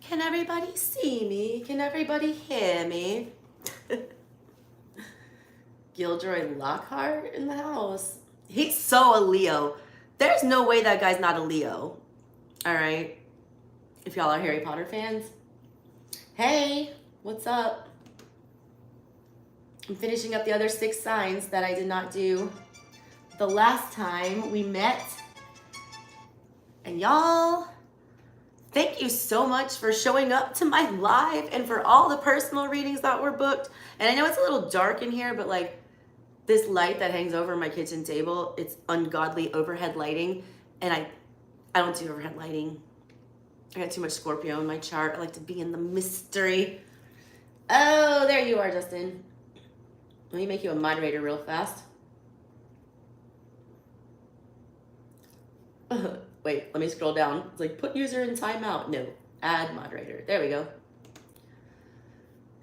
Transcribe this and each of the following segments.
Can everybody see me? Can everybody hear me? Gilderoy Lockhart in the house. He's so a Leo. There's no way that guy's not a Leo. All right. If y'all are Harry Potter fans. Hey, what's up? I'm finishing up the other 6 signs that I did not do the last time we met. And y'all, thank you so much for showing up to my live and for all the personal readings that were booked. And I know it's a little dark in here, but like this light that hangs over my kitchen table, it's ungodly overhead lighting. And I don't do overhead lighting. I got too much Scorpio in my chart. I like to be in the mystery. Oh, there you are, Justin. Let me make you a moderator real fast. Wait, let me scroll down. It's like, put user in timeout. No, add moderator. There we go.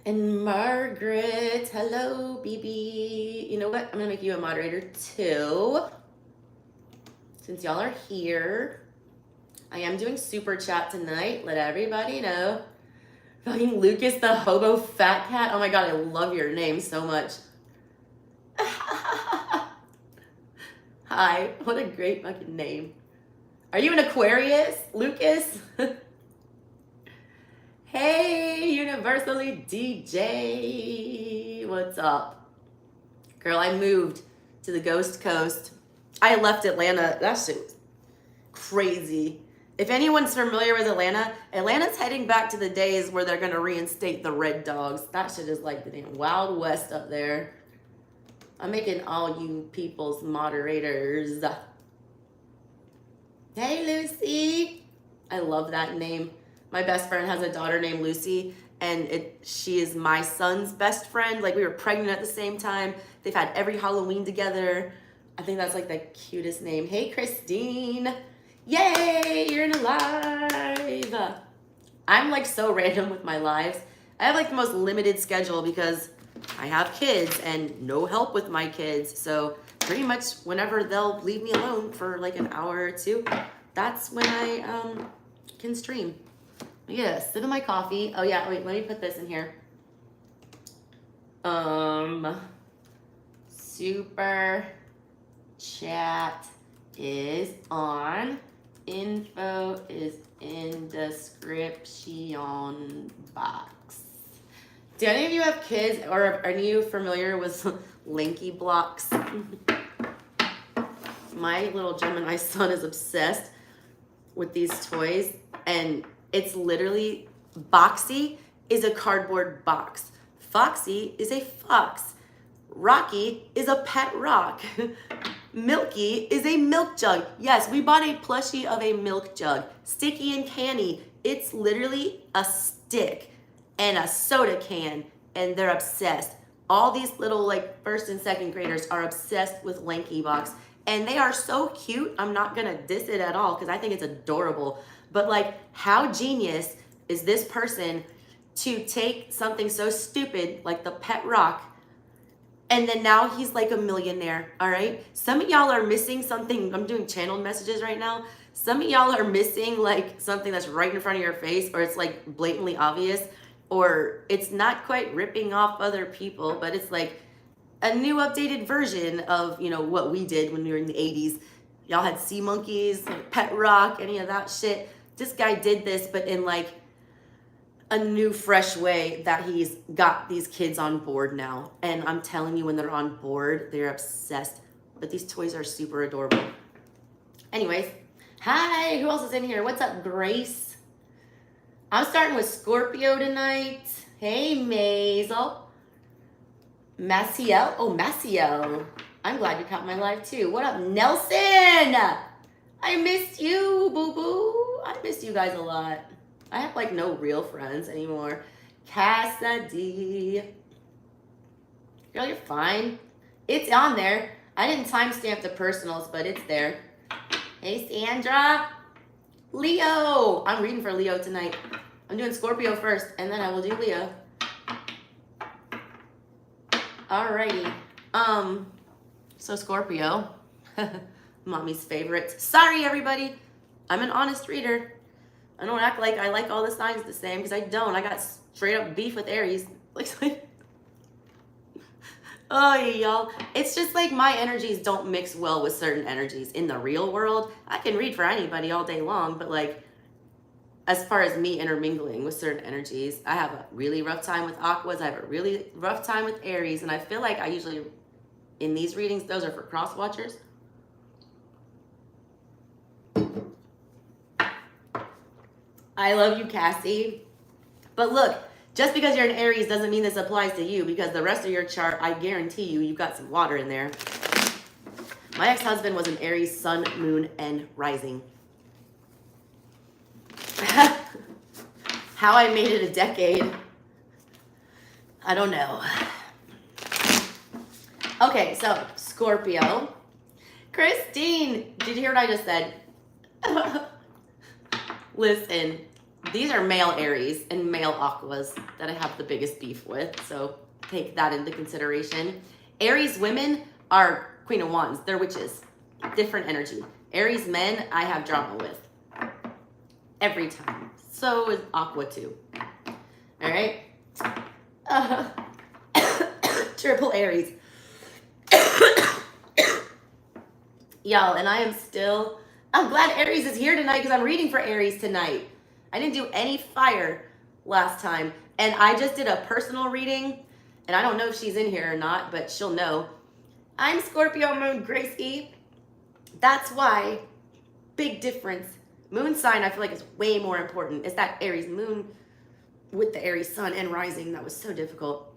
And Margaret, hello, BB. You know what? I'm gonna make you a moderator too. Since y'all are here. I am doing super chat tonight. Let everybody know. Fucking Lucas the Hobo Fat Cat. Oh my God, I love your name so much. Hi, what a great fucking name. Are you an Aquarius, Lucas? Hey, Universally DJ. What's up? Girl, I moved to the Ghost Coast. I left Atlanta. That shit was crazy. If anyone's familiar with Atlanta, Atlanta's heading back to the days where they're going to reinstate the Red Dogs. That shit is like the damn Wild West up there. I'm making all you people's moderators. Hey, Lucy. I love that name. My best friend has a daughter named Lucy, and she is my son's best friend. Like, we were pregnant at the same time. They've had every Halloween together. I think that's like the cutest name. Hey, Christine. Yay, you're in a live. I'm like so random with my lives. I have like the most limited schedule because I have kids and no help with my kids. So pretty much whenever they'll leave me alone for like an hour or two, that's when I can stream. Yeah, sip of my coffee. Oh yeah, wait, let me put this in here. Super chat is on. Info is in description box. Do any of you have kids, or are you familiar with Linky Blocks? My little Gemini son is obsessed with these toys, and it's literally, Boxy is a cardboard box. Foxy is a fox. Rocky is a pet rock. Milky is a milk jug. Yes, we bought a plushie of a milk jug. Sticky and Canny, it's literally a stick and a soda can, and they're obsessed. All these little like 1st and 2nd graders are obsessed with Lanky Box, and they are so cute. I'm not gonna diss it at all because I think it's adorable. But like, how genius is this person to take something so stupid like the pet rock, and then now he's like a millionaire, all right? Some of y'all are missing something. I'm doing channeled messages right now. Some of y'all are missing like something that's right in front of your face, or it's like blatantly obvious, or it's not quite ripping off other people, but it's like a new updated version of, you know, what we did when we were in the 80s. Y'all had sea monkeys, like pet rock, any of that shit. This guy did this, but in like a new, fresh way that he's got these kids on board now. And I'm telling you, when they're on board, they're obsessed. But these toys are super adorable. Anyways, hi, who else is in here? What's up, Grace? I'm starting with Scorpio tonight. Hey, Maisel. Maciel. Oh, Maciel. I'm glad you caught my live too. What up, Nelson? I missed you, boo-boo. I miss you guys a lot. I have like no real friends anymore. Cassidy. Girl, you're fine. It's on there. I didn't timestamp the personals, but it's there. Hey, Sandra. Leo. I'm reading for Leo tonight. I'm doing Scorpio first, and then I will do Leo. Alrighty. So Scorpio. Mommy's favorite. Sorry, everybody. I'm an honest reader. I don't act like I like all the signs the same, because I don't. I got straight up beef with Aries. Like, oh, y'all. It's just like my energies don't mix well with certain energies in the real world. I can read for anybody all day long, but like, as far as me intermingling with certain energies, I have a really rough time with Aquas. I have a really rough time with Aries. And I feel like I usually, in these readings, those are for cross watchers. I love you, Cassie. But look, just because you're an Aries doesn't mean this applies to you, because the rest of your chart, I guarantee you, you've got some water in there. My ex-husband was an Aries sun, moon, and rising. How I made it a decade, I don't know. Okay, so Scorpio. Christine, did you hear what I just said? Listen, these are male Aries and male Aquas that I have the biggest beef with, so take that into consideration. Aries women are Queen of Wands. They're witches. Different energy. Aries men, I have drama with. Every time. So is Aqua too. All right? Triple Aries. Y'all, and I am still... I'm glad Aries is here tonight, because I'm reading for Aries tonight. I didn't do any fire last time. And I just did a personal reading. And I don't know if she's in here or not, but she'll know. I'm Scorpio moon, Gracie. That's why. Big difference. Moon sign, I feel like, is way more important. It's that Aries moon with the Aries sun and rising. That was so difficult.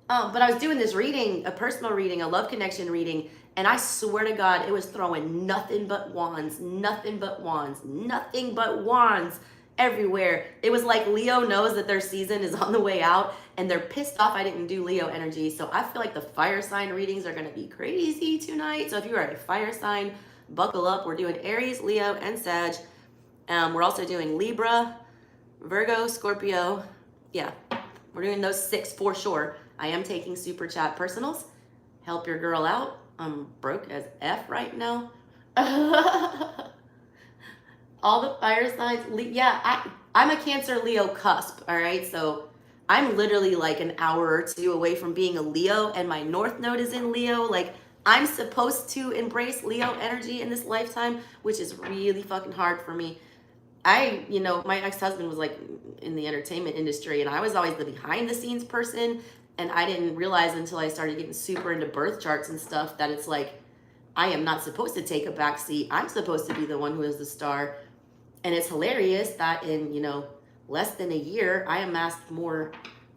But I was doing this reading, a personal reading, a love connection reading, and I swear to God, it was throwing nothing but wands, nothing but wands, nothing but wands everywhere. It was like Leo knows that their season is on the way out, and they're pissed off I didn't do Leo energy. So I feel like the fire sign readings are going to be crazy tonight. So if you are a fire sign, buckle up. We're doing Aries, Leo, and Sag. We're also doing Libra, Virgo, Scorpio. Yeah, we're doing those 6 for sure. I am taking super chat personals. Help your girl out. I'm broke as F right now. All the fire signs. Yeah, I'm a Cancer Leo cusp, all right? So I'm literally like an hour or two away from being a Leo, and my North Node is in Leo. Like, I'm supposed to embrace Leo energy in this lifetime, which is really fucking hard for me. My ex-husband was like in the entertainment industry, and I was always the behind the scenes person. And I didn't realize until I started getting super into birth charts and stuff that it's like, I am not supposed to take a back seat. I'm supposed to be the one who is the star. And it's hilarious that in, less than a year, I amassed more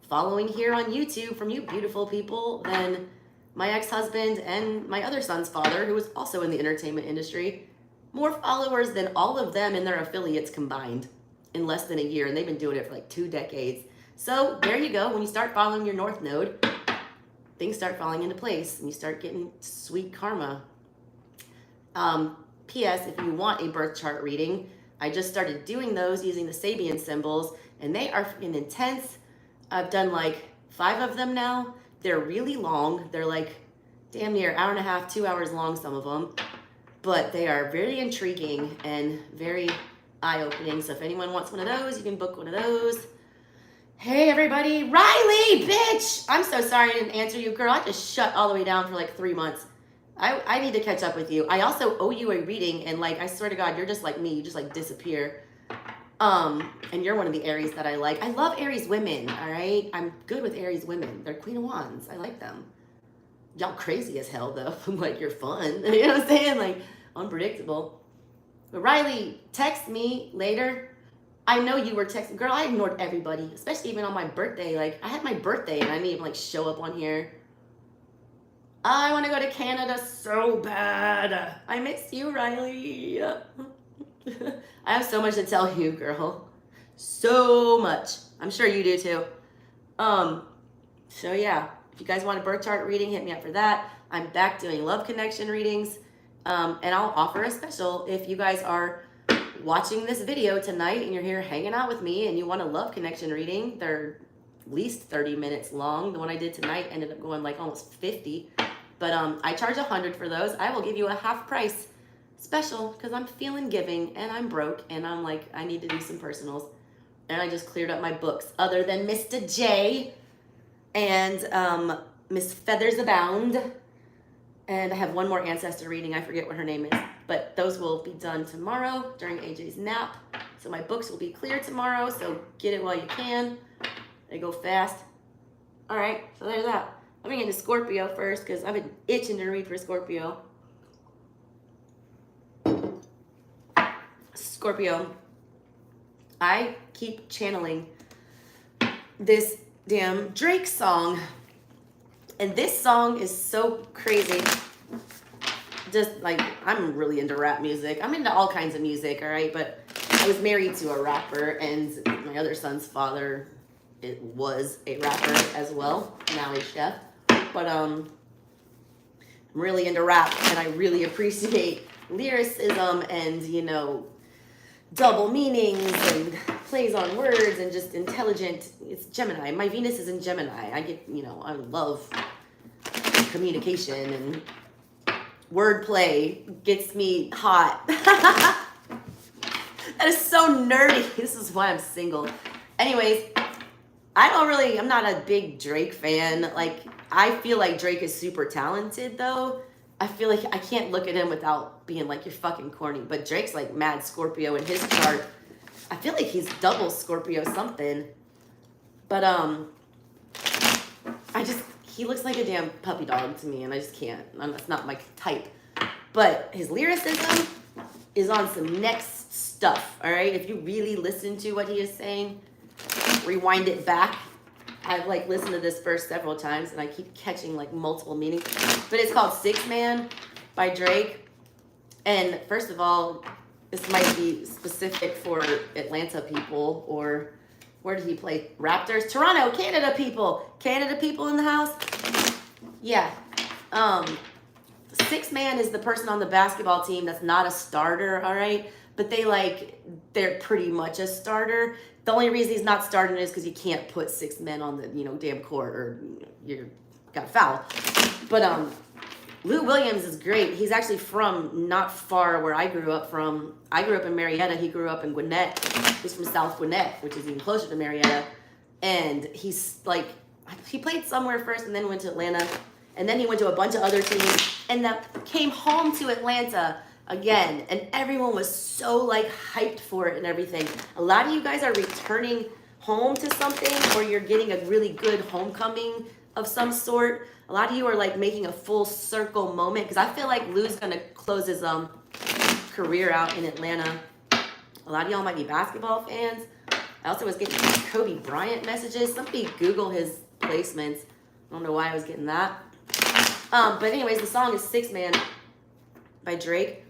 following here on YouTube from you beautiful people than my ex-husband and my other son's father, who was also in the entertainment industry. More followers than all of them and their affiliates combined in less than a year. And they've been doing it for like 2 decades. So there you go. When you start following your North Node, things start falling into place and you start getting sweet karma. P.S. If you want a birth chart reading, I just started doing those using the Sabian symbols, and they are freaking intense. I've done like 5 of them now. They're really long. They're like damn near 1.5 hours, 2 hours long, some of them. But they are very intriguing and very eye-opening. So if anyone wants one of those, you can book one of those. Hey everybody, Riley, bitch! I'm so sorry I didn't answer you, girl. I just shut all the way down for like 3 months. I need to catch up with you. I also owe you a reading, and like, I swear to God, you're just like me. You just like disappear. And you're one of the Aries that I like. I love Aries women, all right? I'm good with Aries women. They're Queen of Wands. I like them. Y'all crazy as hell, though. Like, you're fun. You know what I'm saying? Like, unpredictable. But Riley, text me later. I know you were texting. Girl, I ignored everybody, especially even on my birthday. Like, I had my birthday, and I didn't even, like, show up on here. I want to go to Canada so bad. I miss you, Riley. I have so much to tell you, girl. So much. I'm sure you do, too. So, yeah. If you guys want a birth chart reading, hit me up for that. I'm back doing love connection readings. And I'll offer a special if you guys are watching this video tonight and you're here hanging out with me and you want a love connection reading. They're at least 30 minutes long. The one I did tonight ended up going like almost 50. But I charge $100 for those. I will give you a half price. special because I'm feeling giving and I'm broke and I'm like, I need to do some personals. And I just cleared up my books other than Mr. J and Miss Feathers Abound. And I have one more ancestor reading. I forget what her name is. But those will be done tomorrow during AJ's nap. So my books will be clear tomorrow. So get it while you can. They go fast. All right. So there's that. Let me get into Scorpio first because I've been itching to read for Scorpio. Scorpio. I keep channeling this damn Drake song. And this song is so crazy. Just like, I'm really into rap music. I'm into all kinds of music, all right? But I was married to a rapper, and my other son's father, it was a rapper as well. Now he's chef. But I'm really into rap, and I really appreciate lyricism and, you know, double meanings and plays on words and just intelligent. It's Gemini. My Venus is in Gemini. I get, you know, I love communication and wordplay gets me hot. That is so nerdy. This is why I'm single. Anyways, I'm not a big Drake fan. Like, I feel like Drake is super talented though. I feel like I can't look at him without being like, you're fucking corny. But Drake's like mad Scorpio in his chart. I feel like he's double Scorpio something. But he looks like a damn puppy dog to me, and I just can't. That's not my type. But his lyricism is on some next stuff, all right? If you really listen to what he is saying, rewind it back. I've like listened to this verse several times, and I keep catching like multiple meanings. But it's called 6 Man by Drake. And first of all, this might be specific for Atlanta people, or where did he play? Raptors? Toronto, Canada people. Canada people in the house? Yeah. 6 Man is the person on the basketball team that's not a starter, all right? But they're pretty much a starter. The only reason he's not starting is because you can't put 6 men on the, damn court or you got foul. But Lou Williams is great. He's actually from not far where I grew up from. I grew up in Marietta. He grew up in Gwinnett. He's from South Gwinnett, which is even closer to Marietta. And he's like, he played somewhere first and then went to Atlanta. And then he went to a bunch of other teams and that came home to Atlanta again. And everyone was so like hyped for it and everything. A lot of you guys are returning home to something, or you're getting a really good homecoming of some sort. A lot of you are like making a full circle moment, because I feel like Lou's gonna close his career out in Atlanta. A lot of y'all might be basketball fans. I also was getting Kobe Bryant messages. Somebody Google his placements. I don't know why I was getting that. But anyways, the song is 6 Man by Drake.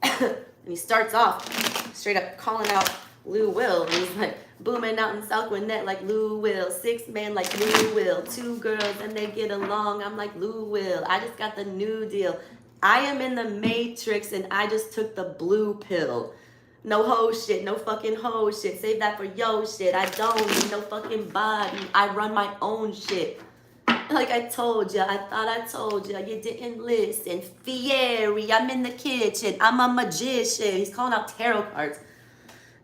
And he starts off straight up calling out Lou Will. And he's like, booming out in South Gwinnett like Lou Will. 6 Man like Lou Will. 2 girls and they get along. I'm like Lou Will. I just got the new deal. I am in the Matrix and I just took the blue pill. No hoe shit, no fucking hoe shit. Save that for yo shit. I don't need no fucking body. I run my own shit. Like I told ya, I thought I told ya, you didn't listen. Fieri, I'm in the kitchen. I'm a magician. He's calling out tarot cards.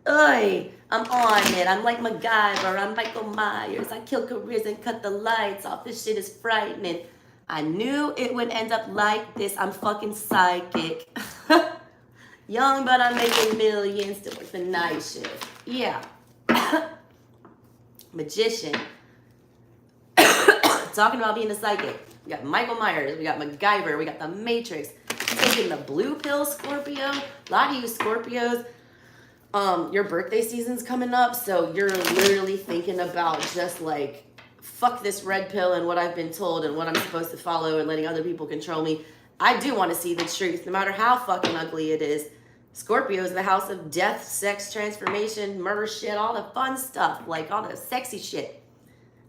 Oi, I'm on it. I'm like MacGyver. I'm Michael Myers. I kill careers and cut the lights off. This shit is frightening. I knew it would end up like this. I'm fucking psychic. Young, but I'm making millions to work the night shift. Yeah. Magician. Talking about being a psychic. We got Michael Myers. We got MacGyver. We got the Matrix. Taking the blue pill, Scorpio. A lot of you Scorpios, your birthday season's coming up, so you're literally thinking about just like, fuck this red pill and what I've been told and what I'm supposed to follow and letting other people control me. I do want to see the truth, no matter how fucking ugly it is. Scorpio is the house of death, sex, transformation, murder shit, all the fun stuff, like all the sexy shit.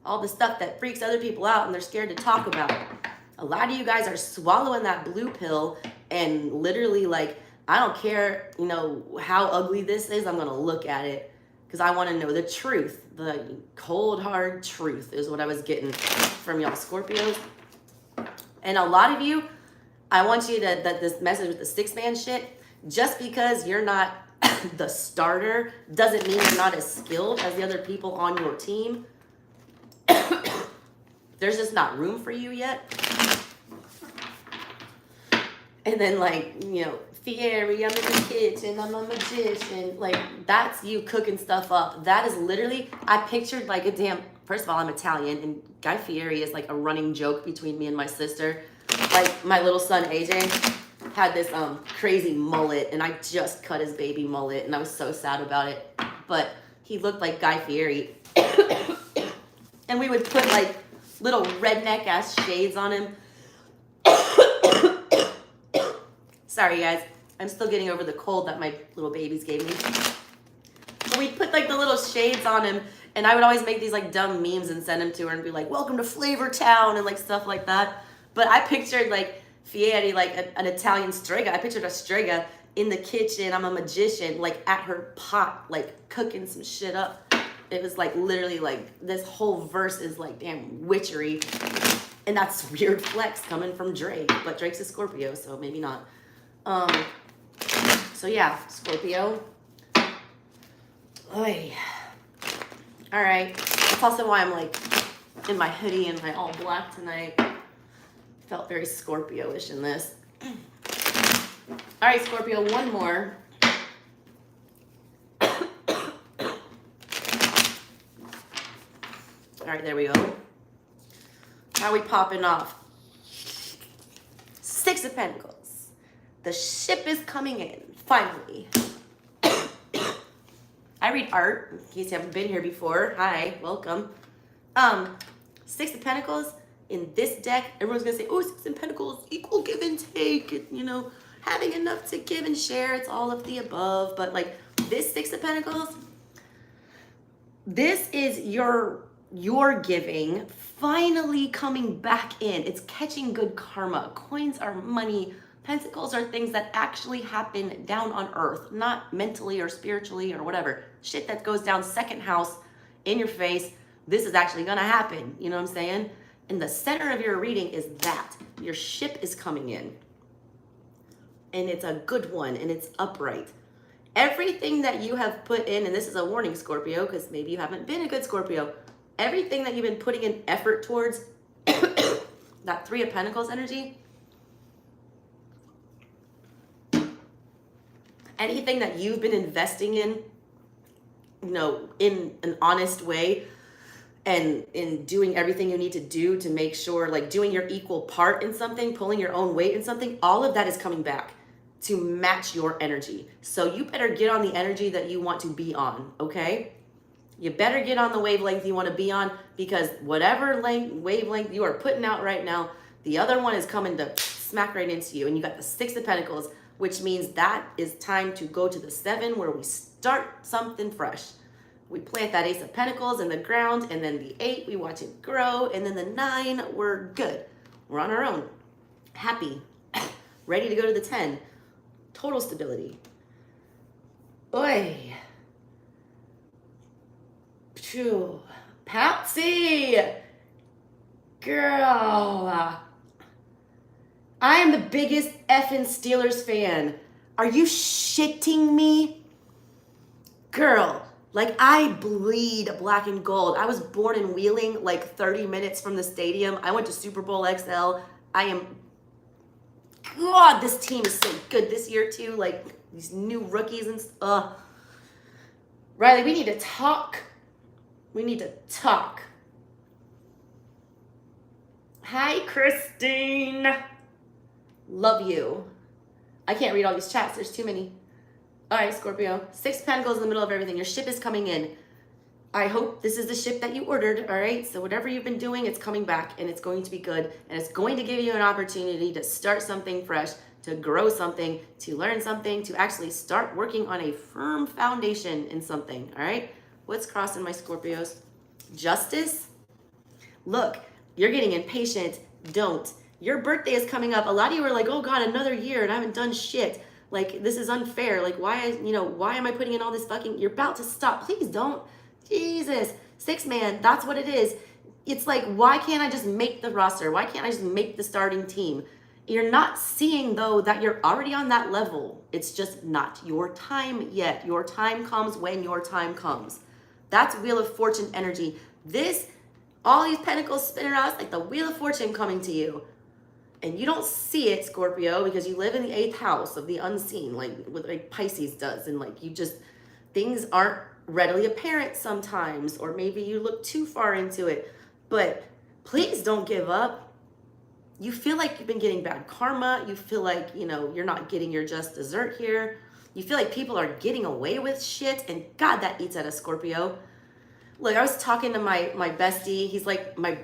All the stuff that freaks other people out and they're scared to talk about it. A lot of you guys are swallowing that blue pill and literally like, I don't care, how ugly this is, I'm going to look at it because I want to know the truth. The cold, hard truth is what I was getting from y'all Scorpios. And a lot of you, I want you to, that this message with the 6 Man shit, Just because you're not the starter doesn't mean you're not as skilled as the other people on your team. There's just not room for you yet. And then, like, you know, Fieri, I'm in the kitchen, I'm a magician. Like, that's you cooking stuff up. That is literally, I pictured like a damn, first of all, I'm Italian, and Guy Fieri is like a running joke between me and my sister. Like, my little son, AJ, had this crazy mullet, and I just cut his baby mullet, and I was so sad about it. But he looked like Guy Fieri. And we would put like little redneck ass shades on him. Sorry guys, I'm still getting over the cold that my little babies gave me. But we'd put like the little shades on him, and I would always make these like dumb memes and send them to her and be like, welcome to Flavor Town, and like stuff like that. But I pictured like Fieri, like an Italian strega. I pictured a strega in the kitchen, I'm a magician, like at her pot, like cooking some shit up. It was like literally like this whole verse is like damn witchery. And that's weird flex coming from Drake, but Drake's a Scorpio, so maybe not. So yeah, Scorpio. Oy. All right. That's also why I'm like in my hoodie and my all black tonight. Felt very Scorpio-ish in this. All right, Scorpio, one more. All right, there we go. How are we popping off? Six of Pentacles. The ship is coming in, finally. I read art, in case you haven't been here before. Hi, welcome. Six of Pentacles, in this deck, everyone's gonna say, oh, Six of Pentacles, equal give and take, you know, having enough to give and share, it's all of the above. But like this Six of Pentacles, this is your giving finally coming back in. It's catching good karma. Coins are money. Pentacles are things that actually happen down on earth, not mentally or spiritually or whatever. Shit that goes down second house in your face. This is actually gonna happen. You know what I'm saying? In the center of your reading is that. Your ship is coming in. And it's a good one, and it's upright. Everything that you have put in, and this is a warning, Scorpio, because maybe you haven't been a good Scorpio. Everything that you've been putting in effort towards, that Three of Pentacles energy, anything that you've been investing in, you know, in an honest way, and in doing everything you need to do to make sure, like doing your equal part in something, pulling your own weight in something, all of that is coming back to match your energy. So you better get on the energy that you want to be on, okay? You better get on the wavelength you want to be on, because whatever wavelength you are putting out right now, the other one is coming to smack right into you. And you got the Six of Pentacles, which means that is time to go to the Seven, where we start something fresh. We plant that Ace of Pentacles in the ground, and then the Eight, we watch it grow, and then the Nine, we're good. We're on our own. Happy. Ready to go to the 10. Total stability. Oy. Phew. Patsy! Girl. I am the biggest effing Steelers fan. Are you shitting me? Girl, like I bleed black and gold. I was born in Wheeling, like 30 minutes from the stadium. I went to Super Bowl XL. God, this team is so good this year too. Like these new rookies and Riley, we need to talk. We need to talk. Hi, Christine. Love you. I can't read all these chats. There's too many. All right, Scorpio. Six of Pentacles in the middle of everything. Your ship is coming in. I hope this is the ship that you ordered, all right? So whatever you've been doing, it's coming back, and it's going to be good, and it's going to give you an opportunity to start something fresh, to grow something, to learn something, to actually start working on a firm foundation in something, all right? What's crossing my Scorpios? Justice? Look, you're getting impatient. Don't. Your birthday is coming up. A lot of you are like, oh God, another year and I haven't done shit. Like, this is unfair. Like, why am I putting in all this fucking, you're about to stop. Please don't. Jesus. Six man, that's what it is. It's like, why can't I just make the roster? Why can't I just make the starting team? You're not seeing, though, that you're already on that level. It's just not your time yet. Your time comes when your time comes. That's Wheel of Fortune energy. All these pentacles spinning around, it's like the Wheel of Fortune coming to you. And you don't see it, Scorpio, because you live in the 8th house of the unseen, like Pisces does. And like things aren't readily apparent sometimes, or maybe you look too far into it. But please don't give up. You feel like you've been getting bad karma. You feel like, you're not getting your just dessert here. You feel like people are getting away with shit. And God, that eats at a Scorpio. Look, I was talking to my bestie. He's like my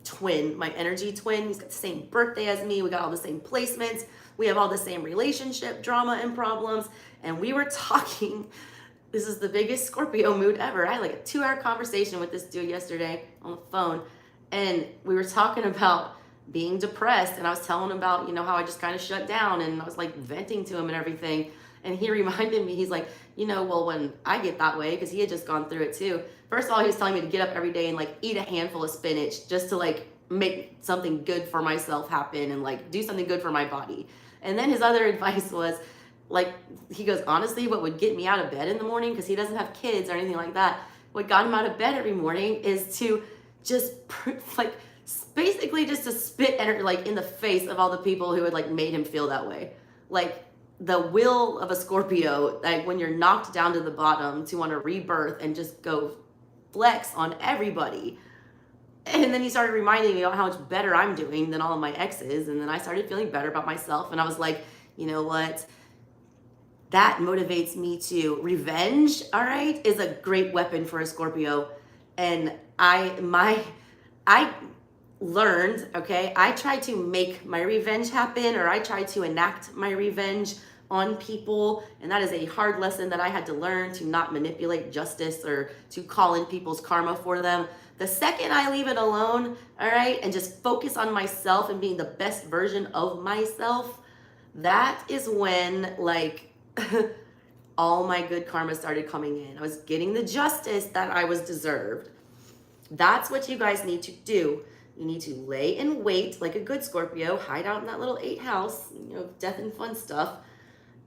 twin, my energy twin. He's got the same birthday as me. We got all the same placements. We have all the same relationship drama and problems. And we were talking. This is the biggest Scorpio mood ever. I had like a 2-hour conversation with this dude yesterday on the phone. And we were talking about being depressed, and I was telling him about, how I just kind of shut down, and I was like venting to him and everything. And he reminded me, he's like, well, when I get that way, because he had just gone through it too. First of all, he was telling me to get up every day and like eat a handful of spinach just to like make something good for myself happen and like do something good for my body. And then his other advice was like, he goes, honestly, what would get me out of bed in the morning, because he doesn't have kids or anything like that, what got him out of bed every morning is to just like basically just to spit like in the face of all the people who had like made him feel that way. Like the will of a Scorpio, like when you're knocked down to the bottom, to want to rebirth and just go flex on everybody. And then he started reminding me of how much better I'm doing than all of my exes. And then I started feeling better about myself. And I was like, you know what? That motivates me to revenge, all right, is a great weapon for a Scorpio. And I learned, okay, I tried to make my revenge happen, or I tried to enact my revenge on people, and that is a hard lesson that I had to learn, to not manipulate justice or to call in people's karma for them. The second I leave it alone, all right, and just focus on myself and being the best version of myself, that is when like all my good karma started coming in. I was getting the justice that I was deserved. That's what you guys need to do. You need to lay in wait like a good Scorpio, hide out in that little 8th house, death and fun stuff,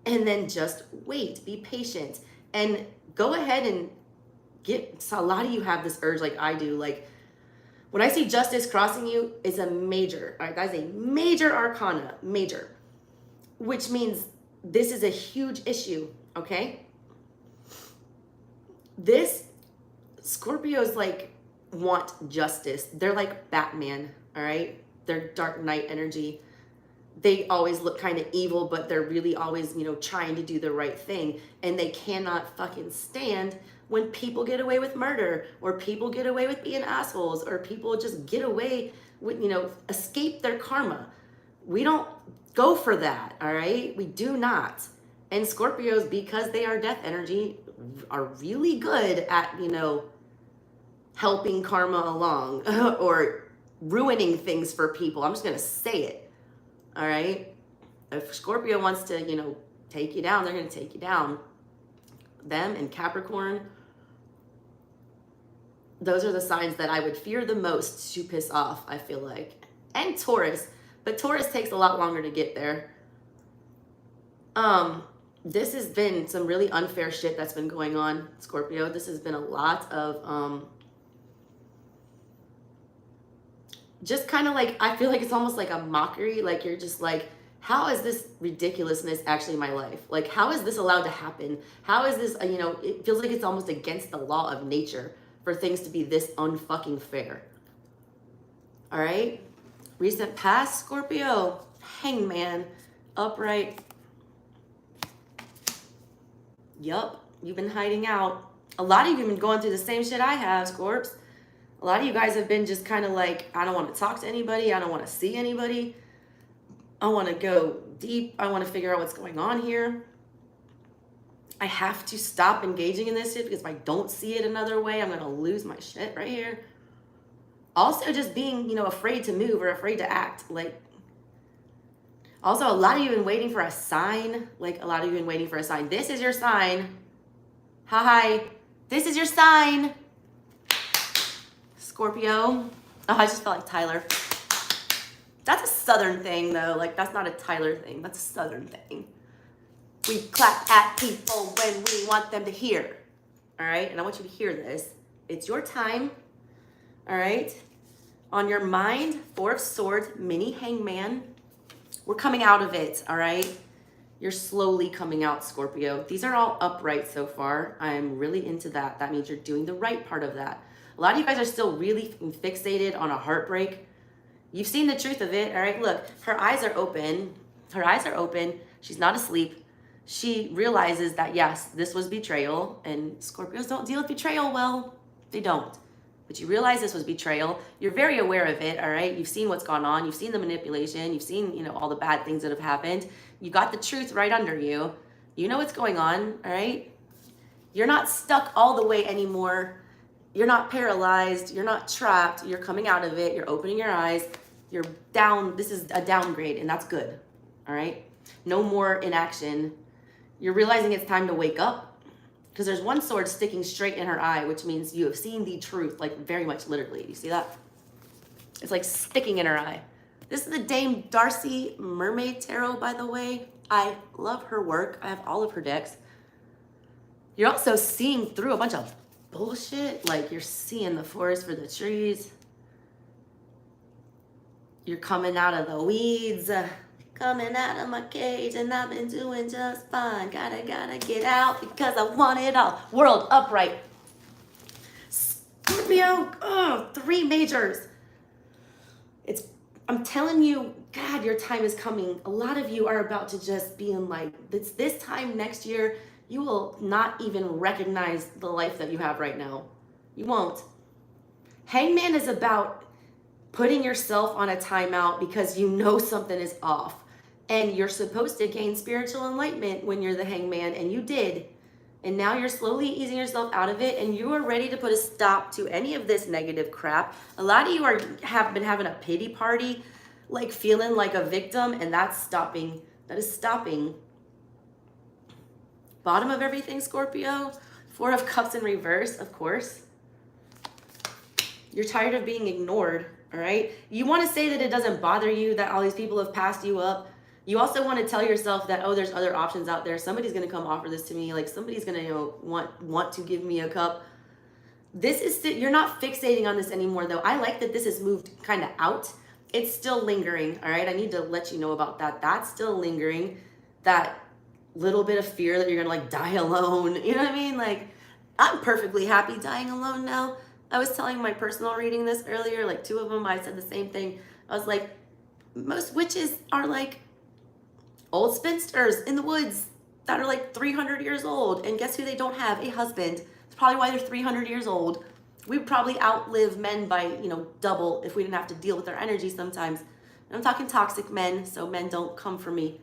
and then just wait, be patient, and go ahead and so a lot of you have this urge like I do, like when I see justice crossing you, it's a major, all right, that's a major arcana, major, which means this is a huge issue, okay? This Scorpios like want justice. They're like Batman, all right? They're Dark Knight energy. They always look kind of evil, but they're really always, trying to do the right thing. And they cannot fucking stand when people get away with murder, or people get away with being assholes, or people just get away with, escape their karma. We don't go for that, all right? We do not. And Scorpios, because they are death energy, are really good at, helping karma along or ruining things for people. I'm just going to say it. All right. If Scorpio wants to, take you down, they're going to take you down. Them and Capricorn, those are the signs that I would fear the most to piss off, I feel like. And Taurus, but Taurus takes a lot longer to get there. This has been some really unfair shit that's been going on, Scorpio. This has been a lot of, just kind of like, I feel like it's almost like a mockery. Like you're just like, how is this ridiculousness actually my life? Like, how is this allowed to happen? How is this, it feels like it's almost against the law of nature for things to be this unfucking fair. All right. Recent past, Scorpio, Hangman, upright. Yup, you've been hiding out. A lot of you have been going through the same shit I have, Scorps. A lot of you guys have been just kind of like, I don't want to talk to anybody. I don't want to see anybody. I want to go deep. I want to figure out what's going on here. I have to stop engaging in this shit, because if I don't see it another way, I'm going to lose my shit right here. Also, just being, afraid to move or afraid to act. Like, also, a lot of you have been waiting for a sign. Like, a lot of you have been waiting for a sign. This is your sign. Hi. This is your sign. Scorpio. Oh, I just felt like Tyler. That's a Southern thing, though. Like, that's not a Tyler thing. That's a Southern thing. We clap at people when we want them to hear. All right? And I want you to hear this. It's your time. All right? On your mind, Four of Swords, mini hangman. We're coming out of it. All right? You're slowly coming out, Scorpio. These are all upright so far. I'm really into that. That means you're doing the right part of that. A lot of you guys are still really fixated on a heartbreak. You've seen the truth of it, all right? Look, her eyes are open. Her eyes are open. She's not asleep. She realizes that, yes, this was betrayal, and Scorpios don't deal with betrayal well. They don't. But you realize this was betrayal. You're very aware of it, all right? You've seen what's gone on. You've seen the manipulation. You've seen, all the bad things that have happened. You got the truth right under you. You know what's going on, all right? You're not stuck all the way anymore. You're not paralyzed. You're not trapped. You're coming out of it. You're opening your eyes. You're down. This is a downgrade, and that's good, all right? No more inaction. You're realizing it's time to wake up because there's one sword sticking straight in her eye, which means you have seen the truth, like very much literally. You see that? It's like sticking in her eye. This is the Dame Darcy Mermaid Tarot, by the way. I love her work. I have all of her decks. You're also seeing through a bunch of bullshit. Like you're seeing the forest for the trees. You're coming out of the weeds. Coming out of my cage and I've been doing just fine. Gotta get out because I want it all. World upright. Scorpio, three majors. I'm telling you, God, your time is coming. A lot of you are about to just be in like, this time next year, you will not even recognize the life that you have right now. You won't. Hangman is about putting yourself on a timeout because you know something is off. And you're supposed to gain spiritual enlightenment when you're the hangman, and you did. And now you're slowly easing yourself out of it, and you are ready to put a stop to any of this negative crap. A lot of you have been having a pity party, like feeling like a victim, and that's stopping. That is stopping. Bottom of everything, Scorpio. Four of Cups in reverse, of course. You're tired of being ignored, all right? You want to say that it doesn't bother you that all these people have passed you up. You also want to tell yourself that, there's other options out there. Somebody's going to come offer this to me. Like somebody's going to, want to give me a cup. This is, you're not fixating on this anymore though. I like that this has moved kind of out. It's still lingering. All right. I need to let you know about that. That's still lingering. That little bit of fear that you're going to like die alone. You know what I mean? Like I'm perfectly happy dying alone now. I was telling my personal reading this earlier, like two of them, I said the same thing. I was like, most witches are like old spinsters in the woods that are like 300 years old. And guess who they don't have? A husband. It's probably why they're 300 years old. We would probably outlive men by, double if we didn't have to deal with their energy sometimes. And I'm talking toxic men, so men don't come for me.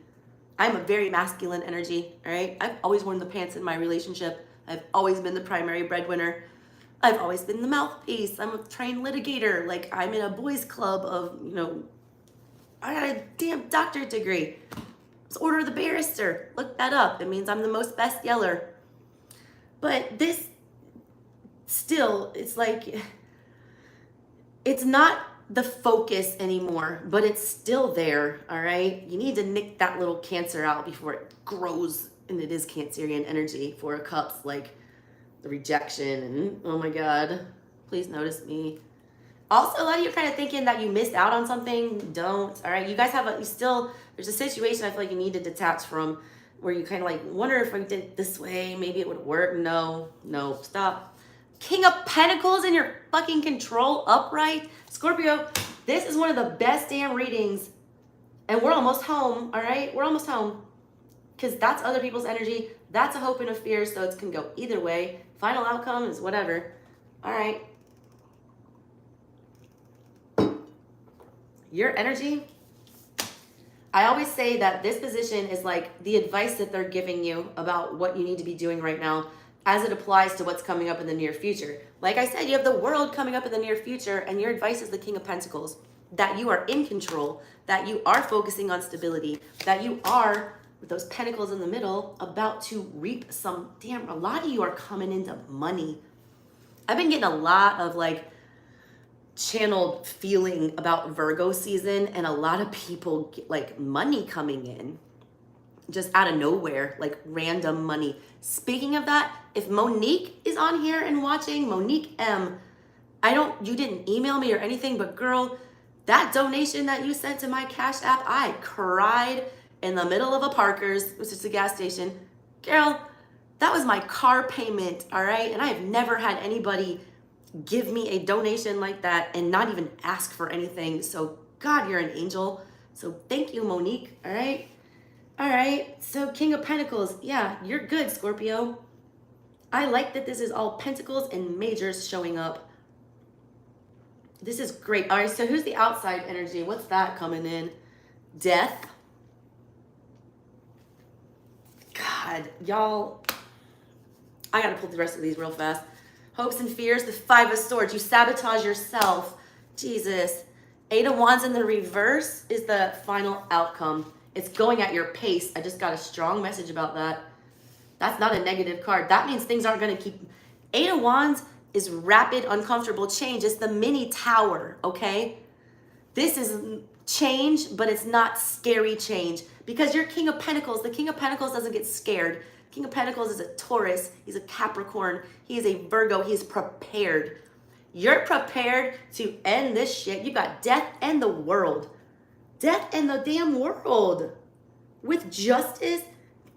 I'm a very masculine energy, all right? I've always worn the pants in my relationship. I've always been the primary breadwinner. I've always been the mouthpiece. I'm a trained litigator. Like I'm in a boys club of, I got a damn doctorate degree. Order of the barrister. Look that up. It means I'm the most best yeller. But this still, it's like, it's not the focus anymore, but it's still there, all right? You need to nick that little Cancer out before it grows, and it is Cancerian energy. Four of Cups, like the rejection, and oh my God, please notice me. Also, a lot of you are kind of thinking that you missed out on something. Don't, all right? You guys have there's a situation I feel like you need to detach from where you kind of like wonder if I did it this way, maybe it would work. No, stop. King of Pentacles in your fucking control upright. Scorpio, this is one of the best damn readings. And we're almost home, all right? We're almost home. Because that's other people's energy. That's a hope and a fear, so it can go either way. Final outcome is whatever. All right. Your energy, I always say that this position is like the advice that they're giving you about what you need to be doing right now as it applies to what's coming up in the near future. Like I said, you have the world coming up in the near future, and your advice is the King of Pentacles, that you are in control, that you are focusing on stability, that you are, with those pentacles in the middle, about to reap a lot of you are coming into money. I've been getting a lot of like channeled feeling about Virgo season, and a lot of people get like money coming in just out of nowhere, like random money. Speaking of that, if Monique is on here and watching, Monique M, you didn't email me or anything, but girl, that donation that you sent to my Cash App, I cried in the middle of a Parker's, which is a gas station. Girl, that was my car payment, all right? And I have never had anybody give me a donation like that and not even ask for anything. So God, you're an angel. So thank you, Monique, all right? All right, so King of Pentacles. Yeah, you're good, Scorpio. I like that this is all Pentacles and Majors showing up. This is great. All right, so who's the outside energy? What's that coming in? Death. God, y'all, I gotta pull the rest of these real fast. Hopes and fears, the Five of Swords. You sabotage yourself. Jesus. Eight of Wands in the reverse is the final outcome. It's going at your pace. I just got a strong message about that. That's not a negative card. That means things aren't going to keep... Eight of Wands is rapid, uncomfortable change. It's the mini tower, okay? This is change, but it's not scary change. Because you're King of Pentacles. The King of Pentacles doesn't get scared. King of Pentacles is a Taurus. He's a Capricorn. He is a Virgo. He's prepared. You're prepared to end this shit. You got death and the world. Death and the damn world. With justice.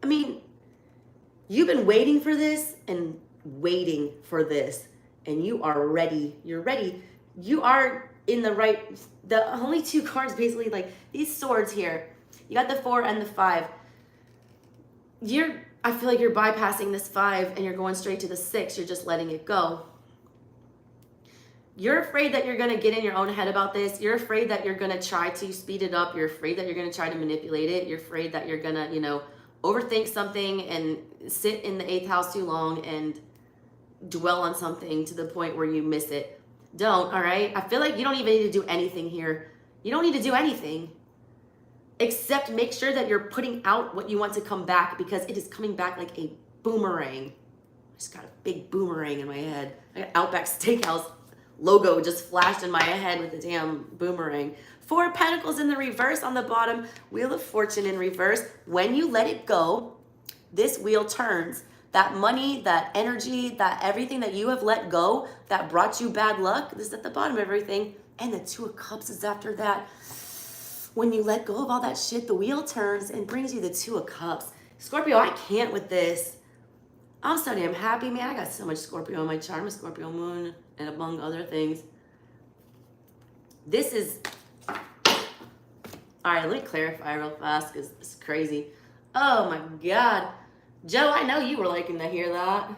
I mean, you've been waiting for this and waiting for this. And you are ready. You're ready. You are in the right... The only two cards basically, like these swords here. You got the 4 and the 5. I feel like you're bypassing this 5 and you're going straight to the 6. You're just letting it go. You're afraid that you're going to get in your own head about this. You're afraid that you're going to try to speed it up. You're afraid that you're going to try to manipulate it. You're afraid that you're going to, overthink something and sit in the 8th house too long and dwell on something to the point where you miss it. Don't, all right? I feel like you don't even need to do anything here. You don't need to do anything except make sure that you're putting out what you want to come back, because it is coming back like a boomerang. I just got a big boomerang in my head. I got Outback Steakhouse logo just flashed in my head with the damn boomerang. 4 Pentacles in the reverse on the bottom. Wheel of Fortune in reverse. When you let it go, this wheel turns. That money, that energy, that everything that you have let go that brought you bad luck, this is at the bottom of everything. And the 2 of Cups is after that. When you let go of all that shit, the wheel turns and brings you the 2 of Cups. Scorpio, I can't with this. I'm so damn happy, man. I got so much Scorpio in my chart. I'm a Scorpio moon, and among other things. This is... All right, let me clarify real fast because this is crazy. Oh, my God. Joe, I know you were liking to hear that.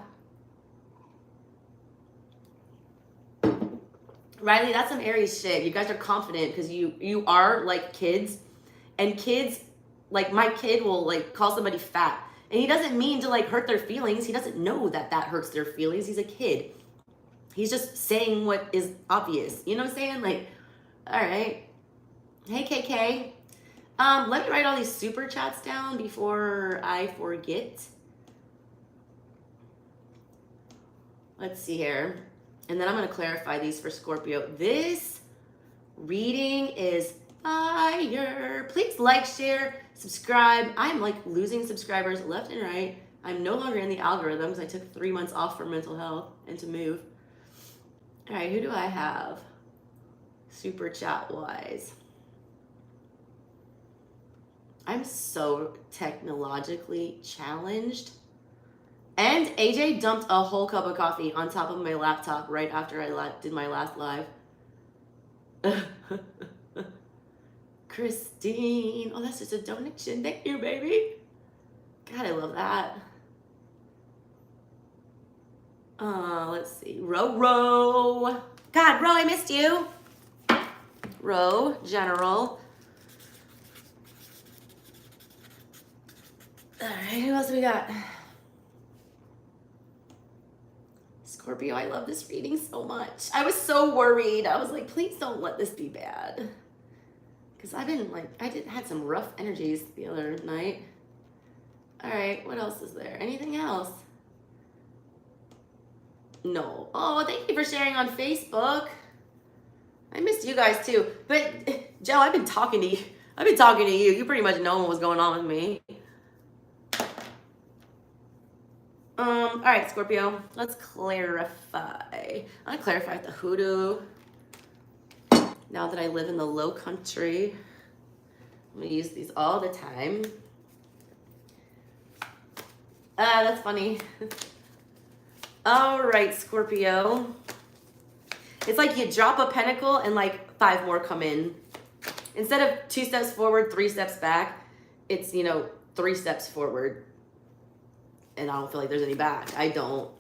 Riley, that's some Aries shit. You guys are confident because you are like kids. And kids, like my kid will like call somebody fat. And he doesn't mean to like hurt their feelings. He doesn't know that that hurts their feelings. He's a kid. He's just saying what is obvious. You know what I'm saying? Like, all right. Hey, KK. Let me write all these super chats down before I forget. Let's see here. And then I'm going to clarify these for Scorpio. This reading is fire. Please like, share, subscribe. I'm like losing subscribers left and right. I'm no longer in the algorithms. I took 3 months off for mental health and to move. All right, who do I have? Super chat wise. I'm so technologically challenged. And AJ dumped a whole cup of coffee on top of my laptop right after I did my last live. Christine. Oh, that's just a donation. Thank you, baby. God, I love that. Let's see. Ro. God, Ro, I missed you. Ro, General. All right, who else we got? Scorpio, I love this reading so much. I was so worried. I was like, please don't let this be bad. Because I've been like, had some rough energies the other night. All right, what else is there? Anything else? No. Oh, thank you for sharing on Facebook. I missed you guys too. But Joe, I've been talking to you. I've been talking to you. You pretty much know what's going on with me. All right, Scorpio, let's clarify. I'm gonna clarify the hoodoo. Now that I live in the low country, I'm gonna use these all the time. That's funny. All right, Scorpio. It's like you drop a pentacle and like 5 more come in. Instead of 2 steps forward, 3 steps back, it's, 3 steps forward. And I don't feel like there's any back. I don't.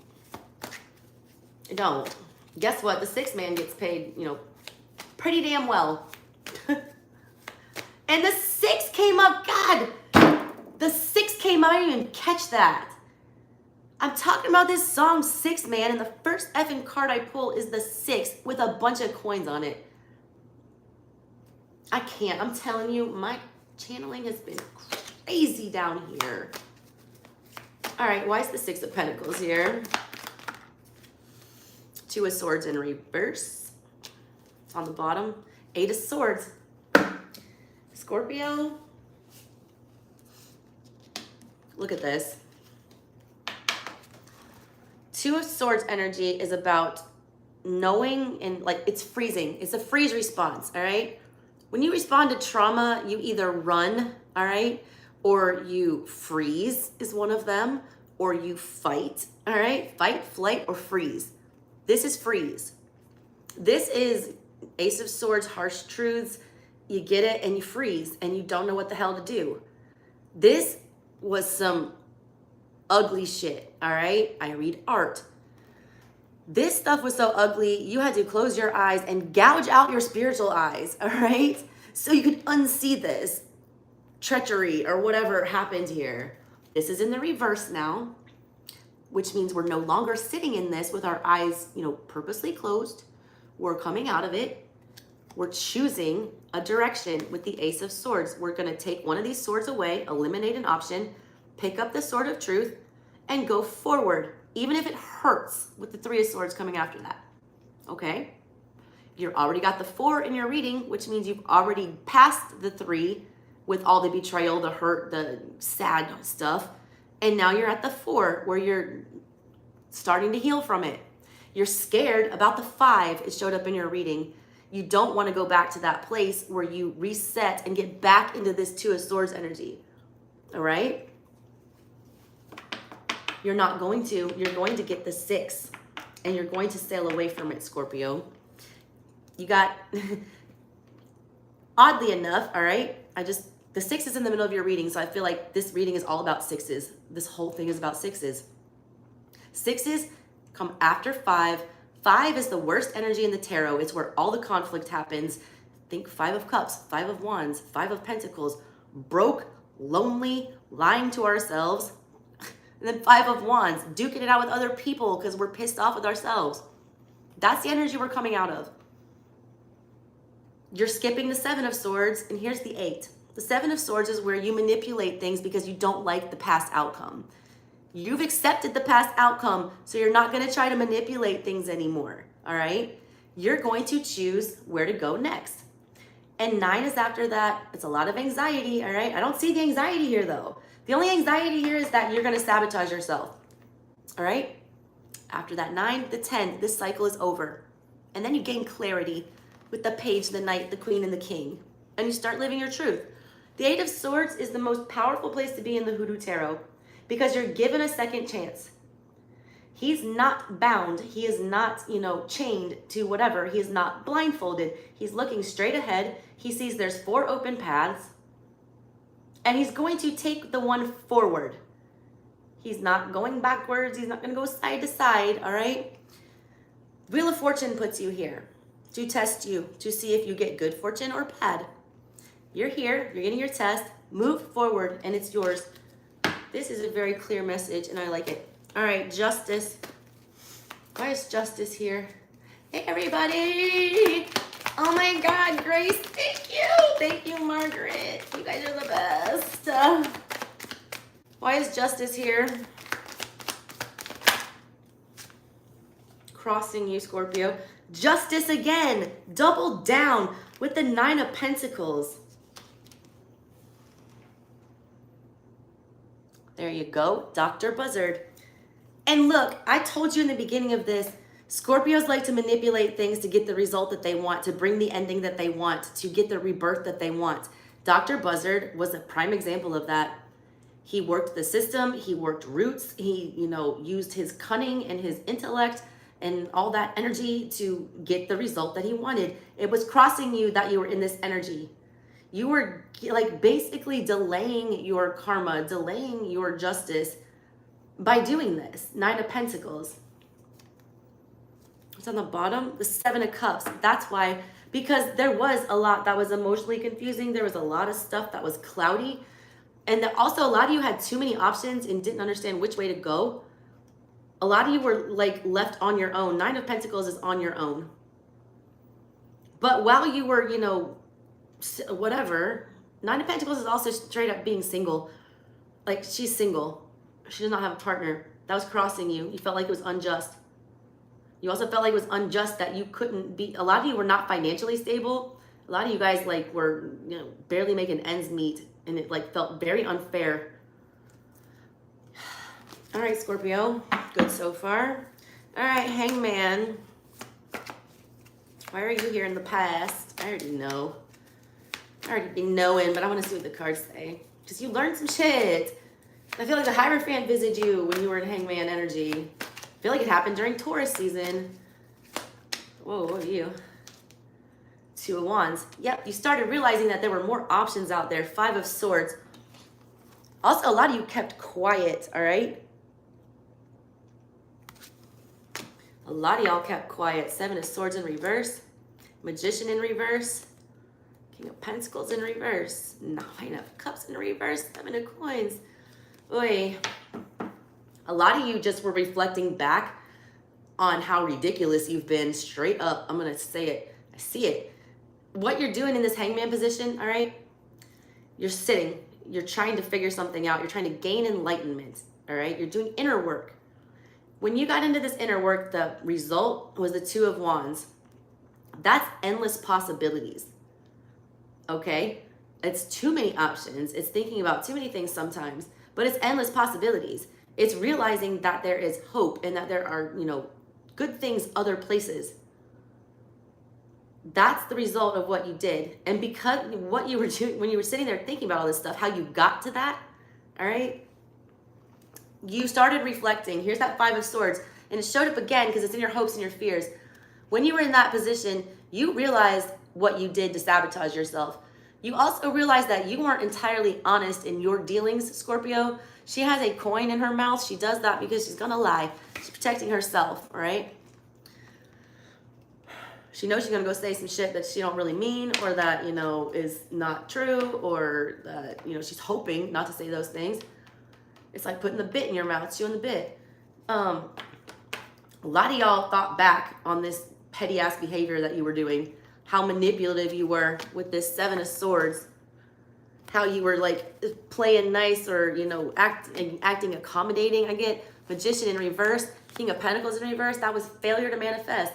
Guess what? The 6th man gets paid, pretty damn well. And the 6 came up. God, the 6 came up. I didn't even catch that. I'm talking about this song 6 Man, and the first effing card I pull is the 6 with a bunch of coins on it. I can't. I'm telling you, my channeling has been crazy down here. All right, why is the 6 of Pentacles here? 2 of Swords in reverse. It's on the bottom. 8 of Swords. Scorpio. Look at this. 2 of Swords energy is about knowing and like it's freezing. It's a freeze response, all right? When you respond to trauma, you either run, all right? Or you freeze is one of them, or you fight, all right? Fight, flight, or freeze. This is freeze. This is Ace of Swords, harsh truths. You get it and you freeze and you don't know what the hell to do. This was some ugly shit, all right? I read art. This stuff was so ugly, you had to close your eyes and gouge out your spiritual eyes, all right? So you could unsee this treachery or whatever happened here. This is in the reverse now, which means we're no longer sitting in this with our eyes, purposely closed. We're coming out of it. We're choosing a direction with the Ace of Swords. We're going to take one of these swords away, eliminate an option, pick up the Sword of Truth, and go forward, even if it hurts with the 3 of Swords coming after that. Okay? You've already got the 4 in your reading, which means you've already passed the 3 with all the betrayal, the hurt, the sad stuff. And now you're at the 4 where you're starting to heal from it. You're scared about the 5. It showed up in your reading. You don't want to go back to that place where you reset and get back into this 2 of Swords energy. All right? You're not going to. You're going to get the 6 and you're going to sail away from it, Scorpio. You got, oddly enough, all right? The 6 is in the middle of your reading, so I feel like this reading is all about 6s. This whole thing is about 6s. 6s come after 5. 5 is the worst energy in the tarot. It's where all the conflict happens. Think 5 of Cups, 5 of Wands, 5 of Pentacles. Broke, lonely, lying to ourselves. And then 5 of Wands, duking it out with other people because we're pissed off with ourselves. That's the energy we're coming out of. You're skipping the 7 of Swords, and here's the 8. The 7 of Swords is where you manipulate things because you don't like the past outcome. You've accepted the past outcome, so you're not going to try to manipulate things anymore, all right? You're going to choose where to go next. And 9 is after that. It's a lot of anxiety, all right? I don't see the anxiety here, though. The only anxiety here is that you're going to sabotage yourself, all right? After that 9, the 10, this cycle is over. And then you gain clarity with the Page, the Knight, the Queen, and the King. And you start living your truth. The 8 of Swords is the most powerful place to be in the Hoodoo Tarot because you're given a second chance. He's not bound. He is not, chained to whatever. He is not blindfolded. He's looking straight ahead. He sees there's 4 open paths. And he's going to take the one forward. He's not going backwards. He's not going to go side to side, all right? Wheel of Fortune puts you here to test you, to see if you get good fortune or bad. You're here, you're getting your test, move forward, and it's yours. This is a very clear message, and I like it. All right, Justice. Why is Justice here? Hey, everybody. Oh, my God, Grace, thank you. Thank you, Margaret. You guys are the best. Why is Justice here? Crossing you, Scorpio. Justice again. Double down with the 9 of Pentacles. There you go, Dr. Buzzard. And look, I told you in the beginning of this, Scorpios like to manipulate things to get the result that they want, to bring the ending that they want, to get the rebirth that they want. Dr. Buzzard was a prime example of that. He worked the system, he worked roots, he, used his cunning and his intellect and all that energy to get the result that he wanted. It was crossing you that you were in this energy. You were like basically delaying your karma, delaying your justice by doing this. 9 of Pentacles. What's on the bottom? The 7 of Cups. That's why, because there was a lot that was emotionally confusing. There was a lot of stuff that was cloudy. And also a lot of you had too many options and didn't understand which way to go. A lot of you were like left on your own. 9 of Pentacles is on your own. But while you were, whatever, 9 of Pentacles is also straight up being single. Like, she's single. She does not have a partner. That was crossing you. You felt like it was unjust. You also felt like it was unjust that you couldn't be, a lot of you were not financially stable. A lot of you guys like were, barely making ends meet, and it like felt very unfair. All right, Scorpio, good so far. All right, Hangman. Why are you here in the past? I already know. I already be knowing, but I want to see what the cards say. Because you learned some shit. I feel like the Hierophant visited you when you were in Hangman energy. I feel like it happened during Taurus season. Whoa, what are you? 2 of Wands. Yep, you started realizing that there were more options out there. 5 of Swords. Also, a lot of you kept quiet, all right? A lot of y'all kept quiet. 7 of Swords in reverse. Magician in reverse. King of Pentacles in reverse. 9 of Cups in reverse. 7 of Coins. Oy. A lot of you just were reflecting back on how ridiculous you've been. Straight up. I'm going to say it. I see it. What you're doing in this Hangman position, all right? You're sitting. You're trying to figure something out. You're trying to gain enlightenment, all right? You're doing inner work. When you got into this inner work, the result was the 2 of Wands. That's endless possibilities, okay? It's too many options. It's thinking about too many things sometimes, but it's endless possibilities. It's realizing that there is hope and that there are, good things other places. That's the result of what you did. And because what you were doing, when you were sitting there thinking about all this stuff, how you got to that, all right? You started reflecting. Here's that 5 of Swords. And it showed up again because it's in your hopes and your fears. When you were in that position, you realized what you did to sabotage yourself. You also realized that you weren't entirely honest in your dealings, Scorpio. She has a coin in her mouth. She does that because she's going to lie. She's protecting herself, all right? She knows she's going to go say some shit that she don't really mean, or that, is not true, or that, she's hoping not to say those things. It's like putting the bit in your mouth, chewing the bit. A lot of y'all thought back on this petty ass behavior that you were doing, how manipulative you were with this 7 of Swords, how you were like playing nice or, acting accommodating. I get Magician in reverse, King of Pentacles in reverse. That was failure to manifest.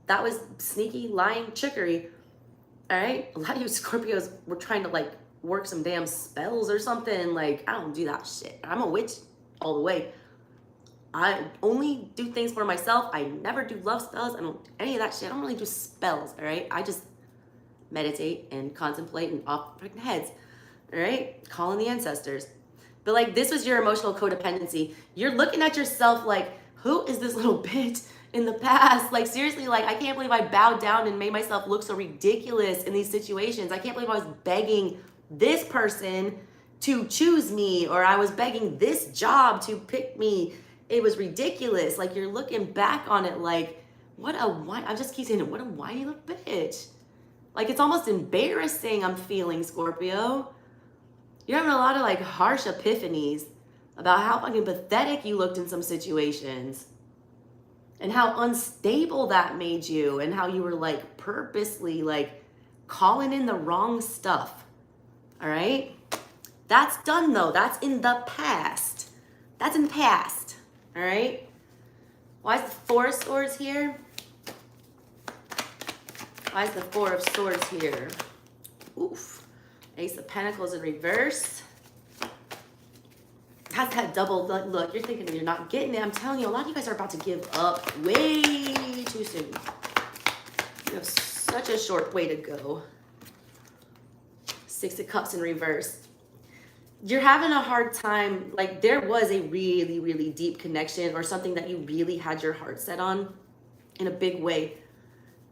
That was sneaky, lying, trickery. All right? A lot of you Scorpios were trying to like work some damn spells or something. Like, I don't do that shit. I'm a witch all the way. I only do things for myself. I never do love spells. I don't do any of that shit. I don't really do spells, all right? I just meditate and contemplate and off freaking heads, all right? Calling the ancestors. But like, this was your emotional codependency. You're looking at yourself like, who is this little bitch in the past? Like, seriously, like, I can't believe I bowed down and made myself look so ridiculous in these situations. I can't believe I was begging this person to choose me, or I was begging this job to pick me. It was ridiculous. Like, you're looking back on it like, I just keep saying it, what a whiny little bitch. Like, it's almost embarrassing I'm feeling, Scorpio. You're having a lot of like harsh epiphanies about how fucking pathetic you looked in some situations and how unstable that made you, and how you were like purposely like calling in the wrong stuff. All right? That's done though. That's in the past. That's in the past. All right? Why is the 4 of Swords here? Why is the Four of Swords here? Oof. Ace of Pentacles in reverse. That's that double look. You're thinking you're not getting it. I'm telling you, a lot of you guys are about to give up way too soon. You have such a short way to go. Six of Cups in reverse. You're having a hard time. Like, there was a really, really deep connection or something that you really had your heart set on in a big way.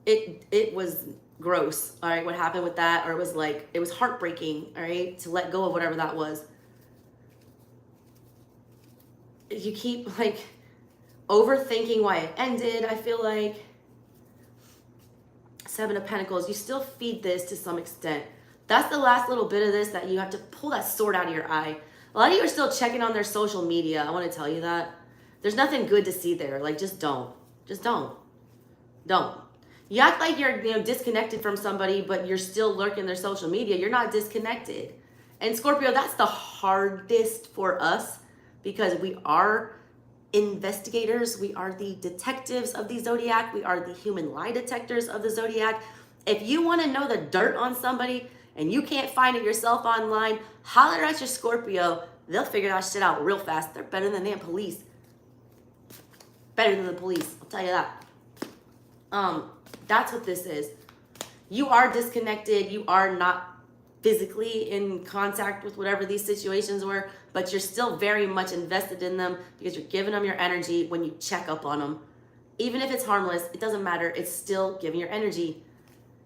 It was gross, all right, what happened with that, or it was heartbreaking, all right, to let go of whatever that was. You keep like overthinking why it ended. I feel like Seven of Pentacles, you still feed this to some extent. That's the last little bit of this that you have to pull that sword out of your eye. A lot of you are still checking on their social media. I want to tell you that there's nothing good to see there. Like, just don't you act like you're disconnected from somebody, but you're still lurking their social media. You're not disconnected. And Scorpio, that's the hardest for us, because we are investigators. We are the detectives of the zodiac. We are the human lie detectors of the zodiac. If you want to know the dirt on somebody and you can't find it yourself online, holler at your Scorpio. They'll figure that shit out real fast. They're better than the police. Better than the police, I'll tell you that. That's what this is. You are disconnected. You are not physically in contact with whatever these situations were, but you're still very much invested in them because you're giving them your energy when you check up on them. Even if it's harmless, it doesn't matter. It's still giving your energy.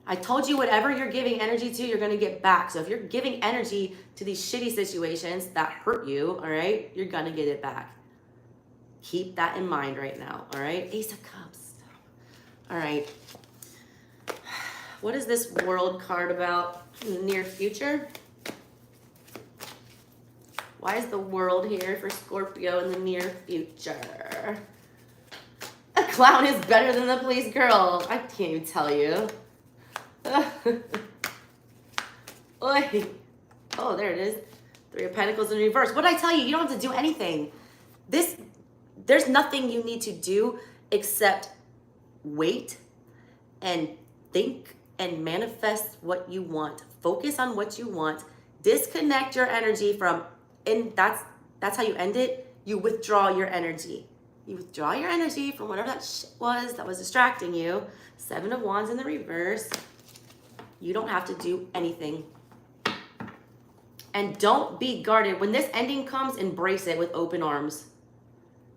I told you, whatever you're giving energy to, you're going to get back. So if you're giving energy to these shitty situations that hurt you, all right, you're going to get it back. Keep that in mind right now, all right? Ace of Cups. All right. What is this World card about in the near future? Why is the World here for Scorpio in the near future? A clown is better than the police, girl. I can't even tell you. Oy. Oh, there it is. Three of Pentacles in reverse. What did I tell you? You don't have to do anything. There's nothing you need to do except wait and think and manifest what you want. Focus on what you want. Disconnect your energy from, and that's how you end it. You withdraw your energy. You withdraw your energy from whatever that shit was that was distracting you. Seven of Wands in the reverse. You don't have to do anything. And don't be guarded. When this ending comes, embrace it with open arms.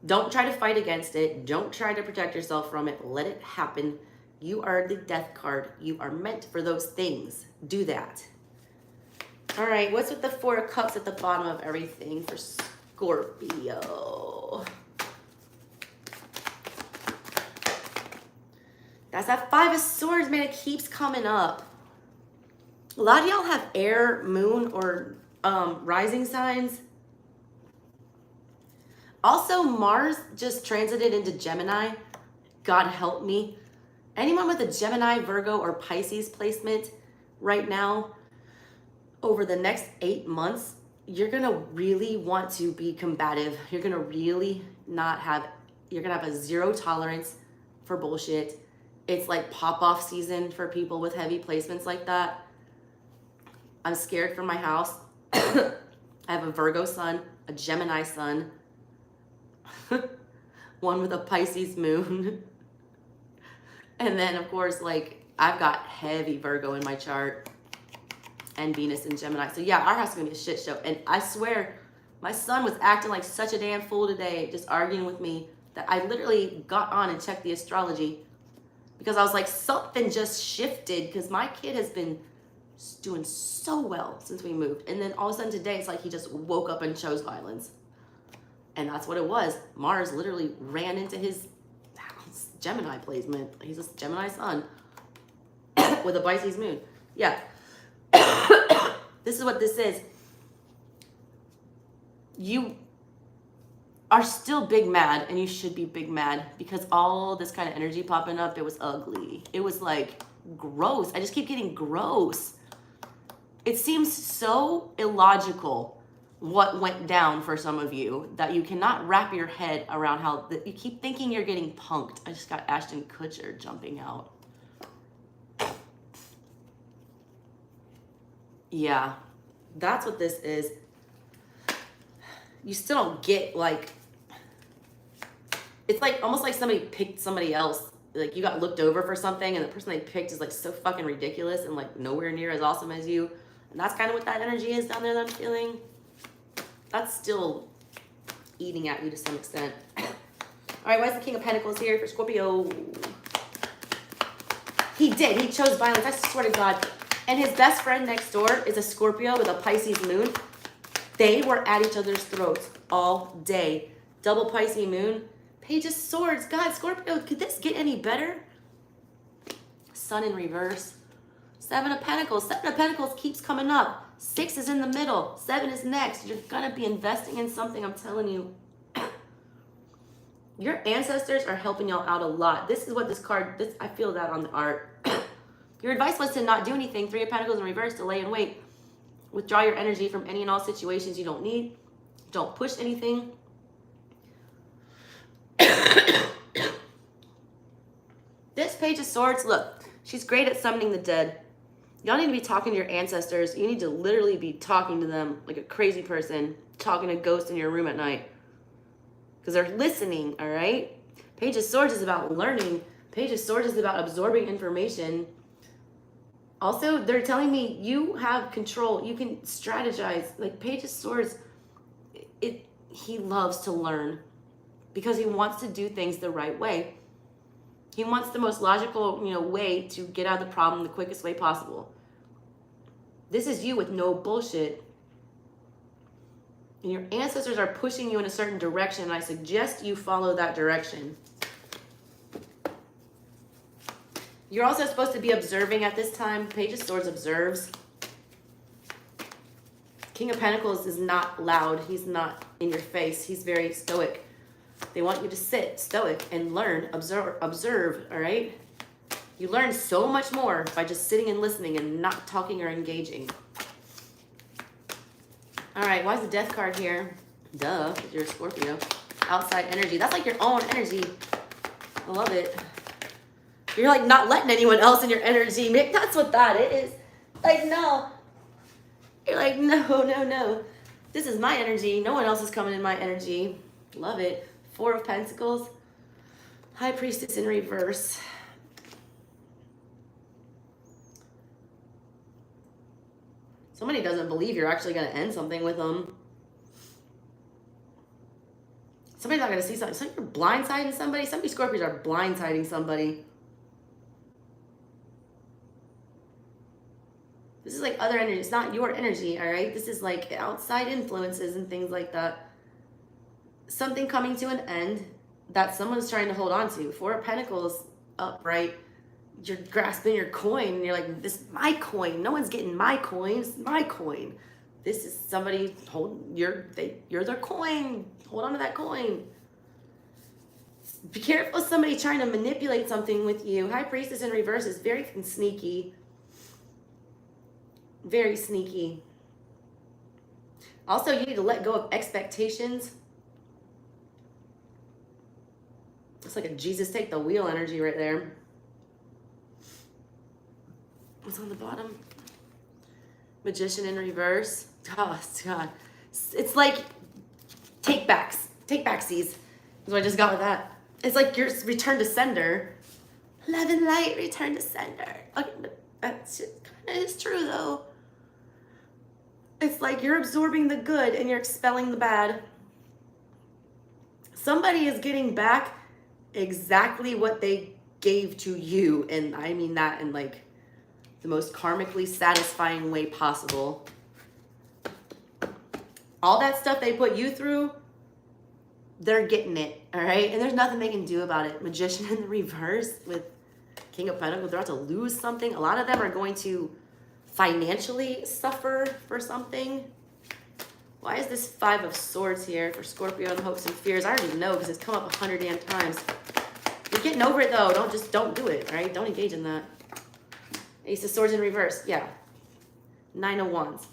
Don't try to fight against it. Don't try to protect yourself from it. Let it happen. You are the Death card. You are meant for those things. Do that. All right, what's with the Four of Cups at the bottom of everything for Scorpio? That's that Five of Swords, man. It keeps coming up. A lot of y'all have air, moon, or rising signs. Also, Mars just transited into Gemini. God help me. Anyone with a Gemini, Virgo, or Pisces placement right now, over the next 8 months, you're going to really want to be combative. You're going to really you're going to have a zero tolerance for bullshit. It's like pop-off season for people with heavy placements like that. I'm scared for my house. I have a Virgo sun, a Gemini sun, one with a Pisces moon. And then, of course, like, I've got heavy Virgo in my chart and Venus in Gemini. So, yeah, our house is going to be a shit show. And I swear, my son was acting like such a damn fool today, just arguing with me, that I literally got on and checked the astrology because I was like, something just shifted, because my kid has been doing so well since we moved. And then all of a sudden today, it's like he just woke up and chose violence. And that's what it was. Mars literally ran into his Gemini placement. He's a Gemini sun with a Pisces moon. Yeah. This is what this is. You are still big mad, and you should be big mad, because all this kind of energy popping up, it was ugly. It was like gross. I just keep getting gross. It seems so illogical what went down for some of you that you cannot wrap your head around how you keep thinking you're getting punked. I just got Ashton Kutcher jumping out. Yeah, that's what this is. You still don't get, like, it's like almost like somebody picked somebody else. Like, you got looked over for something, and the person they picked is like so fucking ridiculous and like nowhere near as awesome as you. And that's kind of what that energy is down there that I'm feeling. That's still eating at you to some extent. All right, why is the King of Pentacles here for Scorpio? He did. He chose violence. I swear to God. And his best friend next door is a Scorpio with a Pisces moon. They were at each other's throats all day. Double Pisces moon. Page of Swords. God, Scorpio, could this get any better? Sun in reverse. Seven of Pentacles. Seven of Pentacles keeps coming up. 6 is in the middle. 7 is next. You're going to be investing in something, I'm telling you. Your ancestors are helping y'all out a lot. This is what this card, I feel that on the art. Your advice was to not do anything. 3 of Pentacles in reverse, delay and wait. Withdraw your energy from any and all situations you don't need. Don't push anything. This Page of Swords, look, she's great at summoning the dead. Y'all need to be talking to your ancestors. You need to literally be talking to them like a crazy person, talking to ghosts in your room at night. Because they're listening, all right? Page of Swords is about learning. Page of Swords is about absorbing information. Also, they're telling me you have control. You can strategize. Like, Page of Swords, he loves to learn because he wants to do things the right way. He wants the most logical, way to get out of the problem the quickest way possible. This is you with no bullshit. And your ancestors are pushing you in a certain direction, and I suggest you follow that direction. You're also supposed to be observing at this time. Page of Swords observes. King of Pentacles is not loud. He's not in your face. He's very stoic. They want you to sit stoic and learn, observe, all right? You learn so much more by just sitting and listening and not talking or engaging. All right, why is the Death card here? Duh, because you're a Scorpio. Outside energy. That's like your own energy. I love it. You're like not letting anyone else in your energy. That's what that is. Like, no. You're like, no. This is my energy. No one else is coming in my energy. Love it. 4 of Pentacles. High Priestess in reverse. Somebody doesn't believe you're actually going to end something with them. Somebody's not going to see something. So you're blindsiding somebody. Some of these Scorpios are blindsiding somebody. This is like other energy. It's not your energy, all right? This is like outside influences and things like that. Something coming to an end that someone's trying to hold on to. 4 of Pentacles upright. You're grasping your coin and you're like, this is my coin. No one's getting my coin. It's my coin. This is somebody you're their coin. Hold on to that coin. Be careful of somebody trying to manipulate something with you. High Priestess in reverse is very sneaky. Very sneaky. Also, you need to let go of expectations. It's like a Jesus take the wheel energy right there. What's on the bottom? Magician in reverse. Oh, God. It's like take backs. Take backsies. That's what I just got with that. It's like your return to sender. Love and light, return to sender. Okay, but that's kind of is true, though. It's like you're absorbing the good and you're expelling the bad. Somebody is getting back exactly what they gave to you. And I mean that in like the most karmically satisfying way possible. All that stuff they put you through, they're getting it, all right? And there's nothing they can do about it. Magician in the reverse with King of Pentacles. They're about to lose something. A lot of them are going to financially suffer for something. Why is this 5 of Swords here for Scorpio and hopes and fears? I already know because it's come up 100 damn times. You're getting over it though. Don't do it, all right? Don't engage in that. Ace of Swords in reverse. Yeah. 9 of Wands.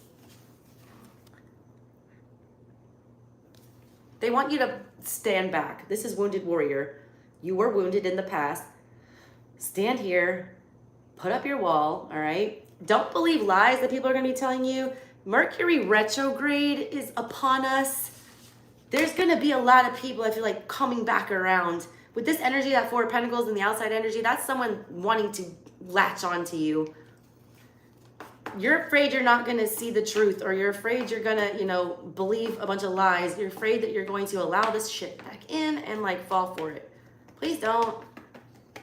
They want you to stand back. This is Wounded Warrior. You were wounded in the past. Stand here. Put up your wall, all right? Don't believe lies that people are going to be telling you. Mercury retrograde is upon us. There's going to be a lot of people, I feel like, coming back around. With this energy, that Four of Pentacles and the outside energy, that's someone wanting to latch on to you. You're afraid you're not going to see the truth, or you're afraid you're going to, you know, believe a bunch of lies. You're afraid that you're going to allow this shit back in and like fall for it. Please don't.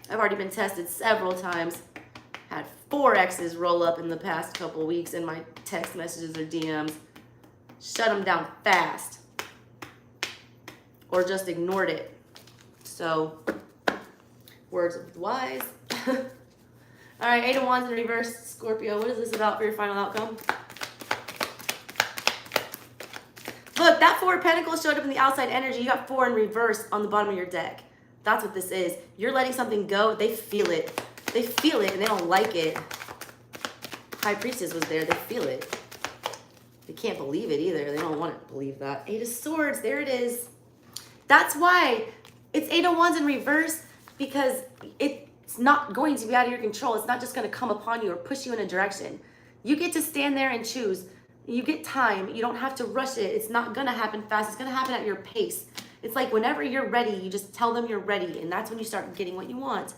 I've already been tested several times. Had 4 exes roll up in the past couple weeks in my text messages or DMs. Shut them down fast. Or just ignored it. So, words of wise. All right, 8 of Wands in reverse. Scorpio, what is this about for your final outcome? Look, that 4 of Pentacles showed up in the outside energy. You got 4 in reverse on the bottom of your deck. That's what this is. You're letting something go. They feel it. They feel it and they don't like it. High Priestess was there. They feel it. They can't believe it either. They don't want to believe that. 8 of Swords. There it is. That's why it's 8 of Wands in reverse, because it's not going to be out of your control. It's not just going to come upon you or push you in a direction. You get to stand there and choose. You get time. You don't have to rush it. It's not going to happen fast. It's going to happen at your pace. It's like whenever you're ready, you just tell them you're ready, and that's when you start getting what you want.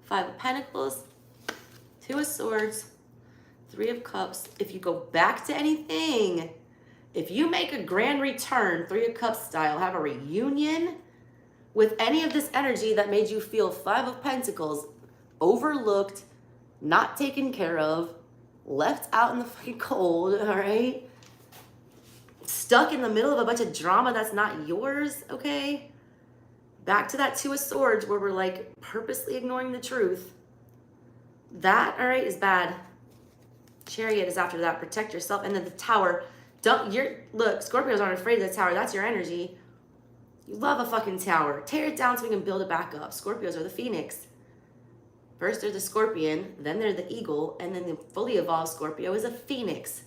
5 of Pentacles, 2 of Swords, 3 of Cups. If you go back to anything, if you make a grand return, 3 of Cups style, have a reunion with any of this energy that made you feel 5 of Pentacles, overlooked, not taken care of, left out in the fucking cold, all right? Stuck in the middle of a bunch of drama that's not yours, okay? Back to that 2 of Swords where we're like purposely ignoring the truth. That, all right, is bad. Chariot is after that. Protect yourself. And then the Tower. Look, Scorpios aren't afraid of the Tower. That's your energy. You love a fucking tower. Tear it down so we can build it back up. Scorpios are the Phoenix. First they're the Scorpion, then they're the Eagle, and then the fully evolved Scorpio is a Phoenix.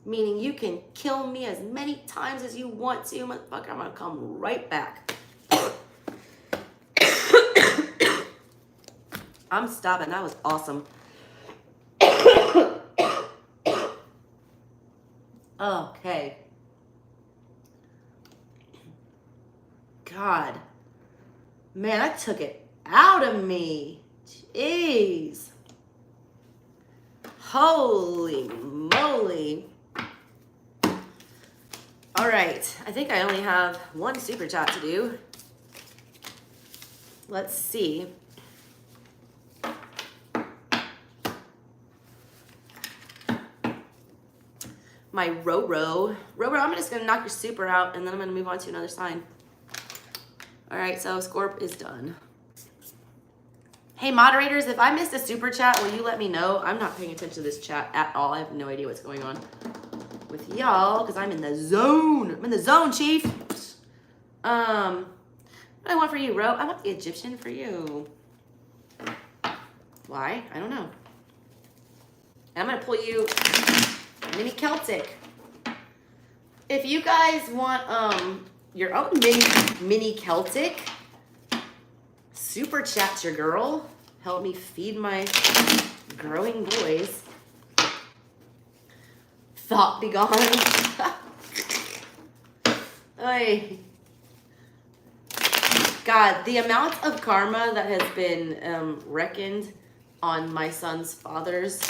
Meaning you can kill me as many times as you want to, motherfucker. I'm gonna come right back. I'm stopping. That was awesome. Okay. God. Man, that took it out of me. Jeez. Holy moly. All right. I think I only have 1 super chat to do. Let's see. My Roro, I'm just going to knock your super out, and then I'm going to move on to another sign. All right, so Scorp is done. Hey, moderators, if I missed a super chat, will you let me know? I'm not paying attention to this chat at all. I have no idea what's going on with y'all, because I'm in the zone. I'm in the zone, chief. What do I want for you, Ro? I want the Egyptian for you. Why? I don't know. And I'm going to pull you mini Celtic. If you guys want your own mini Celtic, super chat your girl. Help me feed my growing boys. Thought be gone. Oy. God, the amount of karma that has been reckoned on my son's fathers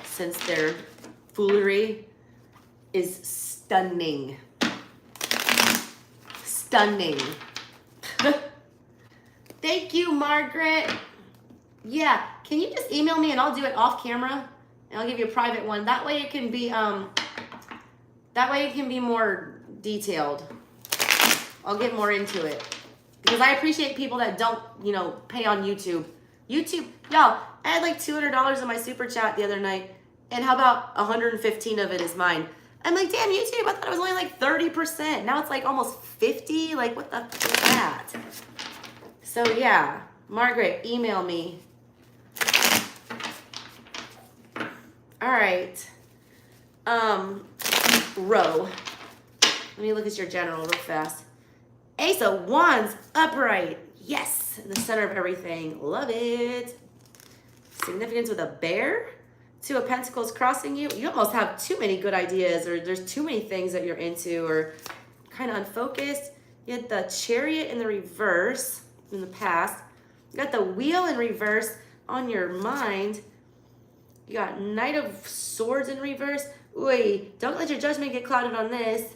since their foolery is stunning. Stunning. Thank you, Margaret. Yeah, can you just email me and I'll do it off camera, and I'll give you a private one. That way it can be more detailed. I'll get more into it because I appreciate people that don't, pay on YouTube. YouTube, y'all, I had like $200 in my super chat the other night. And how about 115 of it is mine? I'm like, damn, YouTube, I thought it was only like 30%. Now it's like almost 50. Like, what the fuck is that? So yeah, Margaret, email me. All right. Ro. Let me look at your general real fast. Ace of Wands, upright. Yes, in the center of everything. Love it. Significance with a bear. Two of Pentacles crossing you. You almost have too many good ideas, or there's too many things that you're into, or kind of unfocused. You had the Chariot in the reverse in the past. You got the Wheel in reverse on your mind. You got Knight of Swords in reverse. Ooh, don't let your judgment get clouded on this.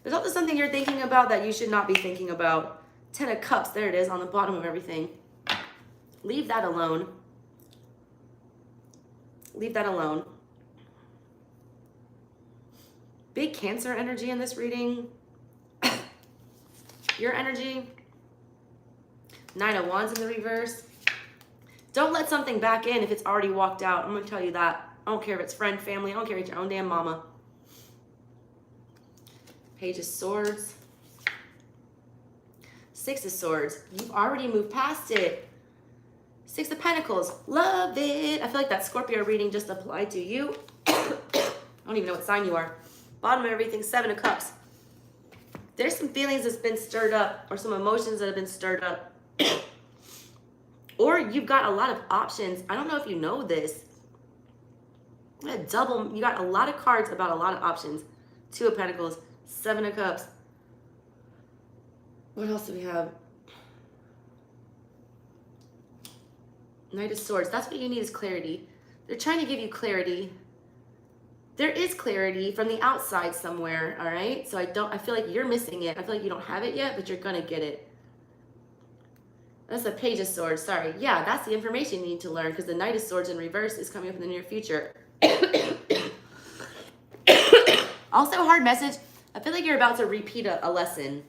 There's also something you're thinking about that you should not be thinking about. 10 of Cups, there it is on the bottom of everything. Leave that alone. Leave that alone. Big Cancer energy in this reading. Your energy. 9 of Wands in the reverse. Don't let something back in if it's already walked out. I'm going to tell you that. I don't care if it's friend, family. I don't care if it's your own damn mama. Page of Swords. 6 of Swords. You've already moved past it. 6 of Pentacles. Love it. I feel like that Scorpio reading just applied to you. I don't even know what sign you are. Bottom of everything, 7 of Cups. There's some feelings that's been stirred up, or some emotions that have been stirred up. Or you've got a lot of options. I don't know if you know this. You got a lot of cards about a lot of options. 2 of Pentacles, 7 of Cups. What else do we have? Knight of Swords. That's what you need, is clarity. They're trying to give you clarity. There is clarity from the outside somewhere, all right? So I feel like you're missing it. I feel like you don't have it yet, but you're gonna get it. That's the Page of Swords, sorry. Yeah, that's the information you need to learn, because the Knight of Swords in reverse is coming up in the near future. Also, hard message. I feel like you're about to repeat a lesson.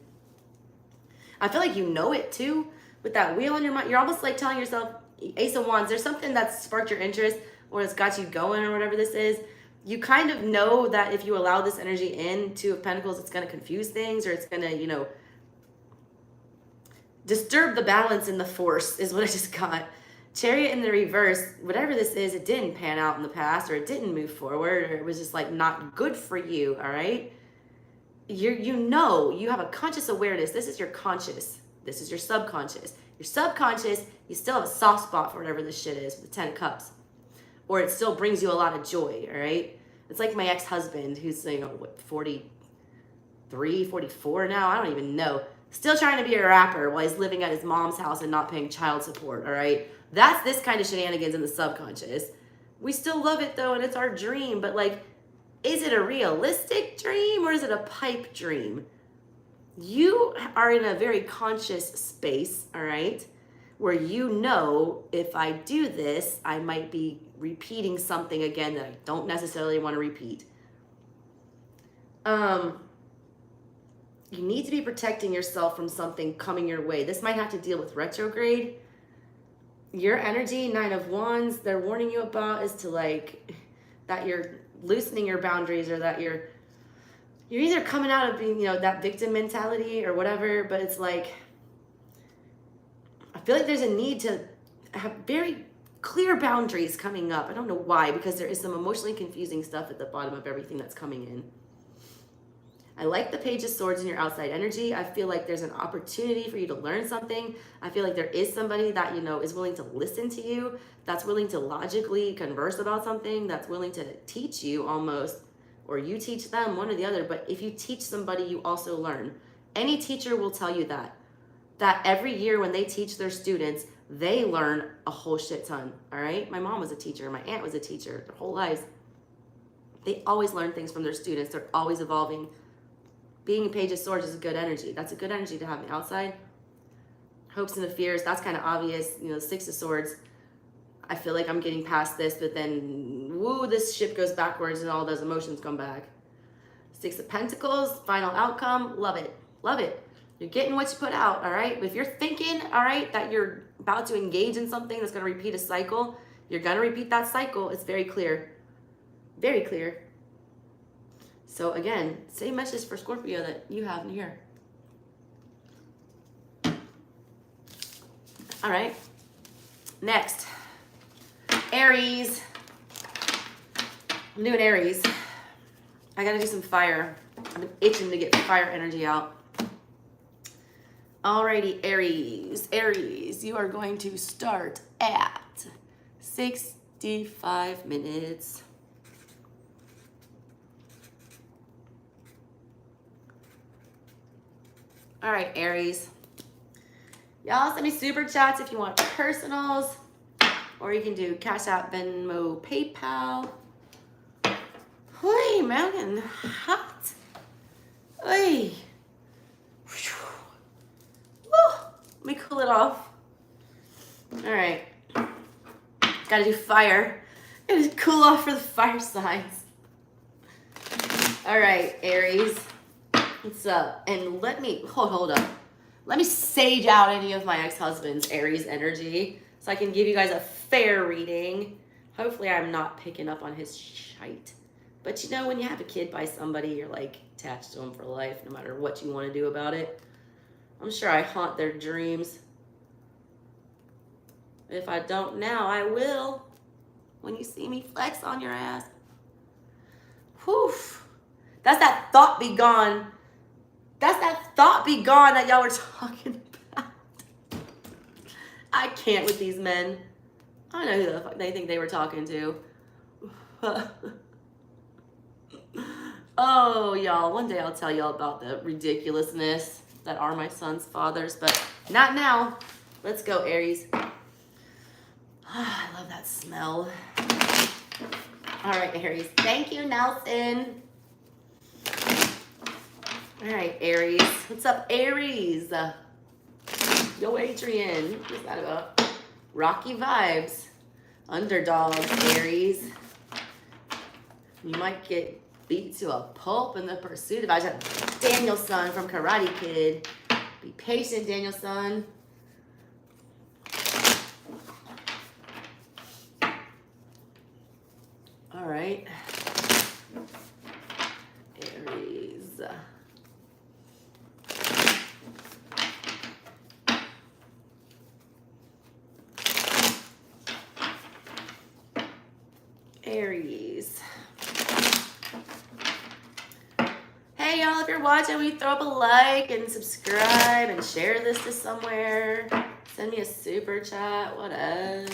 I feel like you know it too, with that wheel in your mind. You're almost like telling yourself, Ace of Wands, there's something that's sparked your interest, or it's got you going, or whatever this is. You kind of know that if you allow this energy in, 2 of Pentacles, it's going to confuse things, or it's going to, you know, disturb the balance in the force, is what I just got. Chariot in the reverse, whatever this is, it didn't pan out in the past, or it didn't move forward, or it was just like not good for you, all right? You know, you have a conscious awareness. This is your conscious. This is your subconscious. Your subconscious, you still have a soft spot for whatever this shit is, with the 10 of Cups. Or it still brings you a lot of joy, all right? It's like my ex-husband, who's, you know, what, 43, 44 now? I don't even know. Still trying to be a rapper while he's living at his mom's house and not paying child support, all right? That's this kind of shenanigans in the subconscious. We still love it, though, and it's our dream, but, like, is it a realistic dream, or is it a pipe dream? You are in a very conscious space, all right, where you know, if I do this, I might be repeating something again that I don't necessarily want to repeat. You need to be protecting yourself from something coming your way. This might have to deal with retrograde. Your energy, 9 of Wands, they're warning you about is to, like, that you're loosening your boundaries, or that you're either coming out of being, you know, that victim mentality or whatever, but it's like, I feel like there's a need to have very clear boundaries coming up. I don't know why, because there is some emotionally confusing stuff at the bottom of everything that's coming in. I like the Page of Swords in your outside energy. I feel like there's an opportunity for you to learn something. I feel like there is somebody that, you know, is willing to listen to you, that's willing to logically converse about something, that's willing to teach you almost, or you teach them, one or the other. But if you teach somebody, you also learn. Any teacher will tell you that every year when they teach their students, they learn a whole shit ton, all right? My mom was a teacher. My aunt was a teacher their whole lives. They always learn things from their students. They're always evolving. Being a Page of Swords is a good energy. That's a good energy to have on the outside. Hopes and the fears, that's kind of obvious. You know, 6 of Swords, I feel like I'm getting past this, but then, woo, this ship goes backwards and all those emotions come back. 6 of Pentacles, final outcome, love it. Love it. You're getting what you put out, all right? But if you're thinking, all right, that you're about to engage in something that's going to repeat a cycle, you're going to repeat that cycle. It's very clear. Very clear. So again, same message for Scorpio that you have in here. All right. Next. Aries. I'm doing Aries. I got to do some fire. I've been itching to get fire energy out. Alrighty, Aries. Aries, you are going to start at 65 minutes. All right, Aries. Y'all send me super chats if you want personals, or you can do Cash App, Venmo, PayPal. Hey, man, getting hot. Hey. Let me cool it off. All right. Gotta do fire. Gotta cool off for the fire signs. All right, Aries. What's up? And let me, hold up. Let me sage out any of my ex-husband's Aries energy so I can give you guys a fair reading. Hopefully I'm not picking up on his shite. But you know, when you have a kid by somebody, you're like attached to them for life, no matter what you want to do about it. I'm sure I haunt their dreams. If I don't now, I will. When you see me flex on your ass. Whew. That's that thought be gone. That's that thought be gone that y'all were talking about. I can't with these men. I don't know who the fuck they think they were talking to. Oh, y'all, one day I'll tell y'all about the ridiculousness that are my son's fathers, but not now. Let's go, Aries. I love that smell. All right, Aries. Thank you, Nelson. All right, Aries. What's up, Aries? Yo, Adrian. What's that about? Rocky vibes. Underdog, Aries. You might get beat to a pulp in the pursuit of... I just Danielson from Karate Kid. Be patient, Danielson. All right. Aries. Aries. Hey y'all, if you're watching, will you throw up a like and subscribe and share this to somewhere? Send me a super chat, whatever.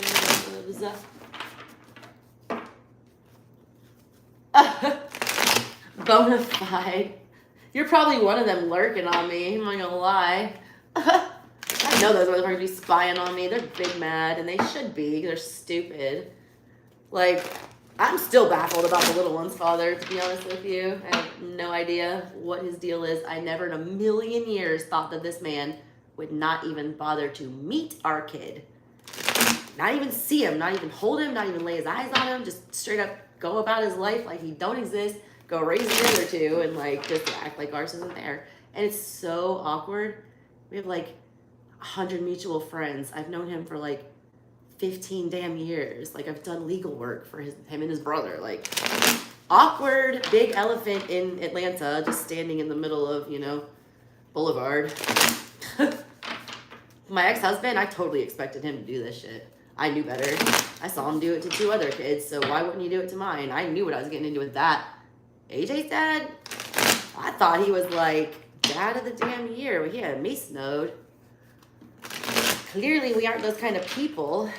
Bonafide. You're probably one of them lurking on me, I'm not gonna lie. I know those motherfuckers be spying on me. They're big mad, and they should be. They're stupid. Like, I'm still baffled about the little one's father, to be honest with you. I have no idea what his deal is. I never in a million years thought that this man would not even bother to meet our kid. Not even see him, not even hold him, not even lay his eyes on him, just straight up go about his life like he don't exist, go raise the other two, and like just act like ours isn't there. And it's so awkward. We have like 100 mutual friends. I've known him for like 15 damn years. Like, I've done legal work for him and his brother. Like, awkward big elephant in Atlanta just standing in the middle of, you know, Boulevard. My ex-husband, I totally expected him to do this shit. I knew better. I saw him do it to 2 other kids, so why wouldn't he do it to mine? I knew what I was getting into with that. AJ's dad, I thought he was like dad of the damn year, but he had me snowed. Clearly, we aren't those kind of people.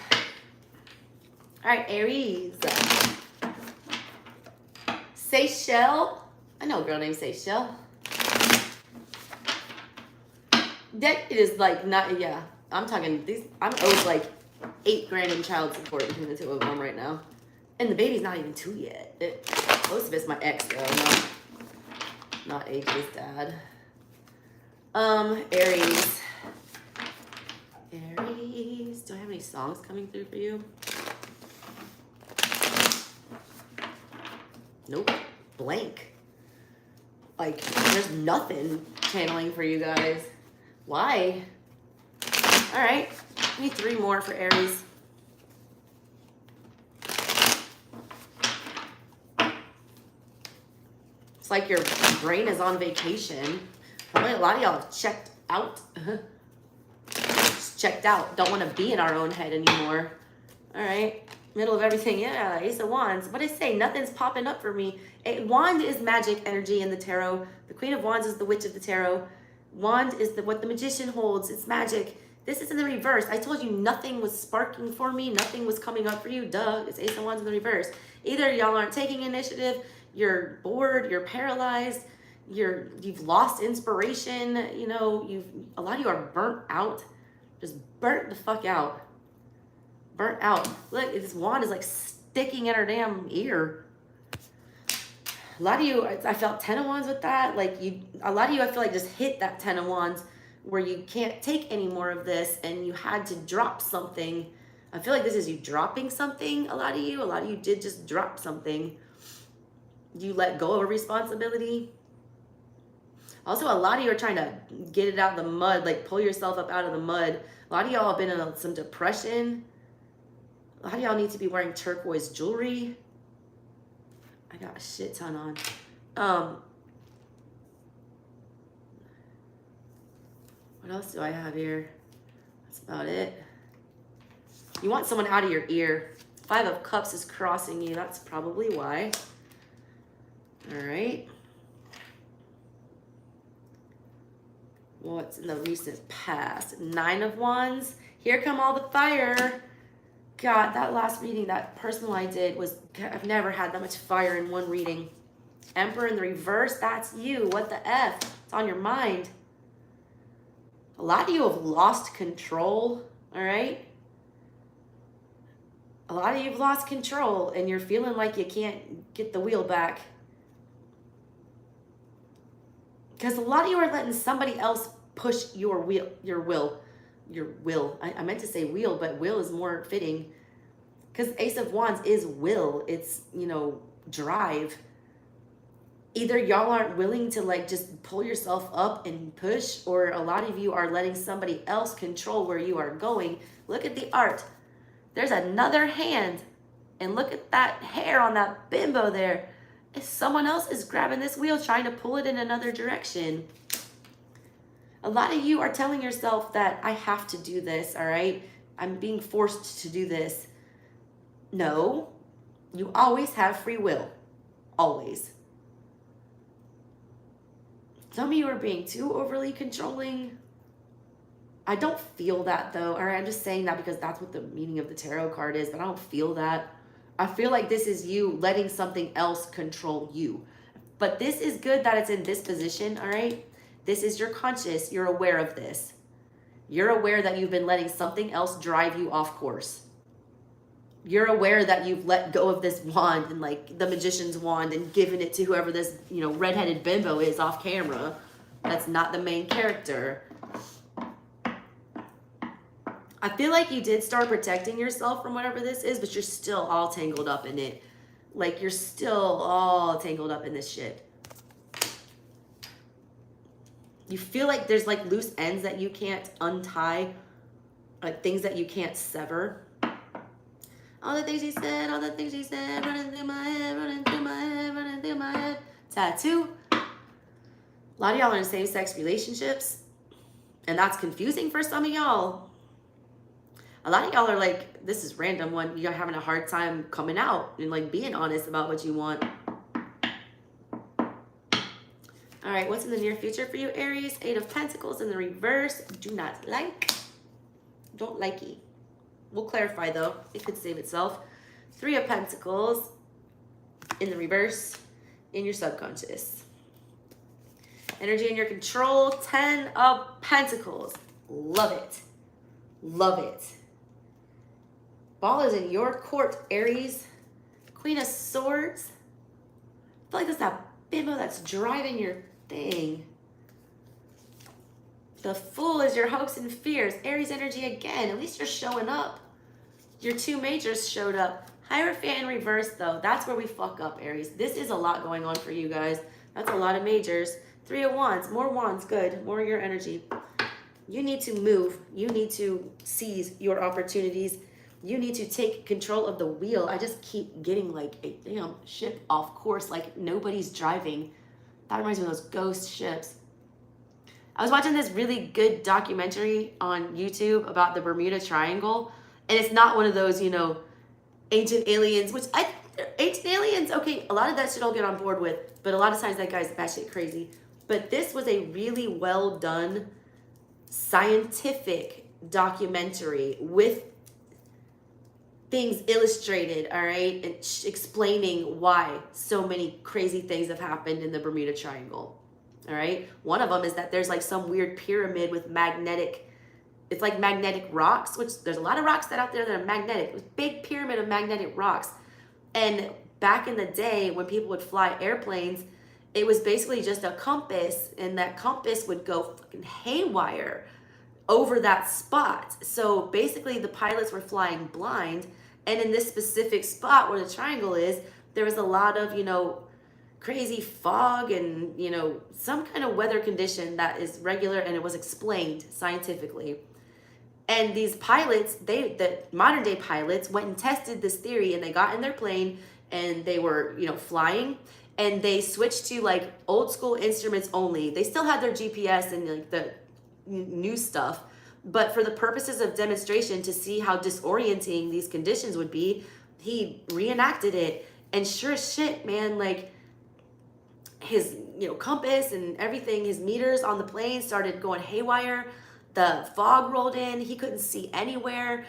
All right, Aries. Seychelles. I know a girl named Seychelles. That is like not, yeah. I'm talking these. I'm owed like $8,000 in child support between the 2 of them right now, and the baby's not even 2 yet. Most of it's my ex though, not AJ's dad. Aries. Aries, do I have any songs coming through for you? Nope, blank. Like, there's nothing channeling for you guys. Why? All right, I need 3 more for Aries. It's like your brain is on vacation. Probably a lot of y'all have checked out. Checked out. Don't want to be in our own head anymore. All right. Middle of everything. Yeah. Ace of Wands. What I say? Nothing's popping up for me. A wand is magic energy in the tarot. The Queen of Wands is the Witch of the Tarot. Wand is what the magician holds. It's magic. This is in the reverse. I told you nothing was sparking for me. Nothing was coming up for you. Duh. It's Ace of Wands in the reverse. Either y'all aren't taking initiative, you're bored, you're paralyzed, you've lost inspiration. You know, a lot of you are burnt out. Just burnt the fuck out. Burnt out. Look, this wand is like sticking in her damn ear. A lot of you, I felt 10 of Wands with that. Like a lot of you, I feel like just hit that 10 of Wands where you can't take any more of this and you had to drop something. I feel like this is you dropping something. A lot of you did just drop something. You let go of a responsibility. Also, a lot of you are trying to get it out of the mud, like pull yourself up out of the mud. A lot of y'all have been in some depression. A lot of y'all need to be wearing turquoise jewelry. I got a shit ton on. What else do I have here? That's about it. You want someone out of your ear. 5 of Cups is crossing you. That's probably why. All right. What's in the recent past? 9 of Wands. Here come all the fire. God, that last reading, that personal I did I've never had that much fire in one reading. Emperor in the reverse, that's you. What the F? It's on your mind. A lot of you have lost control, all right? A lot of you have lost control and you're feeling like you can't get the wheel back. Because a lot of you are letting somebody else push your will. I meant to say wheel, but will is more fitting. Because Ace of Wands is will. It's, drive. Either y'all aren't willing to like just pull yourself up and push, or a lot of you are letting somebody else control where you are going. Look at the art. There's another hand. And look at that hair on that bimbo there. If someone else is grabbing this wheel, trying to pull it in another direction. A lot of you are telling yourself that I have to do this, all right? I'm being forced to do this. No, you always have free will. Always. Some of you are being too overly controlling. I don't feel that though. All right, I'm just saying that because that's what the meaning of the tarot card is, but I don't feel that. I feel like this is you letting something else control you. But this is good that it's in this position, all right? This is your conscious. You're aware of this. You're aware that you've been letting something else drive you off course. You're aware that you've let go of this wand and like the magician's wand and given it to whoever this, redheaded bimbo is off camera. That's not the main character. I feel like you did start protecting yourself from whatever this is, but you're still all tangled up in it. Like you're still all tangled up in this shit. You feel like there's like loose ends that you can't untie, like things that you can't sever. All the things he said, running through my head. Tattoo. A lot of y'all are in same-sex relationships, and that's confusing for some of y'all. A lot of y'all are like, this is random one. You're having a hard time coming out and like being honest about what you want. All right, what's in the near future for you, Aries? 8 of Pentacles in the reverse. Do not like. Don't likey. We'll clarify though. It could save itself. 3 of Pentacles in the reverse in your subconscious. Energy in your control. 10 of Pentacles. Love it. Love it. Ball is in your court, Aries. Queen of Swords. I feel like that's that bimbo that's driving your thing. The Fool is your hopes and fears. Aries energy again. At least you're showing up. Your 2 majors showed up. Hierophant in reverse, though. That's where we fuck up, Aries. This is a lot going on for you guys. That's a lot of majors. 3 of Wands. More Wands. Good. More of your energy. You need to move. You need to seize your opportunities. You need to take control of the wheel. I just keep getting like a damn ship off course, like nobody's driving. That reminds me of those ghost ships. I was watching this really good documentary on YouTube about the Bermuda Triangle, and it's not one of those, ancient aliens, which ancient aliens, okay, a lot of that shit I'll get on board with, but a lot of times that guy's batshit crazy. But this was a really well done scientific documentary with things illustrated, all right, and explaining why so many crazy things have happened in the Bermuda Triangle, all right. One of them is that there's like some weird pyramid with magnetic, it's like magnetic rocks, which there's a lot of rocks that out there that are magnetic. This big pyramid of magnetic rocks. And back in the day when people would fly airplanes, it was basically just a compass, and that compass would go fucking haywire over that spot. So basically the pilots were flying blind, and in this specific spot where the triangle is, there was a lot of, you know, crazy fog and, you know, some kind of weather condition that is regular, and it was explained scientifically. And these pilots, the modern day pilots went and tested this theory, and they got in their plane and they were, you know, flying, and they switched to like old school instruments only. They still had their GPS and like the new stuff, but for the purposes of demonstration to see how disorienting these conditions would be, he reenacted it. And sure as shit, man, like his, you know, compass and everything, his meters on the plane started going haywire. The fog rolled in, he couldn't see anywhere.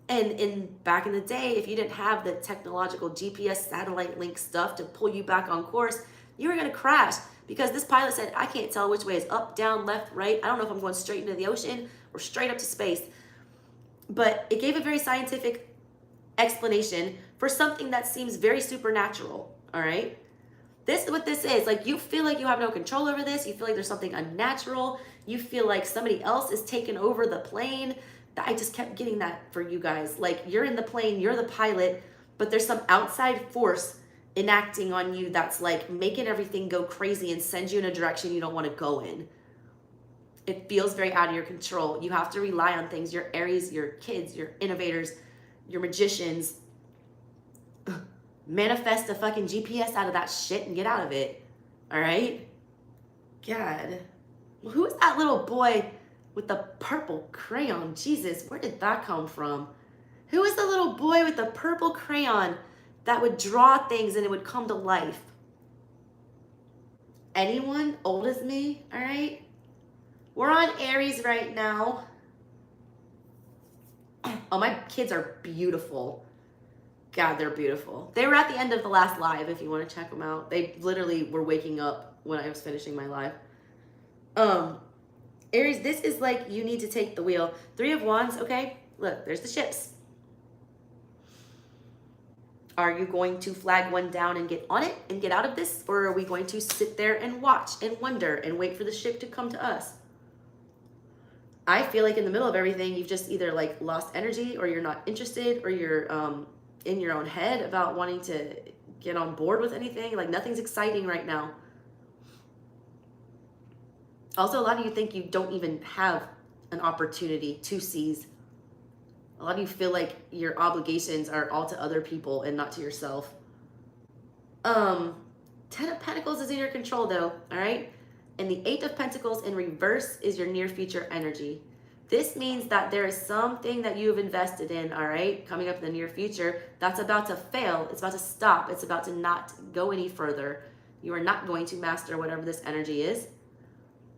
And in back in the day, if you didn't have the technological GPS satellite link stuff to pull you back on course, you were gonna crash, because this pilot said, I can't tell which way is up, down, left, right. I don't know if I'm going straight into the ocean or straight up to space. But it gave a very scientific explanation for something that seems very supernatural, all right? This is what this is. Like, you feel like you have no control over this. You feel like there's something unnatural. You feel like somebody else is taking over the plane. I just kept getting that for you guys. Like, you're in the plane, you're the pilot, but there's some outside force enacting on you that's like making everything go crazy and send you in a direction you don't want to go in. It feels very out of your control. You have to rely on things. Your Aries, your kids, your innovators, your magicians. Manifest a fucking GPS out of that shit and get out of it. All right? God. Well, who is that little boy with the purple crayon? Jesus, where did that come from? Who is the little boy with the purple crayon that would draw things and it would come to life? Anyone old as me? All right? We're on Aries right now. Oh, my kids are beautiful. God, they're beautiful. They were at the end of the last live if you want to check them out. They literally were waking up when I was finishing my live. Aries, this is like you need to take the wheel. 3 of Wands, okay? Look, there's the ships. Are you going to flag one down and get on it and get out of this? Or are we going to sit there and watch and wonder and wait for the ship to come to us? I feel like in the middle of everything, you've just either like lost energy, or you're not interested, or you're in your own head about wanting to get on board with anything. Like, nothing's exciting right now. Also, a lot of you think you don't even have an opportunity to seize. A lot of you feel like your obligations are all to other people and not to yourself. 10 of Pentacles is in your control though, all right? And the 8 of Pentacles in reverse is your near future energy. This means that there is something that you have invested in, all right, coming up in the near future that's about to fail. It's about to stop. It's about to not go any further. You are not going to master whatever this energy is.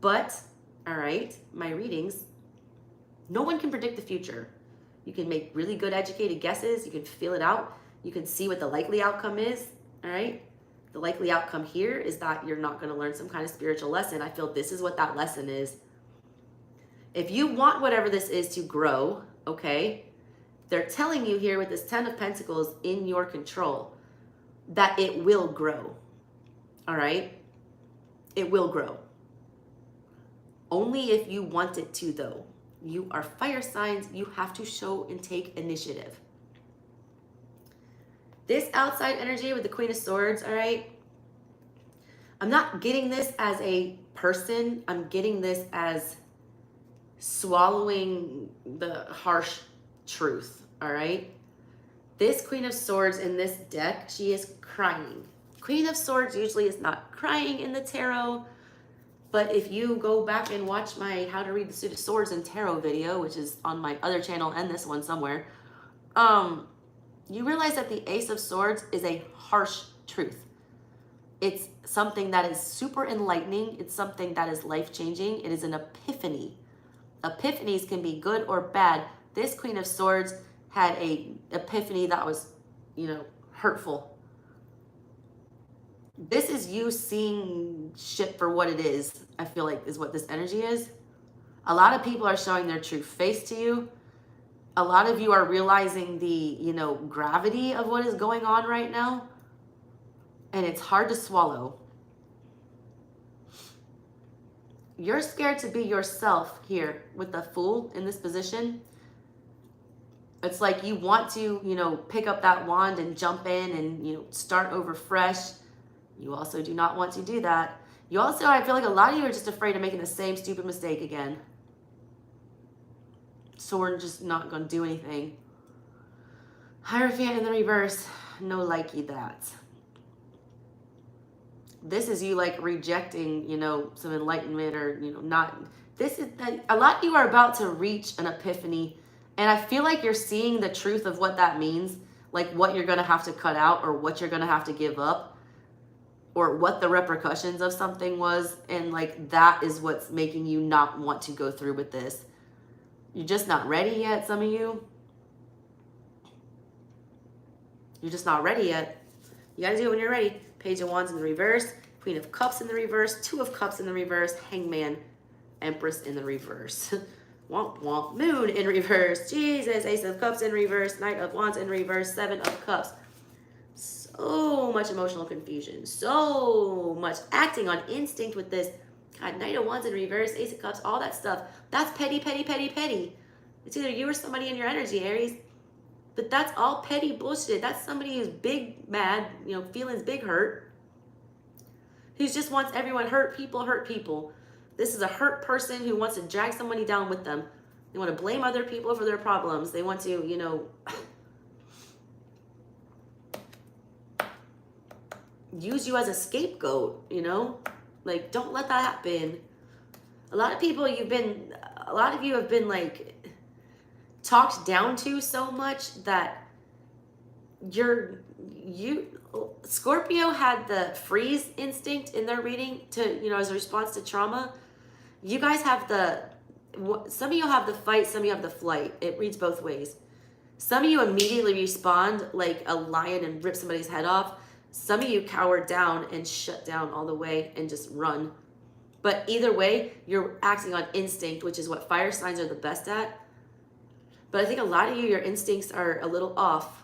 But, all right, my readings, no one can predict the future. You can make really good educated guesses. You can feel it out. You can see what the likely outcome is, all right? The likely outcome here is that you're not going to learn some kind of spiritual lesson. I feel this is what that lesson is. If you want whatever this is to grow, okay, they're telling you here with this 10 of Pentacles in your control that it will grow, all right? It will grow. Only if you want it to, though. You are fire signs. You have to show and take initiative. This outside energy with the Queen of Swords, all right? I'm not getting this as a person. I'm getting this as swallowing the harsh truth, all right? This Queen of Swords in this deck, she is crying. Queen of Swords usually is not crying in the tarot, but if you go back and watch my How to Read the Suit of Swords and Tarot video, which is on my other channel and this one somewhere, you realize that the Ace of Swords is a harsh truth. It's something that is super enlightening. It's something that is life-changing. It is an epiphany. Epiphanies can be good or bad. This Queen of Swords had a epiphany that was, hurtful. This is you seeing shit for what it is, I feel like is what this energy is. A lot of people are showing their true face to you. A lot of you are realizing the, gravity of what is going on right now. And it's hard to swallow. You're scared to be yourself here with the Fool in this position. It's like you want to, pick up that wand and jump in and, start over fresh. You also do not want to do that. You also, I feel like a lot of you are just afraid of making the same stupid mistake again. So we're just not going to do anything. Hierophant in the reverse. No likey that. This is you like rejecting, some enlightenment or, not. This is, a lot of you are about to reach an epiphany. And I feel like you're seeing the truth of what that means. Like what you're going to have to cut out or what you're going to have to give up. Or what the repercussions of something was. And like that is what's making you not want to go through with this. You're just not ready yet, some of you. You're just not ready yet. You got to do it when you're ready. Page of Wands in the reverse. Queen of Cups in the reverse. Two of Cups in the reverse. Hangman. Empress in the reverse. Womp womp. Moon in reverse. Jesus. Ace of Cups in reverse. Knight of Wands in reverse. Seven of Cups. So much emotional confusion. So much acting on instinct with this. God, Knight of Wands in reverse. Ace of Cups. All that stuff. That's petty, petty, petty, petty. It's either you or somebody in your energy, Aries. But that's all petty bullshit. That's somebody who's big mad, feelings big hurt. Who just wants everyone hurt people, hurt people. This is a hurt person who wants to drag somebody down with them. They want to blame other people for their problems. They want to, use you as a scapegoat, Like, don't let that happen. A lot of you have been like talked down to so much that Scorpio had the freeze instinct in their reading to, as a response to trauma. You guys have some of you have the fight, some of you have the flight. It reads both ways. Some of you immediately respond like a lion and rip somebody's head off. Some of you cower down and shut down all the way and just run. But either way, you're acting on instinct, which is what fire signs are the best at. But I think a lot of you, your instincts are a little off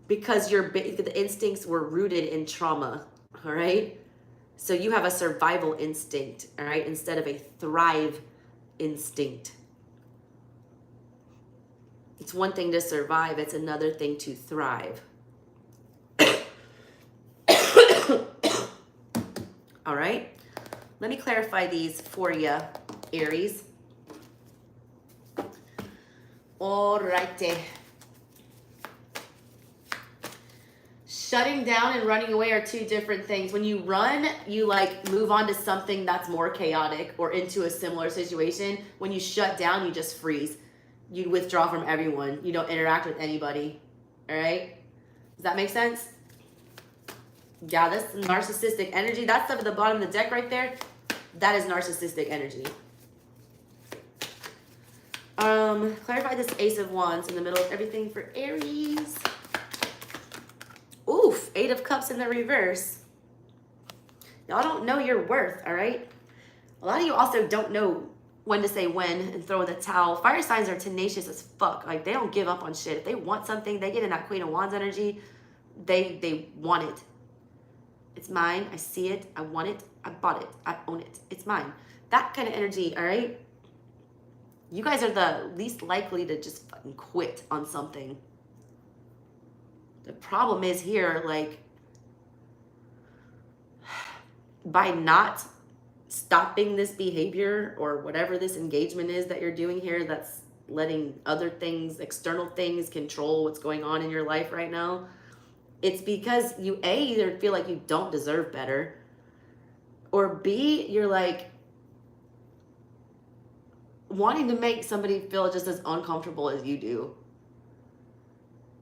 because the instincts were rooted in trauma, all right? So you have a survival instinct, all right, instead of a thrive instinct. It's one thing to survive. It's another thing to thrive. All right, let me clarify these for you, Aries. All righty. Shutting down and running away are two different things. When you run, you like move on to something that's more chaotic or into a similar situation. When you shut down, you just freeze. You withdraw from everyone. You don't interact with anybody. All right? Does that make sense? Yeah, that's narcissistic energy. That stuff at the bottom of the deck right there, that is narcissistic energy. Clarify this Ace of Wands in the middle of everything for Aries. Oof, Eight of Cups in the reverse. Y'all don't know your worth, all right? A lot of you also don't know when to say when and throw in the towel. Fire signs are tenacious as fuck. Like, they don't give up on shit. If they want something, they get in that Queen of Wands energy. They want it. It's mine. I see it. I want it. I bought it. I own it. It's mine. That kind of energy, all right? You guys are the least likely to just fucking quit on something. The problem is here, like, by not stopping this behavior or whatever this engagement is that you're doing here that's letting other things, external things, control what's going on in your life right now, it's because you, A, either feel like you don't deserve better, or B, you're like wanting to make somebody feel just as uncomfortable as you do.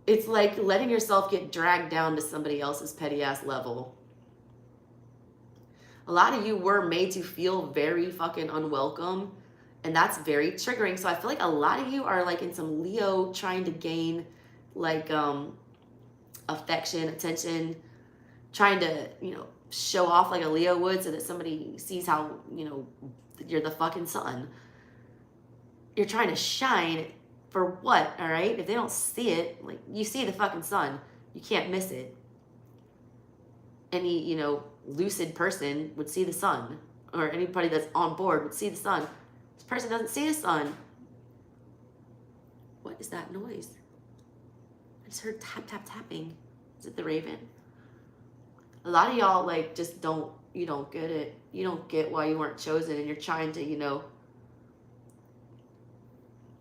It's like letting yourself get dragged down to somebody else's petty ass level. A lot of you were made to feel very fucking unwelcome, and that's very triggering. So I feel like a lot of you are like in some Leo trying to gain like affection, attention, trying to, you know, show off like a Leo would so that somebody sees how, you know, you're the fucking sun. You're trying to shine for what, all right? If they don't see it, like, you see the fucking sun, you can't miss it. Any, you know, lucid person would see the sun, or anybody that's on board would see the sun. This person doesn't see the sun. What is that noise? I just heard tap, tap, tapping. Is it the raven? A lot of y'all, like, just don't, you don't get it. You don't get why you weren't chosen, and you're trying to, you know,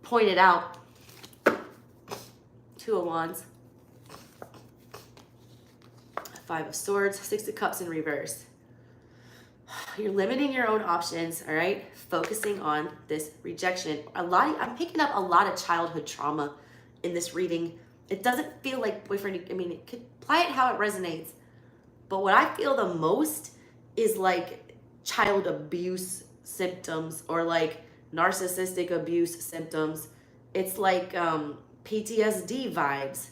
point it out. Two of Wands. Five of Swords. Six of Cups in reverse. You're limiting your own options, all right? Focusing on this rejection. I'm picking up a lot of childhood trauma in this reading. It doesn't feel like boyfriend, I mean, it could apply it how it resonates. But what I feel the most is like child abuse symptoms, or like narcissistic abuse symptoms. It's like PTSD vibes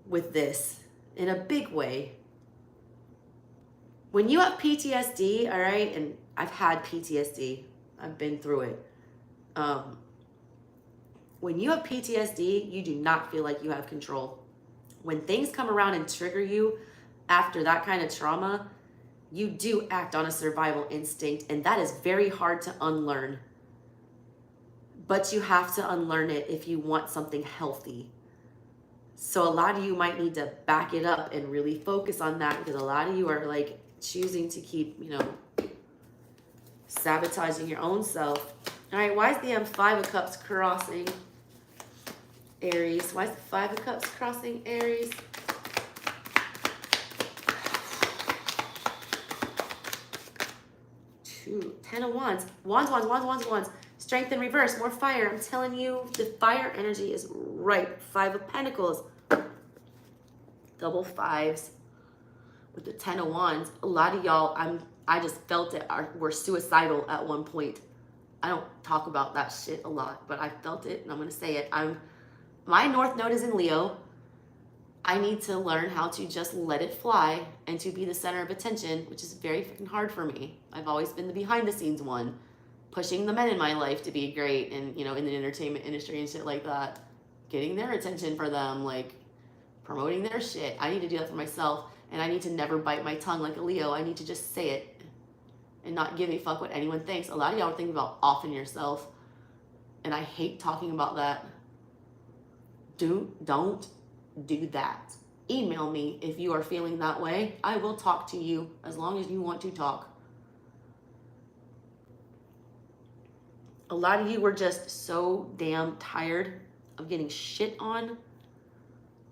with this in a big way. When you have PTSD, all right, and I've had PTSD, I've been through it. When you have PTSD, you do not feel like you have control. When things come around and trigger you after that kind of trauma, you do act on a survival instinct, and that is very hard to unlearn. But you have to unlearn it if you want something healthy. So a lot of you might need to back it up and really focus on that, because a lot of you are like choosing to keep, you know, sabotaging your own self. All right, why is the Five of Cups crossing Aries? Why is the Five of Cups crossing Aries? Ten of Wands. Wands. Strength in reverse. More fire. I'm telling you, the fire energy is right. Five of Pentacles. Double fives with the Ten of Wands. A lot of y'all, I just felt it, were suicidal at one point. I don't talk about that shit a lot, but I felt it, and I'm going to say it. My North Node is in Leo. I need to learn how to just let it fly and to be the center of attention, which is very freaking hard for me. I've always been the behind the scenes one, pushing the men in my life to be great, and, you know, in the entertainment industry and shit like that, getting their attention for them, like promoting their shit. I need to do that for myself, and I need to never bite my tongue like a Leo. I need to just say it and not give a fuck what anyone thinks. A lot of y'all are thinking about offing yourself, and I hate talking about that. Don't do that. Email me if you are feeling that way. I will talk to you as long as you want to talk. A lot of you were just so damn tired of getting shit on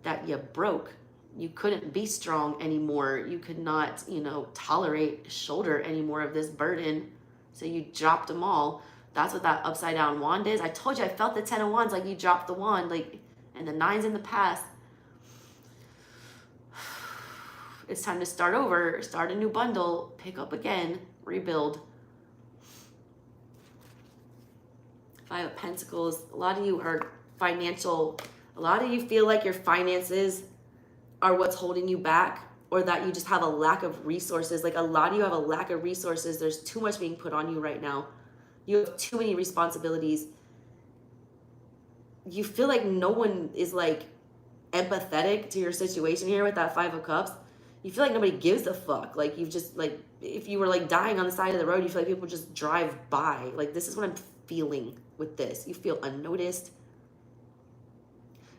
that you broke. You couldn't be strong anymore. You could not, you know, tolerate, shoulder any more of this burden. So you dropped them all. That's what that upside down wand is. I told you, I felt the Ten of Wands, like you dropped the wand, like, and the Nine's in the past. It's time to start over, start a new bundle, pick up again, rebuild. Five of Pentacles. A lot of you are financial. A lot of you feel like your finances are what's holding you back, or that you just have a lack of resources. Like, a lot of you have a lack of resources. There's too much being put on you right now. You have too many responsibilities. You feel like no one is like empathetic to your situation here with that Five of Cups. You feel like nobody gives a fuck. Like, you've just, like, if you were like dying on the side of the road, you feel like people just drive by. Like, this is what I'm feeling with this. You feel unnoticed.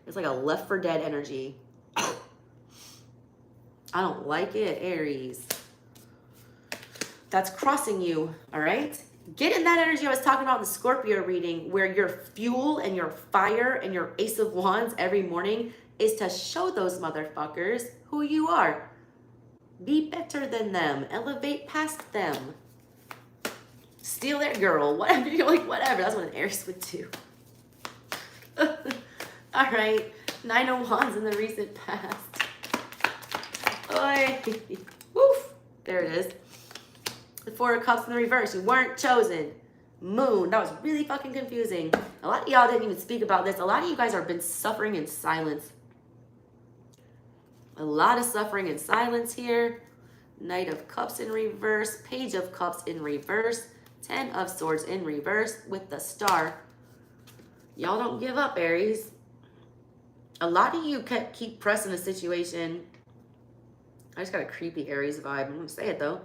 It's like a Left 4 Dead energy. I don't like it, Aries. That's crossing you, all right? Get in that energy I was talking about in the Scorpio reading, where your fuel and your fire and your Ace of Wands every morning is to show those motherfuckers who you are. Be better than them. Elevate past them. Steal their girl. Whatever. You're like, whatever. That's what an Aries would do. All right. Nine of Wands in the recent past. Oy. Woof. There it is. The Four of Cups in the reverse. You weren't chosen. Moon. That was really fucking confusing. A lot of y'all didn't even speak about this. A lot of you guys have been suffering in silence. A lot of suffering in silence here. Knight of Cups in reverse. Page of Cups in reverse. 10 of Swords in reverse with the Star. Y'all don't give up, Aries. A lot of you keep pressing the situation. I just got a creepy Aries vibe. I'm gonna say it though.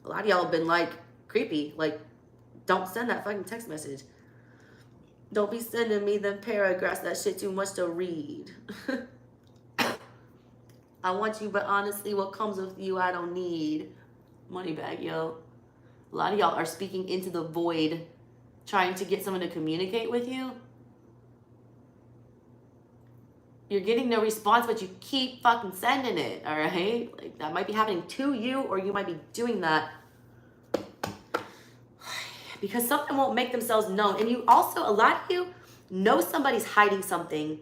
A lot of y'all have been like creepy. Like, don't send that fucking text message. Don't be sending me them paragraphs. That shit too much to read. I want you, but honestly, what comes with you, I don't need. Money bag, yo. A lot of y'all are speaking into the void, trying to get someone to communicate with you. You're getting no response, but you keep fucking sending it, all right? Like, that might be happening to you, or you might be doing that because something won't make themselves known. And you also, a lot of you know somebody's hiding something.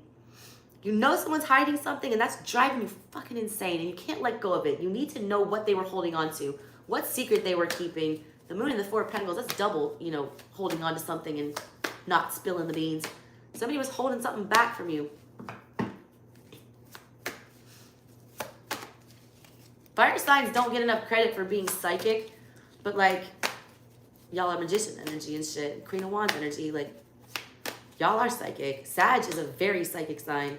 You know someone's hiding something, and that's driving you fucking insane, and you can't let go of it. You need to know what they were holding on to, what secret they were keeping. The Moon and the Four of Pentacles, that's double, you know, holding on to something and not spilling the beans. Somebody was holding something back from you. Fire signs don't get enough credit for being psychic, but like, y'all are Magician energy and shit. Queen of Wands energy, like, y'all are psychic. Sag is a very psychic sign.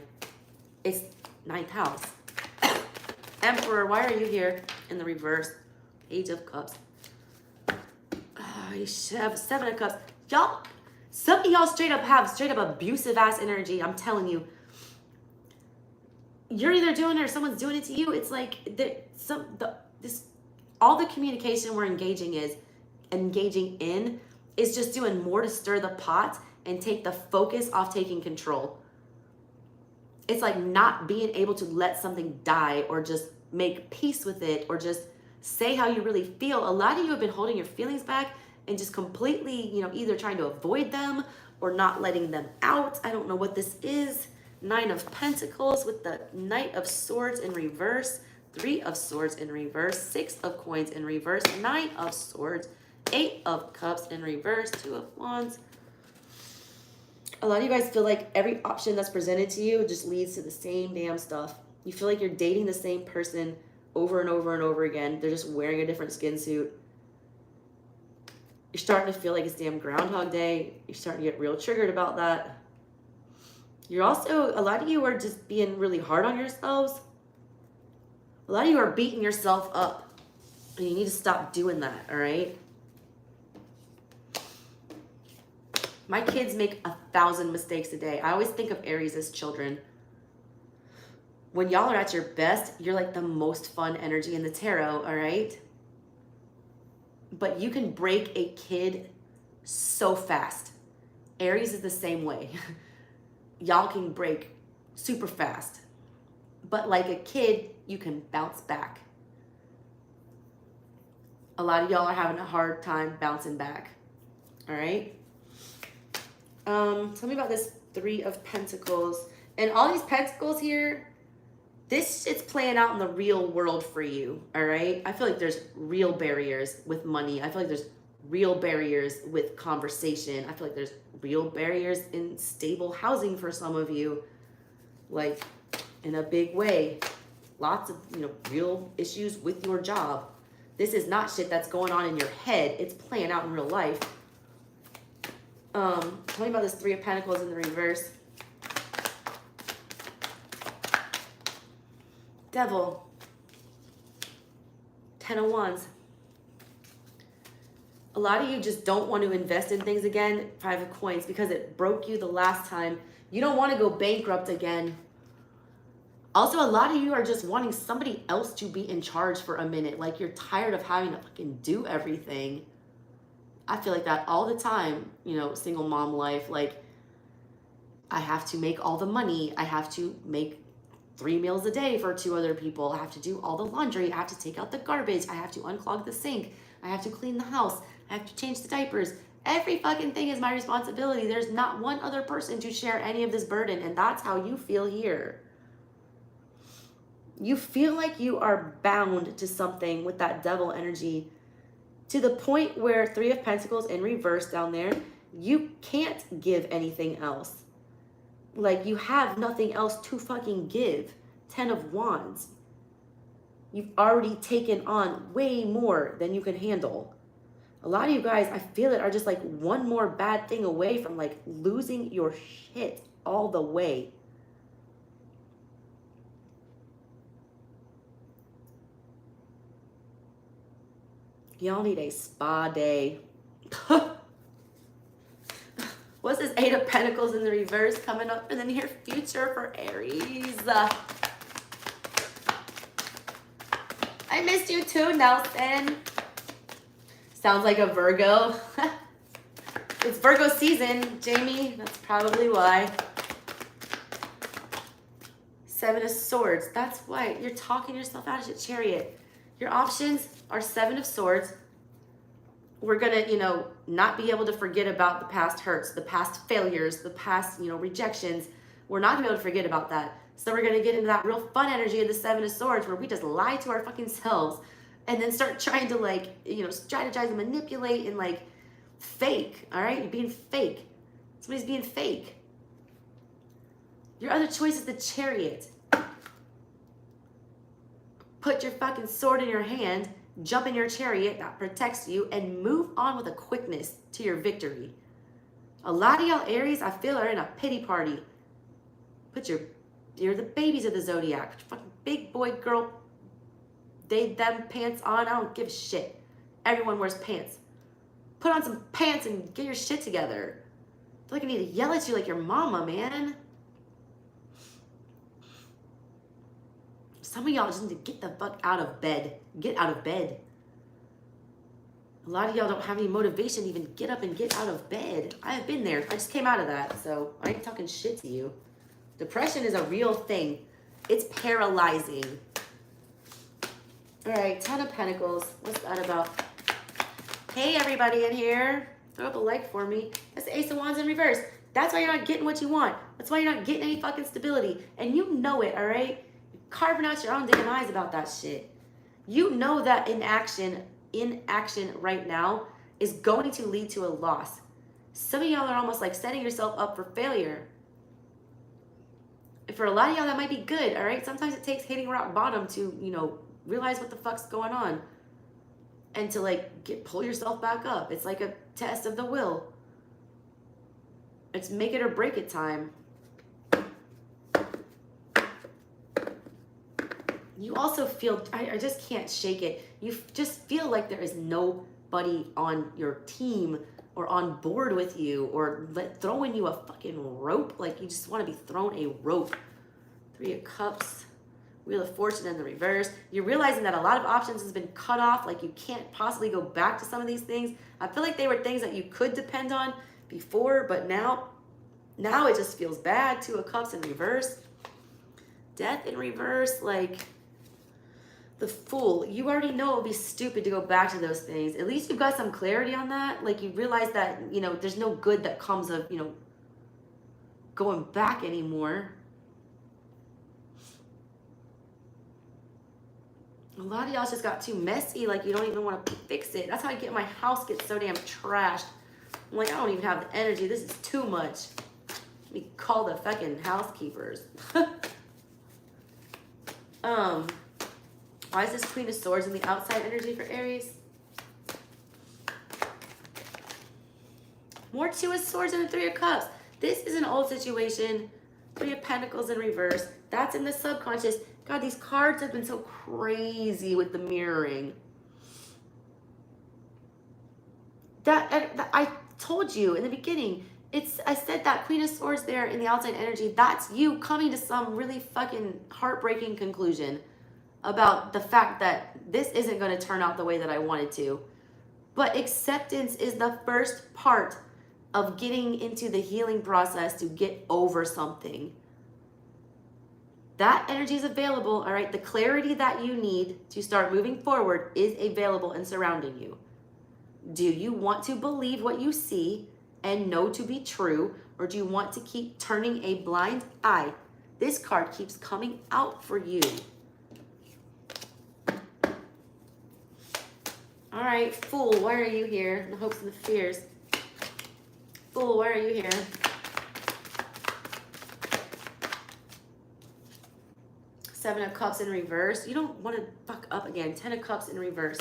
It's 9th house. Emperor, why are you here in the reverse? Page of Cups. You should have 7 of Cups. Y'all, some of y'all straight up have abusive ass energy. I'm telling you. You're either doing it or someone's doing it to you. It's like all the communication we're engaging in is just doing more to stir the pot and take the focus off taking control. It's like not being able to let something die or just make peace with it or just say how you really feel. A lot of you have been holding your feelings back and just completely, you know, either trying to avoid them or not letting them out. I don't know what this is. 9 of Pentacles with the Knight of Swords in reverse, 3 of Swords in reverse, 6 of Coins in reverse, 9 of Swords, 8 of Cups in reverse, 2 of Wands. A lot of you guys feel like every option that's presented to you just leads to the same damn stuff. You feel like you're dating the same person over and over and over again. They're just wearing a different skin suit. You're starting to feel like it's damn Groundhog Day. You're starting to get real triggered about that. You're also, a lot of you are just being really hard on yourselves. A lot of you are beating yourself up. And you need to stop doing that, all right? My kids make 1,000 mistakes a day. I always think of Aries as children. When y'all are at your best, you're like the most fun energy in the tarot, all right? But you can break a kid so fast. Aries is the same way. Y'all can break super fast. But like a kid, you can bounce back. A lot of y'all are having a hard time bouncing back. All right? Tell me about this 3 of Pentacles. And all these pentacles here, this shit's playing out in the real world for you. All right? I feel like there's real barriers with money. I feel like there's real barriers with conversation. I feel like there's real barriers in stable housing for some of you, like in a big way. Lots of, you know, real issues with your job. This is not shit that's going on in your head. It's playing out in real life. Tell me about this 3 of Pentacles in the reverse. Devil. 10 of Wands. A lot of you just don't want to invest in things again, 5 of Coins, because it broke you the last time. You don't want to go bankrupt again. Also, a lot of you are just wanting somebody else to be in charge for a minute. Like, you're tired of having to fucking do everything. I feel like that all the time, you know, single mom life. Like, I have to make all the money. I have to make 3 meals a day for 2 other people. I have to do all the laundry. I have to take out the garbage. I have to unclog the sink. I have to clean the house. I have to change the diapers. Every fucking thing is my responsibility. There's not one other person to share any of this burden, and that's how you feel here. You feel like you are bound to something with that devil energy, to the point where Three of Pentacles in reverse down there, you can't give anything else. Like, you have nothing else to fucking give. 10 of Wands. You've already taken on way more than you can handle. A lot of you guys, I feel it, are just like one more bad thing away from like losing your shit all the way. Y'all need a spa day. What's this 8 of Pentacles in the reverse coming up in the near future for Aries? I missed you too, Nelson. Sounds like a Virgo. It's Virgo season, Jamie. That's probably why. 7 of Swords. That's why you're talking yourself out of it, Chariot. Your options are 7 of Swords. We're going to, not be able to forget about the past hurts, the past failures, the past, rejections. We're not going to be able to forget about that. So we're going to get into that real fun energy of the 7 of Swords where we just lie to our fucking selves and then start trying to strategize and manipulate and fake. All right? You're being fake. Somebody's being fake. Your other choice is the Chariot. Put your fucking sword in your hand, jump in your chariot that protects you, and move on with a quickness to your victory. A lot of y'all Aries, I feel, are in a pity party. You're the babies of the zodiac. Fucking big boy, girl, them pants on. I don't give a shit. Everyone wears pants. Put on some pants and get your shit together. I feel like I need to yell at you like your mama, man. Some of y'all just need to get the fuck out of bed. Get out of bed. A lot of y'all don't have any motivation to even get up and get out of bed. I have been there. I just came out of that, so I ain't talking shit to you. Depression is a real thing. It's paralyzing. All right, 10 of Pentacles. What's that about? Hey, everybody in here. Throw up a like for me. That's the Ace of Wands in reverse. That's why you're not getting what you want. That's why you're not getting any fucking stability. And you know it, all right? Carving out your own damn eyes about that shit. You know that inaction right now is going to lead to a loss. Some of y'all are almost like setting yourself up for failure. And for a lot of y'all, that might be good, all right? Sometimes it takes hitting rock bottom to, realize what the fuck's going on. And to pull yourself back up. It's like a test of the will. It's make it or break it time. You also feel, I just can't shake it. You just feel like there is nobody on your team or on board with you or throwing you a fucking rope. Like you just want to be thrown a rope. 3 of Cups, Wheel of Fortune in the reverse. You're realizing that a lot of options has been cut off. Like you can't possibly go back to some of these things. I feel like they were things that you could depend on before, but now it just feels bad. 2 of Cups in reverse. Death in reverse, the Fool. You already know it would be stupid to go back to those things. At least you've got some clarity on that. Like you realize that, there's no good that comes of, going back anymore. A lot of y'all just got too messy. Like you don't even want to fix it. That's how I get my house gets so damn trashed. I'm like, I don't even have the energy. This is too much. Let me call the fucking housekeepers. Why is this Queen of Swords in the outside energy for Aries? More 2 of Swords and 3 of Cups. This is an old situation. 3 of Pentacles in reverse. That's in the subconscious. God, these cards have been so crazy with the mirroring. That I told you in the beginning. I said that Queen of Swords there in the outside energy. That's you coming to some really fucking heartbreaking conclusion about the fact that this isn't going to turn out the way that I wanted to. But acceptance is the first part of getting into the healing process to get over something. That energy is available, all right? The clarity that you need to start moving forward is available and surrounding you. Do you want to believe what you see and know to be true, or do you want to keep turning a blind eye? This card keeps coming out for you. All right, Fool, why are you here? The hopes and the fears. Fool, why are you here? Seven of Cups in reverse. You don't want to fuck up again. 10 of Cups in reverse.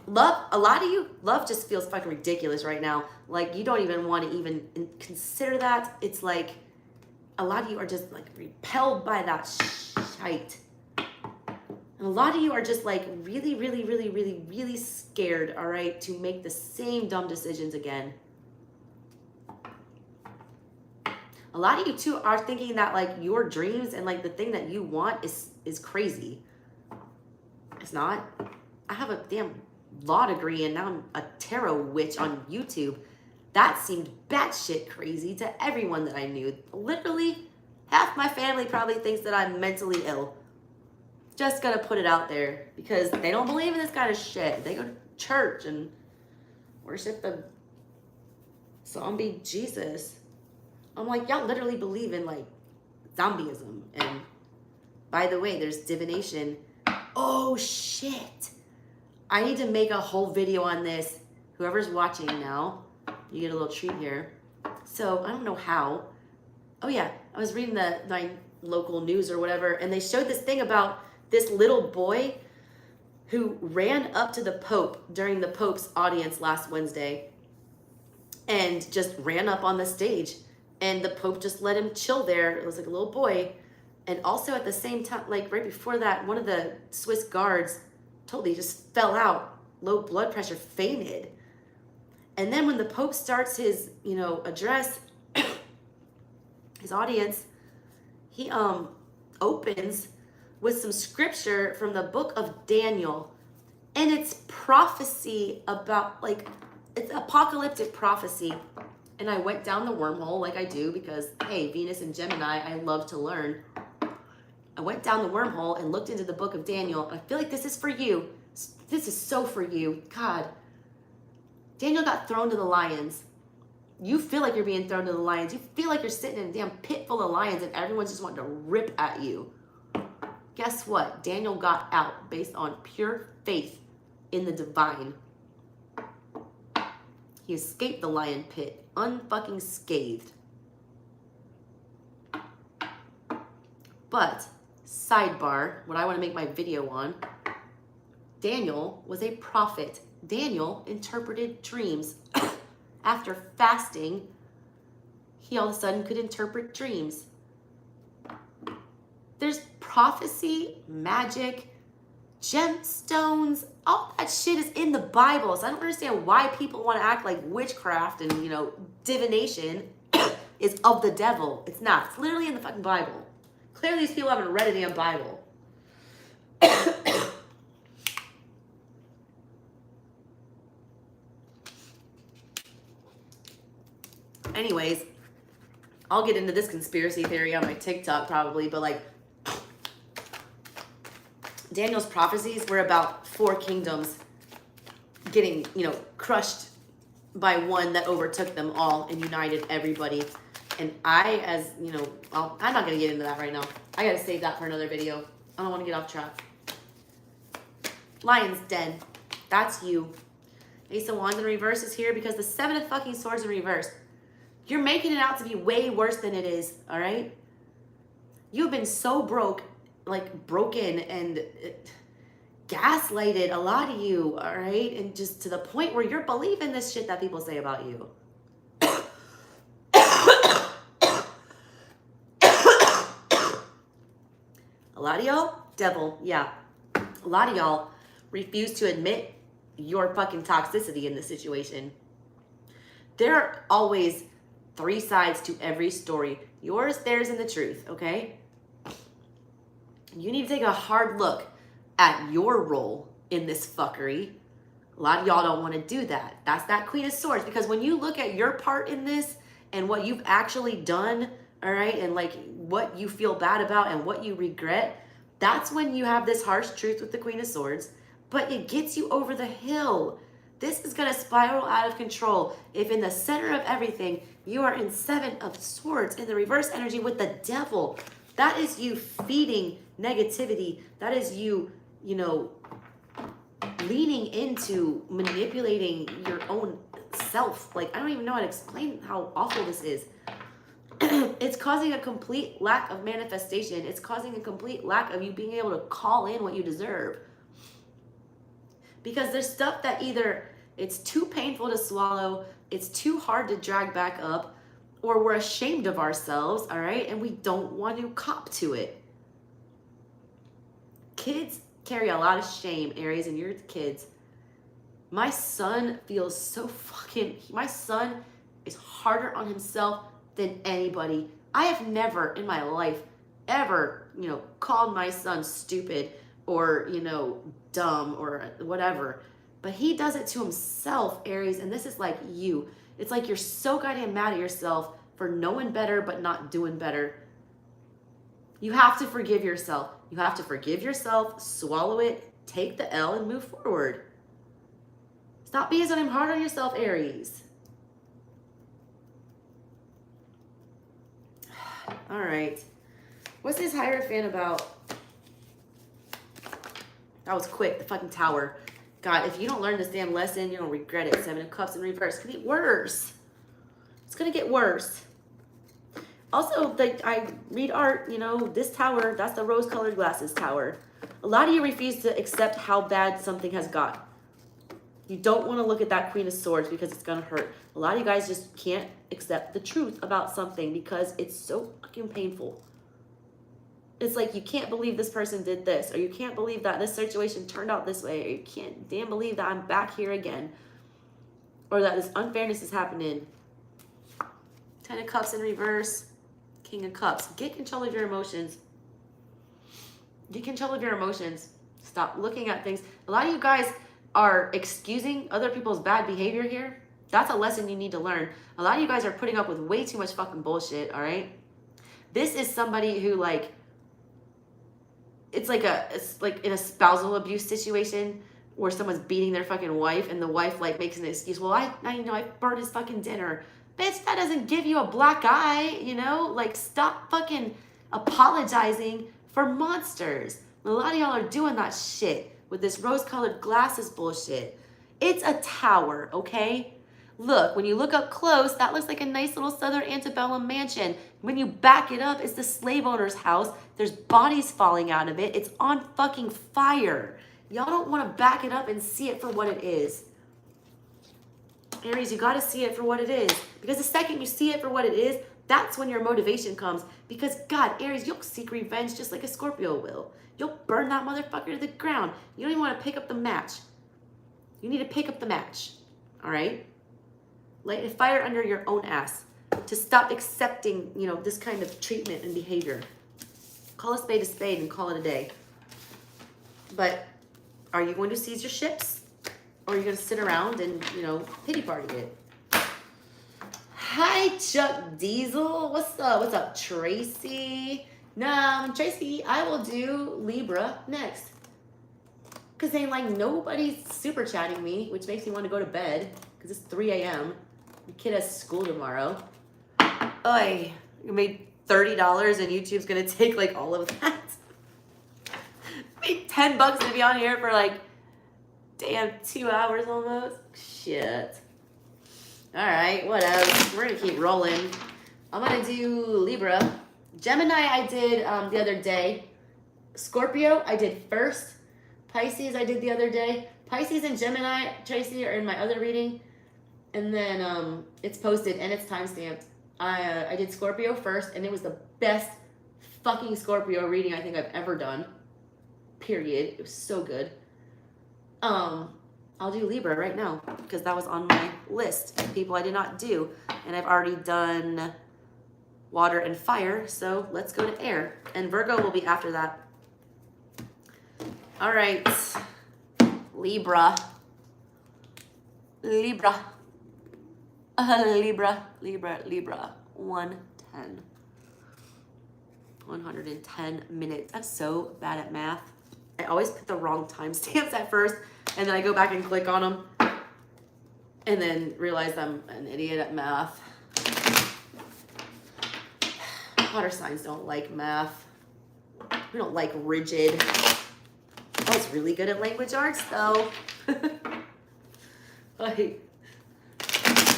Love, a lot of you, love just feels fucking ridiculous right now. Like, you don't even want to even consider that. It's like, a lot of you are just like repelled by that shite. And a lot of you are just like really, really, really, really, really scared, all right, to make the same dumb decisions again. A lot of you too are thinking that like your dreams and like the thing that you want is crazy. It's not. I have a damn law degree and now I'm a tarot witch on YouTube. That seemed batshit crazy to everyone that I knew. Literally, half my family probably thinks that I'm mentally ill. Just gonna put it out there because they don't believe in this kind of shit. They go to church and worship the zombie Jesus. I'm like, y'all literally believe in like zombieism. And by the way, there's divination. Oh shit. I need to make a whole video on this. Whoever's watching now, you get a little treat here. So I don't know how. Oh yeah, I was reading the local news or whatever, and they showed this thing about this little boy who ran up to the Pope during the Pope's audience last Wednesday and just ran up on the stage. And the Pope just let him chill there. It was like a little boy. And also at the same time, like right before that, one of the Swiss guards totally just fell out, low blood pressure, fainted. And then when the Pope starts his, address, his audience, he opens with some scripture from the book of Daniel. And it's prophecy about, like, it's apocalyptic prophecy. And I went down the wormhole like I do because, hey, Venus and Gemini, I love to learn. I went down the wormhole and looked into the book of Daniel. I feel like this is for you. This is so for you. God. Daniel got thrown to the lions. You feel like you're being thrown to the lions. You feel like you're sitting in a damn pit full of lions and everyone's just wanting to rip at you. Guess what? Daniel got out based on pure faith in the divine. He escaped the lion pit, unfucking scathed. But, sidebar, what I want to make my video on, Daniel was a prophet. Daniel interpreted dreams. After fasting, he all of a sudden could interpret dreams. There's prophecy, magic, gemstones, all that shit is in the Bible. So I don't understand why people want to act like witchcraft and, divination is of the devil. It's not. It's literally in the fucking Bible. Clearly these people haven't read a damn Bible. Anyways, I'll get into this conspiracy theory on my TikTok probably, but like, Daniel's prophecies were about 4 kingdoms getting, crushed by one that overtook them all and united everybody. And I'm not going to get into that right now. I got to save that for another video. I don't want to get off track. Lion's Den. That's you. Ace of Wands in reverse is here because the 7 of fucking Swords in reverse. You're making it out to be way worse than it is, all right? You've been so broken and gaslighted, a lot of you, all right? And just to the point where you're believing this shit that people say about you. A lot of y'all, devil, yeah. A lot of y'all refuse to admit your fucking toxicity in this situation. There are always 3 sides to every story. Yours, theirs, and the truth, okay? You need to take a hard look at your role in this fuckery. A lot of y'all don't want to do that. That's that Queen of Swords. Because when you look at your part in this and what you've actually done, all right, and like what you feel bad about and what you regret, that's when you have this harsh truth with the Queen of Swords. But it gets you over the hill This is going to spiral out of control if in the center of everything you are in 7 of Swords in the reverse energy with the devil. That is you feeding negativity. That is you, you know, leaning into manipulating your own self. Like, I don't even know how to explain how awful this is. It's causing a complete lack of manifestation. It's causing a complete lack of you being able to call in what you deserve. Because there's stuff that either it's too painful to swallow, it's too hard to drag back up, or we're ashamed of ourselves, all right? And we don't want to cop to it. Kids carry a lot of shame, Aries, and you're the kids. My son feels so fucking, my son is harder on himself than anybody. I have never in my life ever, you know, called my son stupid or, you know, dumb or whatever. But he does it to himself, Aries, and this is like you. It's like you're so goddamn mad at yourself for knowing better but not doing better. You have to forgive yourself. You have to forgive yourself, swallow it, take the L, and move forward. Stop being so damn hard on yourself, Aries. All right. What's this Hierophant about? That was quick. The fucking Tower. God, if you don't learn this damn lesson, you're going to regret it. 7 of Cups in reverse. It's going to get worse. It's going to get worse. Also, I read art, you know, this Tower, that's the rose-colored glasses Tower. A lot of you refuse to accept how bad something has got. You don't want to look at that Queen of Swords because it's going to hurt. A lot of you guys just can't accept the truth about something because it's so fucking painful. It's like you can't believe this person did this, or you can't believe that this situation turned out this way, or you can't damn believe that I'm back here again, or that this unfairness is happening. 10 of Cups in reverse, King of Cups. Get control of your emotions. Get control of your emotions. Stop looking at things. A lot of you guys are excusing other people's bad behavior here. That's a lesson you need to learn. A lot of you guys are putting up with way too much fucking bullshit, all right? This is somebody who, like, it's like in a spousal abuse situation where someone's beating their fucking wife and the wife, like, makes an excuse. Well, I burned his fucking dinner. Bitch, that doesn't give you a black eye, you know? Like, stop fucking apologizing for monsters. A lot of y'all are doing that shit with this rose-colored glasses bullshit. It's a tower, okay? Look, when you look up close, that looks like a nice little southern antebellum mansion. When you back it up, it's the slave owner's house. There's bodies falling out of it. It's on fucking fire. Y'all don't want to back it up and see it for what it is. Aries, you got to see it for what it is. Because the second you see it for what it is, that's when your motivation comes. Because, God, Aries, you'll seek revenge just like a Scorpio will. You'll burn that motherfucker to the ground. You don't even want to pick up the match. You need to pick up the match. All right? Light a fire under your own ass to stop accepting, you know, this kind of treatment and behavior. Call a spade and call it a day. But are you going to seize your ships? Or are you going to sit around and, you know, pity party it? Hi, Chuck Diesel. What's up? What's up, Tracy? Tracy, I will do Libra next. Because ain't like nobody's super chatting me, which makes me want to go to bed. Because it's 3 a.m. The kid has school tomorrow. Oy, you made $30 and YouTube's going to take like all of that. Made $10 to be on here for like, damn, 2 hours almost. Shit. All right, what else? We're going to keep rolling. I'm going to do Libra. Gemini I did the other day. Scorpio I did first. Pisces I did the other day. Pisces and Gemini, Tracy, are in my other reading. And then it's posted and it's timestamped. I did Scorpio first, and it was the best fucking Scorpio reading I think I've ever done. Period. It was so good. I'll do Libra right now because that was on my list of people I did not do. And I've already done water and fire, so let's go to air. And Virgo will be after that. All right. Libra. Libra. Libra. 110. 110 minutes. I'm so bad at math. I always put the wrong timestamps at first, and then I go back and click on them. and then realized I'm an idiot at math. Water signs don't like math. We don't like rigid. I was really good at language arts though. Like,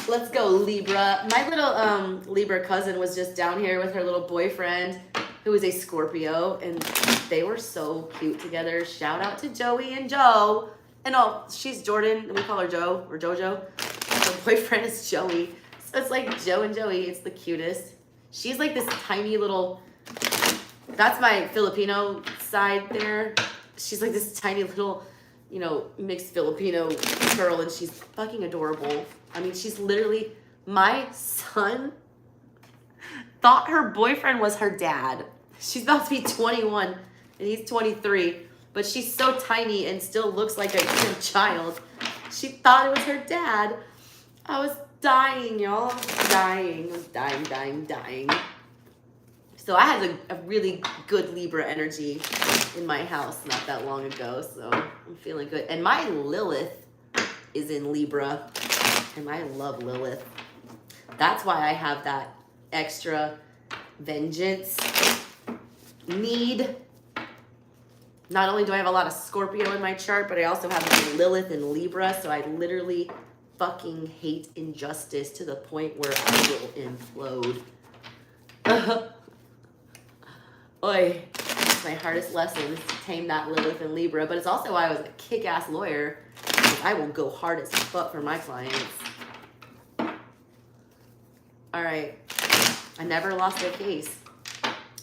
let's go, Libra. My little Libra cousin was just down here with her little boyfriend who is a Scorpio, and they were so cute together. Shout out to Joey and Joe. And oh, she's Jordan, and we call her Joe or Jojo. Her boyfriend is Joey. So it's like Joe and Joey. It's the cutest. She's like this tiny little, that's my Filipino side there. She's like this tiny little, you know, mixed Filipino girl, and she's fucking adorable. I mean, she's literally, my son thought her boyfriend was her dad. She's about to be 21 and he's 23, but she's so tiny and still looks like a child. She thought it was her dad. I was dying, y'all. Dying. I was dying. So I had a really good Libra energy in my house not that long ago, so I'm feeling good. And my Lilith is in Libra, and I love Lilith. That's why I have that extra vengeance need. Not only do I have a lot of Scorpio in my chart, but I also have Lilith and Libra, so I literally fucking hate injustice to the point where I will implode. Oy, my hardest lesson is to tame that Lilith and Libra, but it's also why I was a kick-ass lawyer. I will go hard as fuck for my clients. All right, I never lost a case.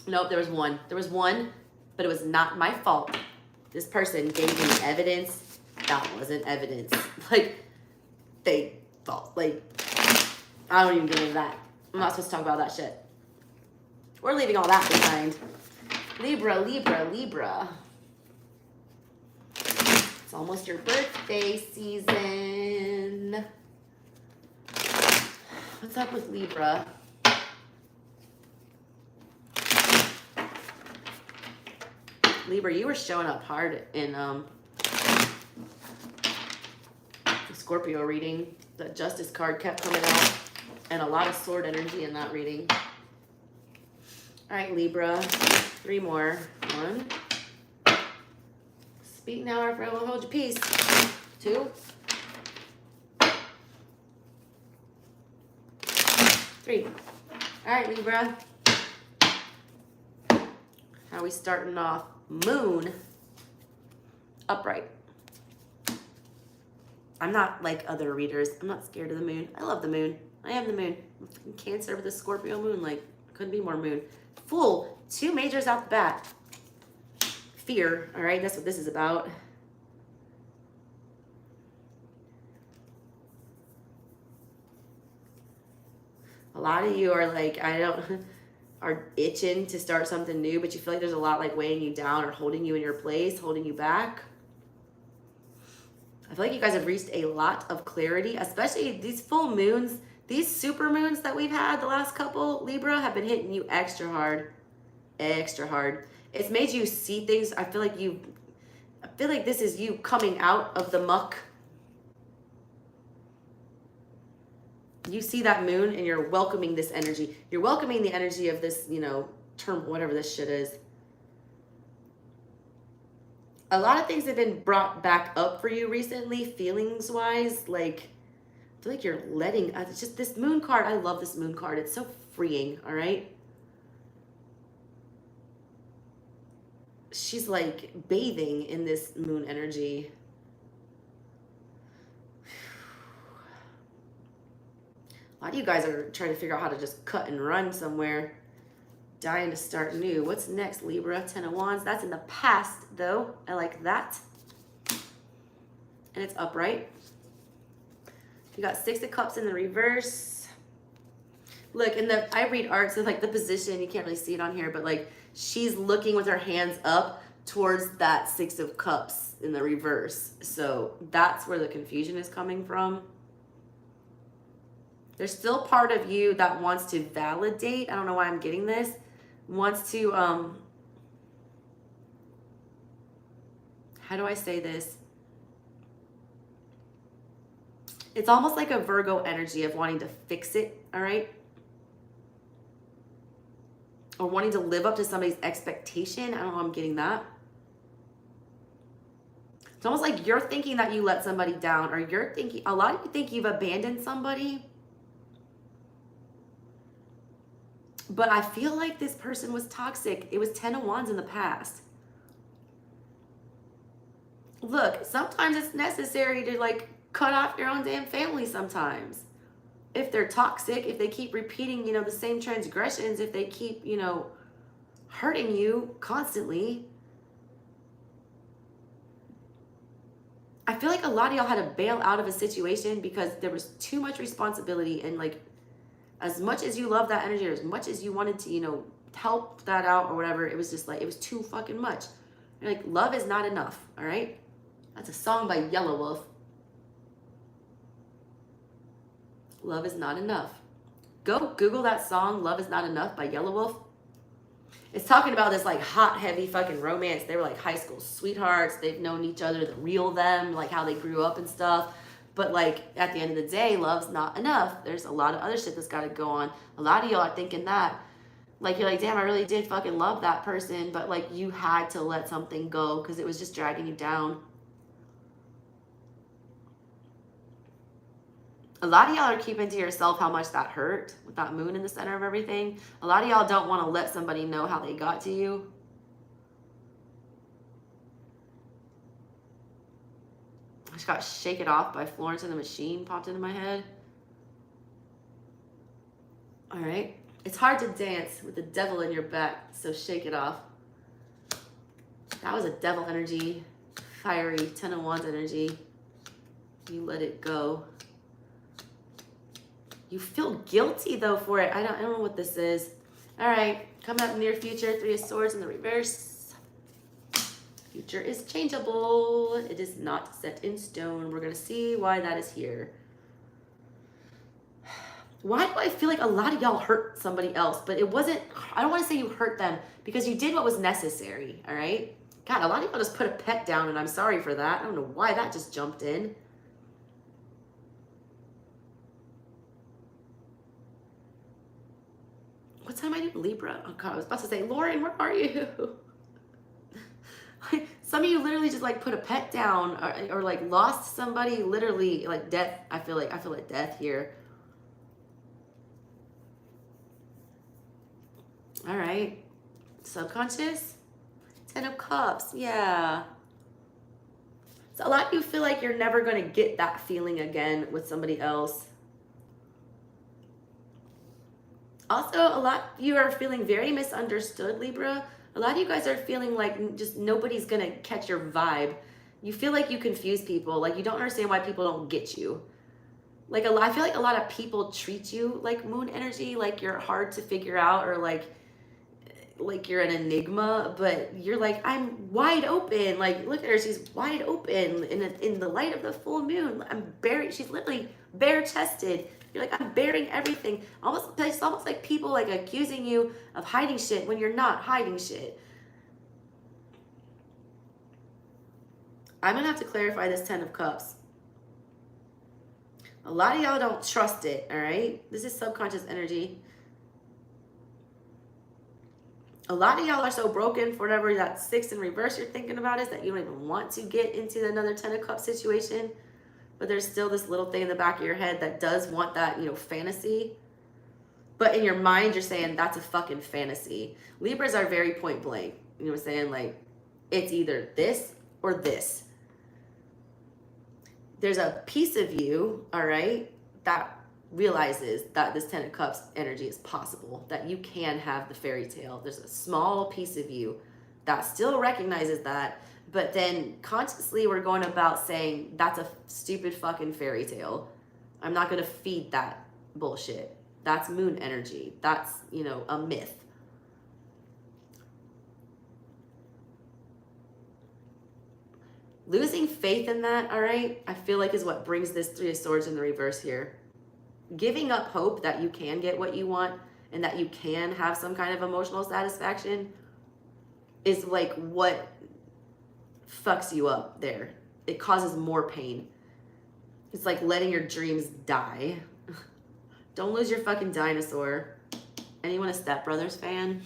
Nope, there was one. There was one, but it was not my fault. This person gave me evidence that wasn't evidence. Like, they thought, like, I don't even get into that. I'm not supposed to talk about that shit. We're leaving all that behind. Libra, Libra, Libra. It's almost your birthday season. What's up with Libra? Libra, you were showing up hard in Scorpio reading. The Justice card kept coming out, and a lot of sword energy in that reading. All right, Libra, 3 more. 1. Speak now or forever hold your peace. 2. 3. All right, Libra. How are we starting off? Moon, upright. I'm not like other readers. I'm not scared of the moon. I love the moon. I am the moon. I'm Cancer with a Scorpio moon. Like, couldn't be more moon. Full. 2 majors out the bat. Fear. All right, that's what this is about. A lot of you are like, are itching to start something new, but you feel like there's a lot like weighing you down or holding you in your place, holding you back. I feel like you guys have reached a lot of clarity, especially these full moons. These super moons that we've had the last couple, Libra, have been hitting you extra hard. Extra hard. It's made you see things. I feel like this is you coming out of the muck. You see that moon and you're welcoming this energy. You're welcoming the energy of this, you know, term, whatever this shit is. A lot of things have been brought back up for you recently, feelings-wise. Like, I feel like you're letting, it's just this moon card. I love this moon card. It's so freeing, all right? She's like bathing in this moon energy. A lot of you guys are trying to figure out how to just cut and run somewhere. Dying to start new. What's next, Libra? 10 of Wands. That's in the past, though. I like that. And it's upright. You got 6 of Cups in the reverse. Look, I read art, so like the position, you can't really see it on here, but like she's looking with her hands up towards that 6 of Cups in the reverse. So that's where the confusion is coming from. There's still part of you that wants to validate. I don't know why I'm getting this. Wants to, how do I say this? It's almost like a Virgo energy of wanting to fix it, all right? Or wanting to live up to somebody's expectation. I don't know, I'm getting that. It's almost like you're thinking that you let somebody down, or you're thinking, a lot of you think you've abandoned somebody. But I feel like this person was toxic. It was 10 of Wands in the past. Look, sometimes it's necessary to like cut off your own damn family sometimes. If they're toxic, if they keep repeating, the same transgressions, if they keep, hurting you constantly. I feel like a lot of y'all had to bail out of a situation because there was too much responsibility, and like as much as you love that energy, or as much as you wanted to, help that out or whatever, it was just like, it was too fucking much. You're like, love is not enough, all right? That's a song by Yellow Wolf. Love is not enough. Go Google that song, Love is Not Enough by Yellow Wolf. It's talking about this like hot, heavy fucking romance. They were like high school sweethearts. They've known each other, the real them, like how they grew up and stuff. But like at the end of the day, love's not enough. There's a lot of other shit that's got to go on. A lot of y'all are thinking that. Like you're like, damn, I really did fucking love that person. But like you had to let something go because it was just dragging you down. A lot of y'all are keeping to yourself how much that hurt with that moon in the center of everything. A lot of y'all don't want to let somebody know how they got to you. I just got Shake It Off by Florence and the Machine popped into my head. All right. It's hard to dance with the devil in your back, so shake it off. That was a devil energy, fiery 10 of Wands energy. You let it go. You feel guilty though for it. I don't know what this is. All right, coming up near future, 3 of Swords in the reverse. Future is changeable. It is not set in stone. We're gonna see why that is here. Why do I feel like a lot of y'all hurt somebody else, but it wasn't, I don't want to say you hurt them because you did what was necessary, all right? God, a lot of y'all just put a pet down and I'm sorry for that. I don't know why that just jumped in. What time I do? Libra? Oh God, I was about to say, Lauren, where are you? Some of you literally just like put a pet down or like lost somebody, literally like death. I feel like death here. All right, subconscious, 10 of Cups, yeah. So a lot of you feel like you're never gonna get that feeling again with somebody else. Also, a lot of you are feeling very misunderstood, Libra. A lot of you guys are feeling like just nobody's gonna catch your vibe. You feel like you confuse people, like you don't understand why people don't get you. Like I feel like a lot of people treat you like moon energy, like you're hard to figure out, or like you're an enigma, but you're like, I'm wide open. Like, look at her, she's wide open in the light of the full moon. She's literally bare-chested. You're like, I'm bearing everything. It's almost like people like accusing you of hiding shit when you're not hiding shit. I'm gonna have to clarify this 10 of Cups. A lot of y'all don't trust it, all right? This is subconscious energy. A lot of y'all are so broken for whatever that 6 in reverse you're thinking about is that you don't even want to get into another 10 of Cups situation. But there's still this little thing in the back of your head that does want that, fantasy. But in your mind, you're saying that's a fucking fantasy. Libras are very point blank. You know what I'm saying? Like, it's either this or this. There's a piece of you, all right, that realizes that this 10 of Cups energy is possible, that you can have the fairy tale. There's a small piece of you that still recognizes that, but then consciously we're going about saying that's a stupid fucking fairy tale. I'm not going to feed that bullshit. That's moon energy. That's, a myth. Losing faith in that, all right, I feel like is what brings this 3 of Swords in the reverse here. Giving up hope that you can get what you want and that you can have some kind of emotional satisfaction is like what fucks you up there. It causes more pain. It's like letting your dreams die. Don't lose your fucking dinosaur. Anyone a Step Brothers fan?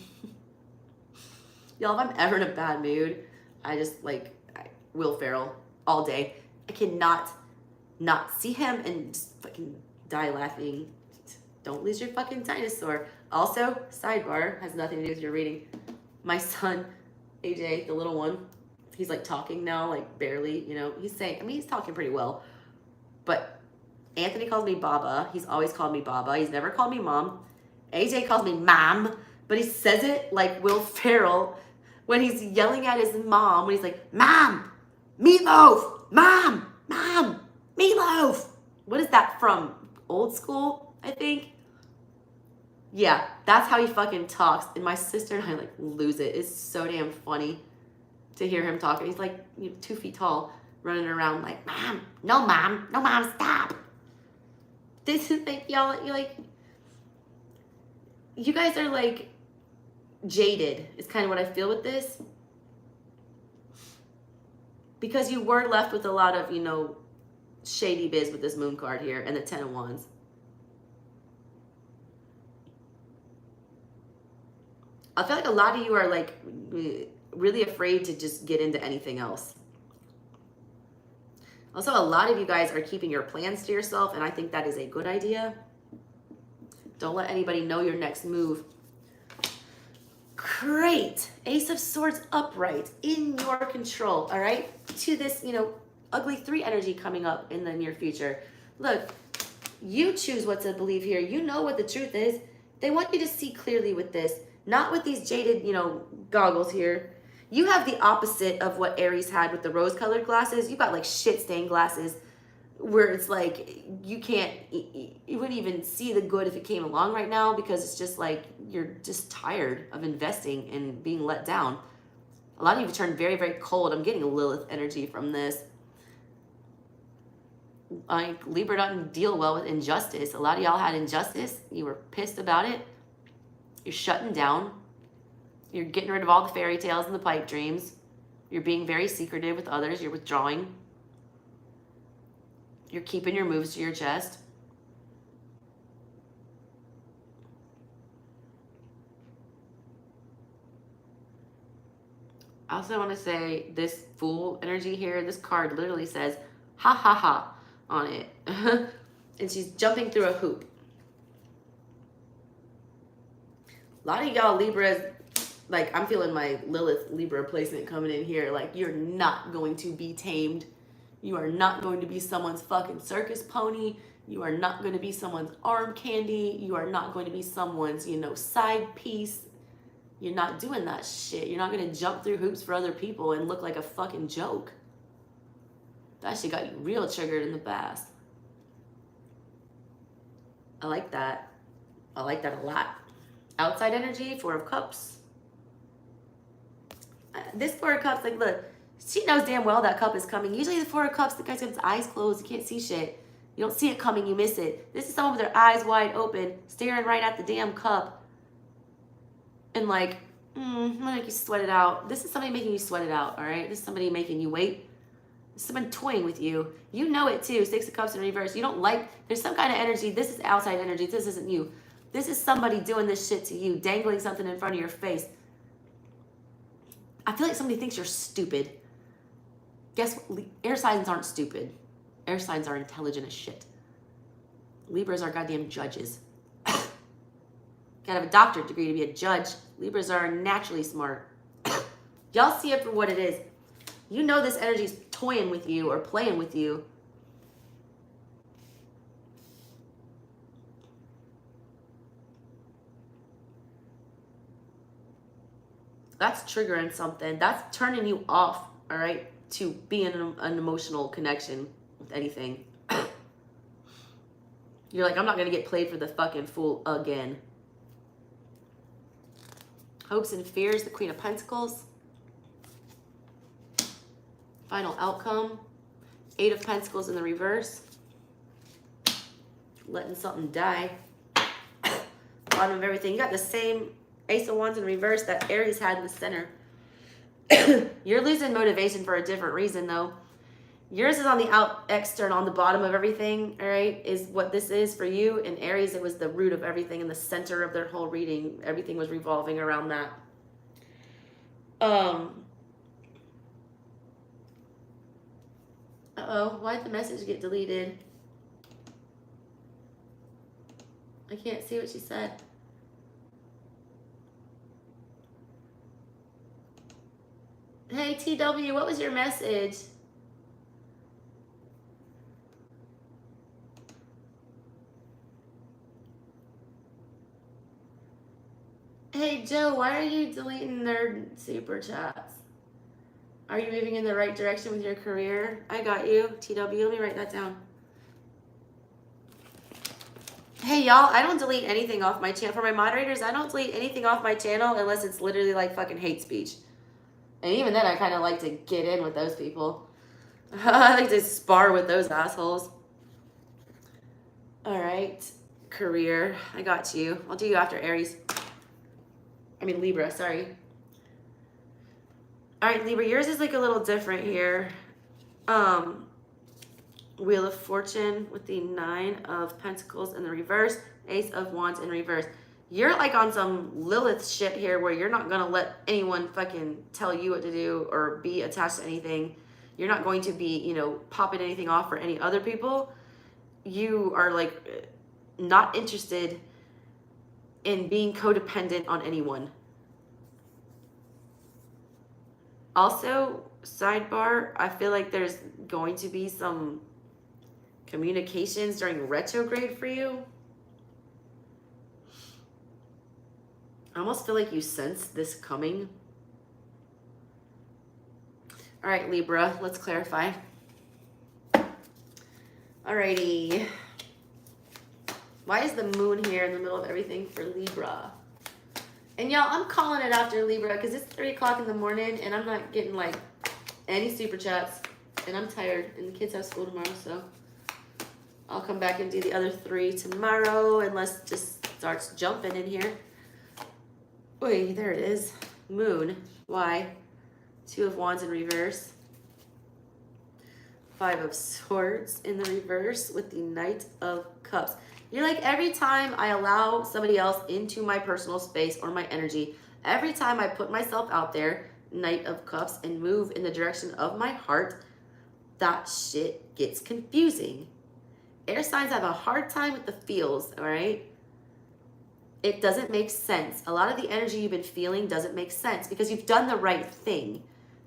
Y'all, if I'm ever in a bad mood, I just like Will Ferrell all day. I cannot not see him and just fucking die laughing. Don't lose your fucking dinosaur. Also, sidebar, has nothing to do with your reading. My son, AJ, the little one, he's like talking now, like barely, you know. He's saying, I mean, he's talking pretty well. But Anthony calls me Baba. He's always called me Baba. He's never called me Mom. AJ calls me Mom, but he says it like Will Ferrell when he's yelling at his mom, when he's like, Mom, meatloaf, Mom, meatloaf. What is that from? Old School, I think? Yeah, that's how he fucking talks. And my sister and I like lose it. It's so damn funny to hear him talk. And he's like 2 feet tall, running around like, Mom, stop. This is like, y'all, you're like, you guys are like jaded is kind of what I feel with this. Because you were left with a lot of, shady biz with this moon card here and the 10 of Wands. I feel like a lot of you are like really afraid to just get into anything else. Also, a lot of you guys are keeping your plans to yourself, and I think that is a good idea. Don't let anybody know your next move. Great. Ace of Swords upright in your control, all right? To this, ugly 3 energy coming up in the near future. Look, you choose what to believe here. You know what the truth is. They want you to see clearly with this, not with these jaded, goggles here. You have the opposite of what Aries had with the rose-colored glasses. You got like shit-stained glasses where it's like you wouldn't even see the good if it came along right now because it's just like you're just tired of investing and being let down. A lot of you turned very, very cold. I'm getting Lilith energy from this. Like Libra doesn't deal well with injustice. A lot of y'all had injustice. You were pissed about it. You're shutting down. You're getting rid of all the fairy tales and the pipe dreams. You're being very secretive with others. You're withdrawing. You're keeping your moves to your chest. I also want to say this Fool energy here, this card literally says, ha ha ha on it. And she's jumping through a hoop. A lot of y'all Libras, like I'm feeling my Lilith Libra placement coming in here. Like you're not going to be tamed. You are not going to be someone's fucking circus pony. You are not going to be someone's arm candy. You are not going to be someone's, side piece. You're not doing that shit. You're not going to jump through hoops for other people and look like a fucking joke. That shit got you real triggered in the past. I like that. I like that a lot. Outside energy, 4 of Cups. This 4 of Cups, like, look, she knows damn well that cup is coming. Usually the 4 of Cups, the guy's got his eyes closed. You can't see shit. You don't see it coming, you miss it. This is someone with their eyes wide open, staring right at the damn cup. And like, I'm gonna make you sweat it out. This is somebody making you sweat it out, all right? This is somebody making you wait. This is someone toying with you. You know it too. 6 of Cups in reverse. You don't like, there's some kind of energy. This is outside energy. This isn't you. This is somebody doing this shit to you, dangling something in front of your face. I feel like somebody thinks you're stupid. Guess what? Air signs aren't stupid. Air signs are intelligent as shit. Libras are goddamn judges. Gotta have a doctorate degree to be a judge. Libras are naturally smart. Y'all see it for what it is. You know this energy's toying with you or playing with you. That's triggering something. That's turning you off, all right, to be in an emotional connection with anything. You're like, I'm not going to get played for the fucking fool again. Hopes and fears, the Queen of Pentacles. Final outcome. 8 of Pentacles in the reverse. Letting something die. Bottom of everything. You got the same Ace of Wands in reverse that Aries had in the center. You're losing motivation for a different reason, though. Yours is on the external, on the bottom of everything, all right, is what this is for you. In Aries, it was the root of everything in the center of their whole reading. Everything was revolving around that. Uh-oh, why'd the message get deleted? I can't see what she said. Hey, TW, what was your message? Hey, Joe, why are you deleting their super chats? Are you moving in the right direction with your career? I got you, TW. Let me write that down. Hey, y'all, I don't delete anything off my channel. For my moderators, I don't delete anything off my channel unless it's literally like fucking hate speech. And even then, I kind of like to get in with those people. I like to spar with those assholes. All right, career. I got you. I'll do you after Aries. I mean, Libra, sorry. All right, Libra, yours is like a little different here. Wheel of Fortune with the 9 of Pentacles in the reverse, Ace of Wands in reverse. You're like on some Lilith shit here where you're not going to let anyone fucking tell you what to do or be attached to anything. You're not going to be, you know, popping anything off for any other people. You are like not interested in being codependent on anyone. Also, sidebar, I feel like there's going to be some communications during retrograde for you. I almost feel like you sense this coming. All right, Libra, let's clarify. Alrighty. Why is the moon here in the middle of everything for Libra? And y'all, I'm calling it after Libra because it's 3 o'clock in the morning and I'm not getting like any super chats and I'm tired and the kids have school tomorrow, so I'll come back and do the other 3 tomorrow unless it just starts jumping in here. Wait, there it is. Moon. Why? 2 of Wands in reverse. 5 of Swords in the reverse with the Knight of Cups. You're like, every time I allow somebody else into my personal space or my energy, every time I put myself out there, Knight of Cups, and move in the direction of my heart, that shit gets confusing. Air signs have a hard time with the feels, all right? It doesn't make sense. A lot of the energy you've been feeling doesn't make sense because you've done the right thing.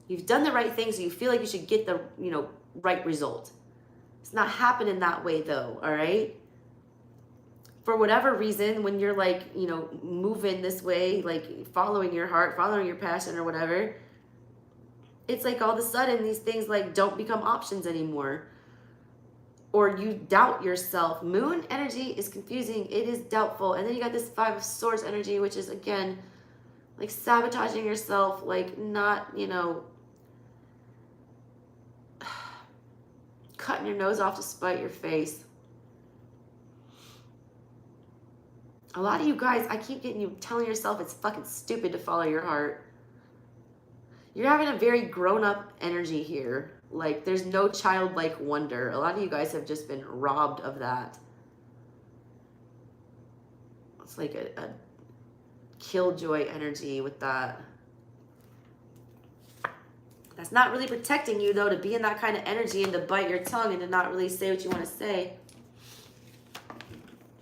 You've done the right thing, so you feel like you should get the, you know, right result. It's not happening that way though, all right? For whatever reason, when you're like, you know, moving this way, like following your heart, following your passion or whatever, it's like all of a sudden these things like don't become options anymore. Or you doubt yourself. Moon energy is confusing. It is doubtful. And then you got this 5 of Swords energy, which is, again, like sabotaging yourself, like not, you know, cutting your nose off to spite your face. A lot of you guys, I keep getting you telling yourself it's fucking stupid to follow your heart. You're having a very grown-up energy here. Like, there's no childlike wonder. A lot of you guys have just been robbed of that. It's like a killjoy energy with that. That's not really protecting you, though, to be in that kind of energy and to bite your tongue and to not really say what you want to say.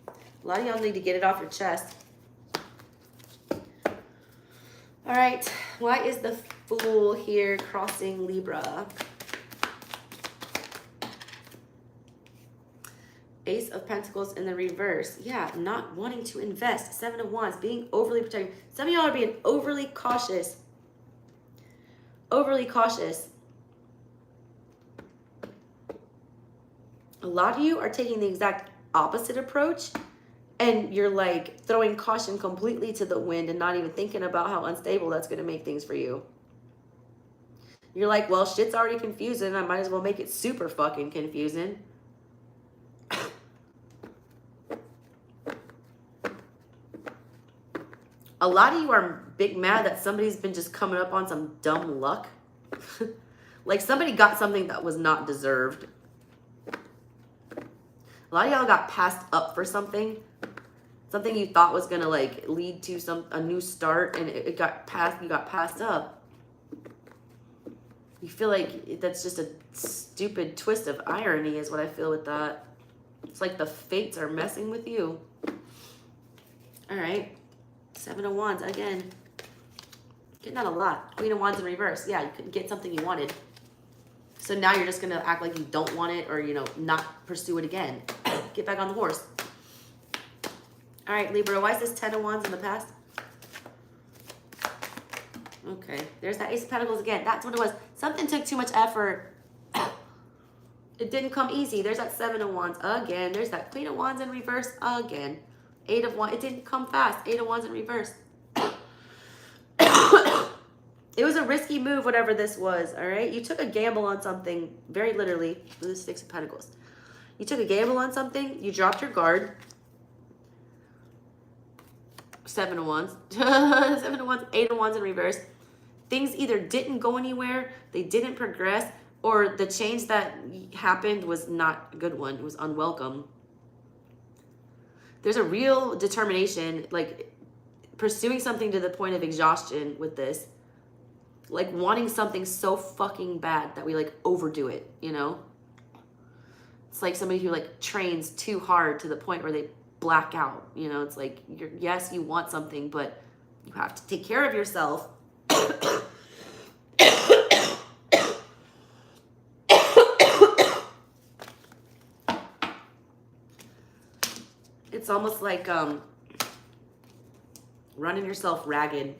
A lot of y'all need to get it off your chest. All right. Why is the Fool here crossing Libra? Ace of Pentacles in the reverse. Yeah, not wanting to invest. 7 of Wands, being overly protective. Some of y'all are being overly cautious. Overly cautious. A lot of you are taking the exact opposite approach and you're like throwing caution completely to the wind and not even thinking about how unstable that's going to make things for you. You're like, well, shit's already confusing. I might as well make it super fucking confusing. A lot of you are big mad that somebody's been just coming up on some dumb luck. Like somebody got something that was not deserved. A lot of y'all got passed up for something. Something you thought was gonna like lead to a new start, and it got passed. You got passed up. You feel like that's just a stupid twist of irony, is what I feel with that. It's like the fates are messing with you. All right, 7 of Wands again. Getting out a lot. Queen of Wands in reverse. Yeah, you couldn't get something you wanted. So now you're just going to act like you don't want it, or, you know, not pursue it again. Get back on the horse. All right, Libra, why is this 10 of Wands in the past? Okay, there's that Ace of Pentacles again. That's what it was. Something took too much effort. It didn't come easy. There's that 7 of Wands again. There's that Queen of Wands in reverse again. 8 of Wands. It didn't come fast. 8 of Wands in reverse. It was a risky move, whatever this was, all right? You took a gamble on something, very literally, with the 6 of Pentacles. You took a gamble on something, you dropped your guard. 7 of Wands. 7 of Wands, 8 of Wands in reverse. Things either didn't go anywhere, they didn't progress, or the change that happened was not a good one. It was unwelcome. There's a real determination, like pursuing something to the point of exhaustion with this. Like wanting something so fucking bad that we like overdo it, you know? It's like somebody who like trains too hard to the point where they black out, you know? It's like, yes, you want something, but you have to take care of yourself. It's almost like running yourself ragged.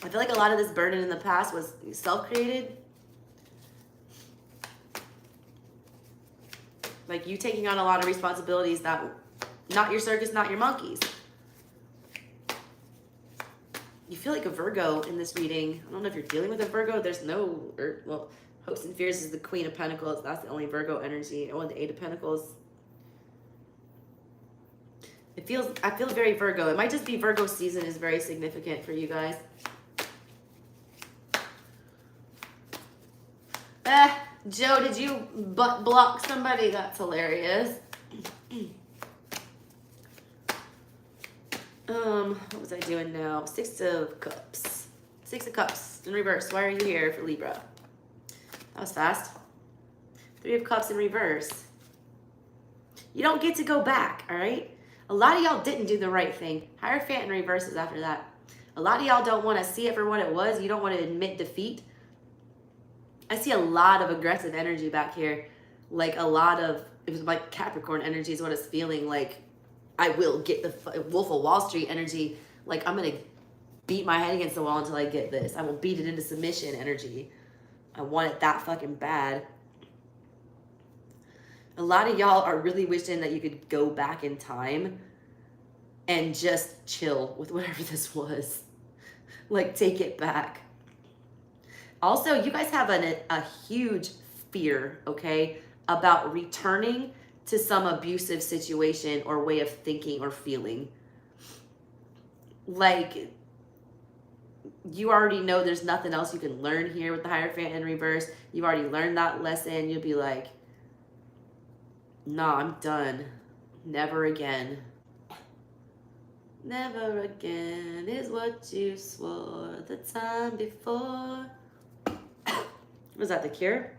I feel like a lot of this burden in the past was self-created. Like you taking on a lot of responsibilities that not your circus, not your monkeys. You feel like a Virgo in this reading. I don't know if you're dealing with a Virgo. There's no, well, Hopes and Fears is the Queen of Pentacles. That's the only Virgo energy. Oh, and the 8 of Pentacles. I feel very Virgo. It might just be Virgo season is very significant for you guys. Joe, did you butt block somebody? That's hilarious. What was I doing now? 6 of Cups. 6 of Cups in reverse. Why are you here for Libra? That was fast. 3 of Cups in reverse. You don't get to go back, all right? A lot of y'all didn't do the right thing. Hierophant in reverse is after that. A lot of y'all don't want to see it for what it was. You don't want to admit defeat. I see a lot of aggressive energy back here. Like a lot of, it was like Capricorn energy is what it's feeling like. I will get the Wolf of Wall Street energy. Like I'm going to beat my head against the wall until I get this. I will beat it into submission energy. I want it that fucking bad. A lot of y'all are really wishing that you could go back in time and just chill with whatever this was. Like take it back. Also, you guys have a huge fear, okay, about returning to some abusive situation or way of thinking or feeling. Like, you already know there's nothing else you can learn here with the Hierophant in reverse. You've already learned that lesson. You'll be like, nah, I'm done. Never again. Never again is what you swore the time before. Was that The Cure?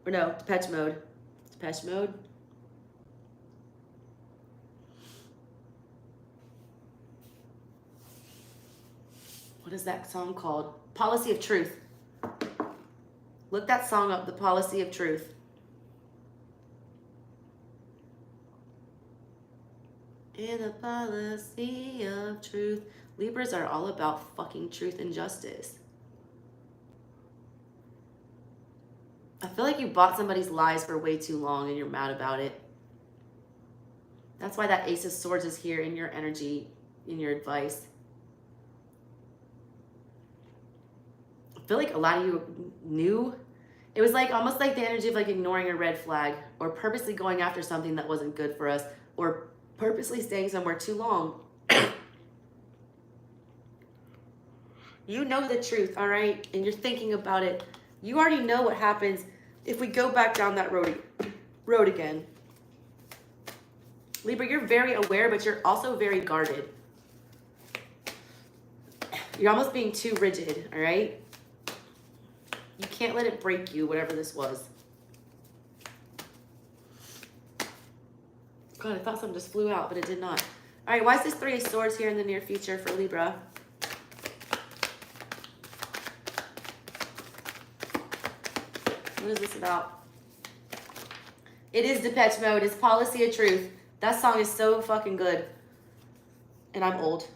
Or no, Depeche Mode. Depeche Mode. What is that song called? Policy of Truth. Look that song up, The Policy of Truth. In the policy of truth. Libras are all about fucking truth and justice. I feel like you bought somebody's lies for way too long and you're mad about it. That's why that Ace of Swords is here in your energy, in your advice. I feel like a lot of you knew. It was like almost like the energy of like ignoring a red flag or purposely going after something that wasn't good for us or purposely staying somewhere too long. You know the truth, all right? And you're thinking about it. You already know what happens if we go back down that road again. Libra, you're very aware, but you're also very guarded. You're almost being too rigid, all right? You can't let it break you, whatever this was. God, I thought something just flew out, but it did not. All right, why is this 3 of Swords here in the near future for Libra? What is this about? It is Depeche Mode. It's Policy of Truth. That song is so fucking good. And I'm old.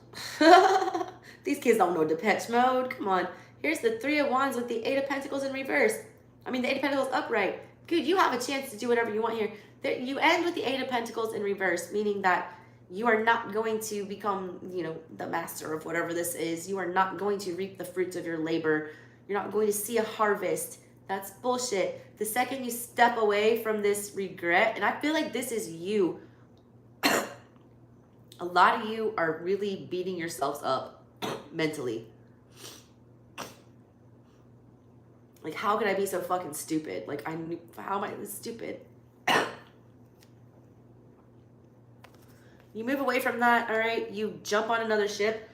These kids don't know Depeche Mode. Come on. Here's the 3 of Wands with the 8 of Pentacles in reverse. I mean, the 8 of Pentacles upright. Good, you have a chance to do whatever you want here. You end with the 8 of Pentacles in reverse, meaning that you are not going to become, you know, the master of whatever this is. You are not going to reap the fruits of your labor. You're not going to see a harvest. That's bullshit. The second you step away from this regret, and I feel like this is you. A lot of you are really beating yourselves up mentally. Like, how could I be so fucking stupid? Like, how am I this stupid? You move away from that, all right? You jump on another ship.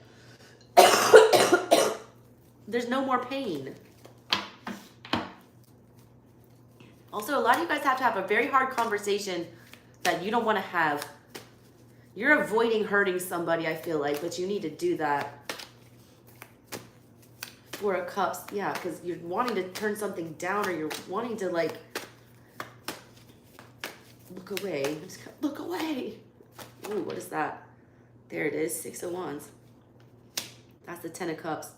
There's no more pain. Also, a lot of you guys have to have a very hard conversation that you don't want to have. You're avoiding hurting somebody, I feel like, but you need to do that. 4 of Cups, yeah, because you're wanting to turn something down, or you're wanting to, like, look away. Just look away. Ooh, what is that? There it is, 6 of Wands. That's the 10 of Cups.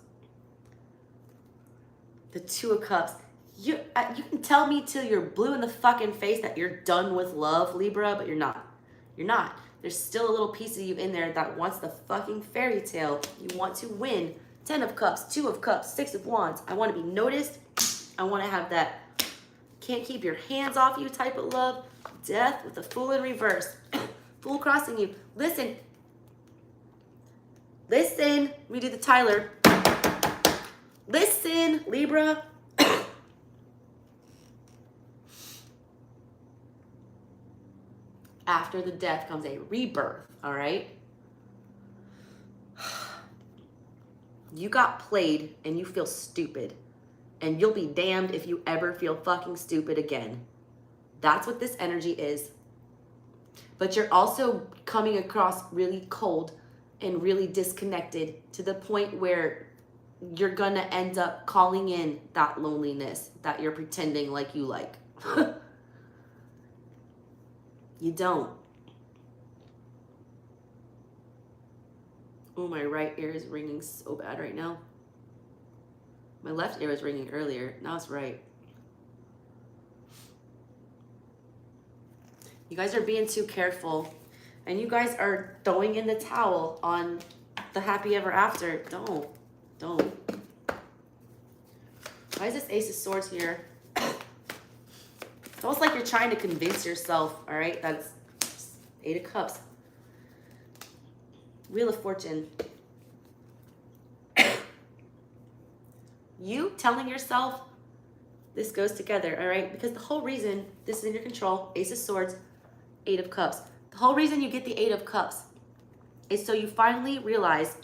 The 2 of Cups. You can tell me till you're blue in the fucking face that you're done with love, Libra, but you're not. You're not. There's still a little piece of you in there that wants the fucking fairy tale. You want to win. 10 of Cups, 2 of Cups, 6 of Wands. I want to be noticed. I want to have that can't keep your hands off you type of love. Death with the Fool in reverse. Fool crossing you. Listen. Listen. Let me do the Tyler. Listen, Libra. After the death comes a rebirth, all right? You got played and you feel stupid. And you'll be damned if you ever feel fucking stupid again. That's what this energy is. But you're also coming across really cold and really disconnected to the point where you're gonna end up calling in that loneliness that you're pretending like you like. You don't. Oh, my right ear is ringing so bad right now. My left ear was ringing earlier. Now it's right. You guys are being too careful. And you guys are throwing in the towel on the happy ever after. Don't. Why is this Ace of Swords here? It's almost like you're trying to convince yourself, all right? That's 8 of Cups. Wheel of Fortune. You telling yourself this goes together, all right? Because the whole reason this is in your control, Ace of Swords, 8 of Cups. The whole reason you get the 8 of Cups is so you finally realize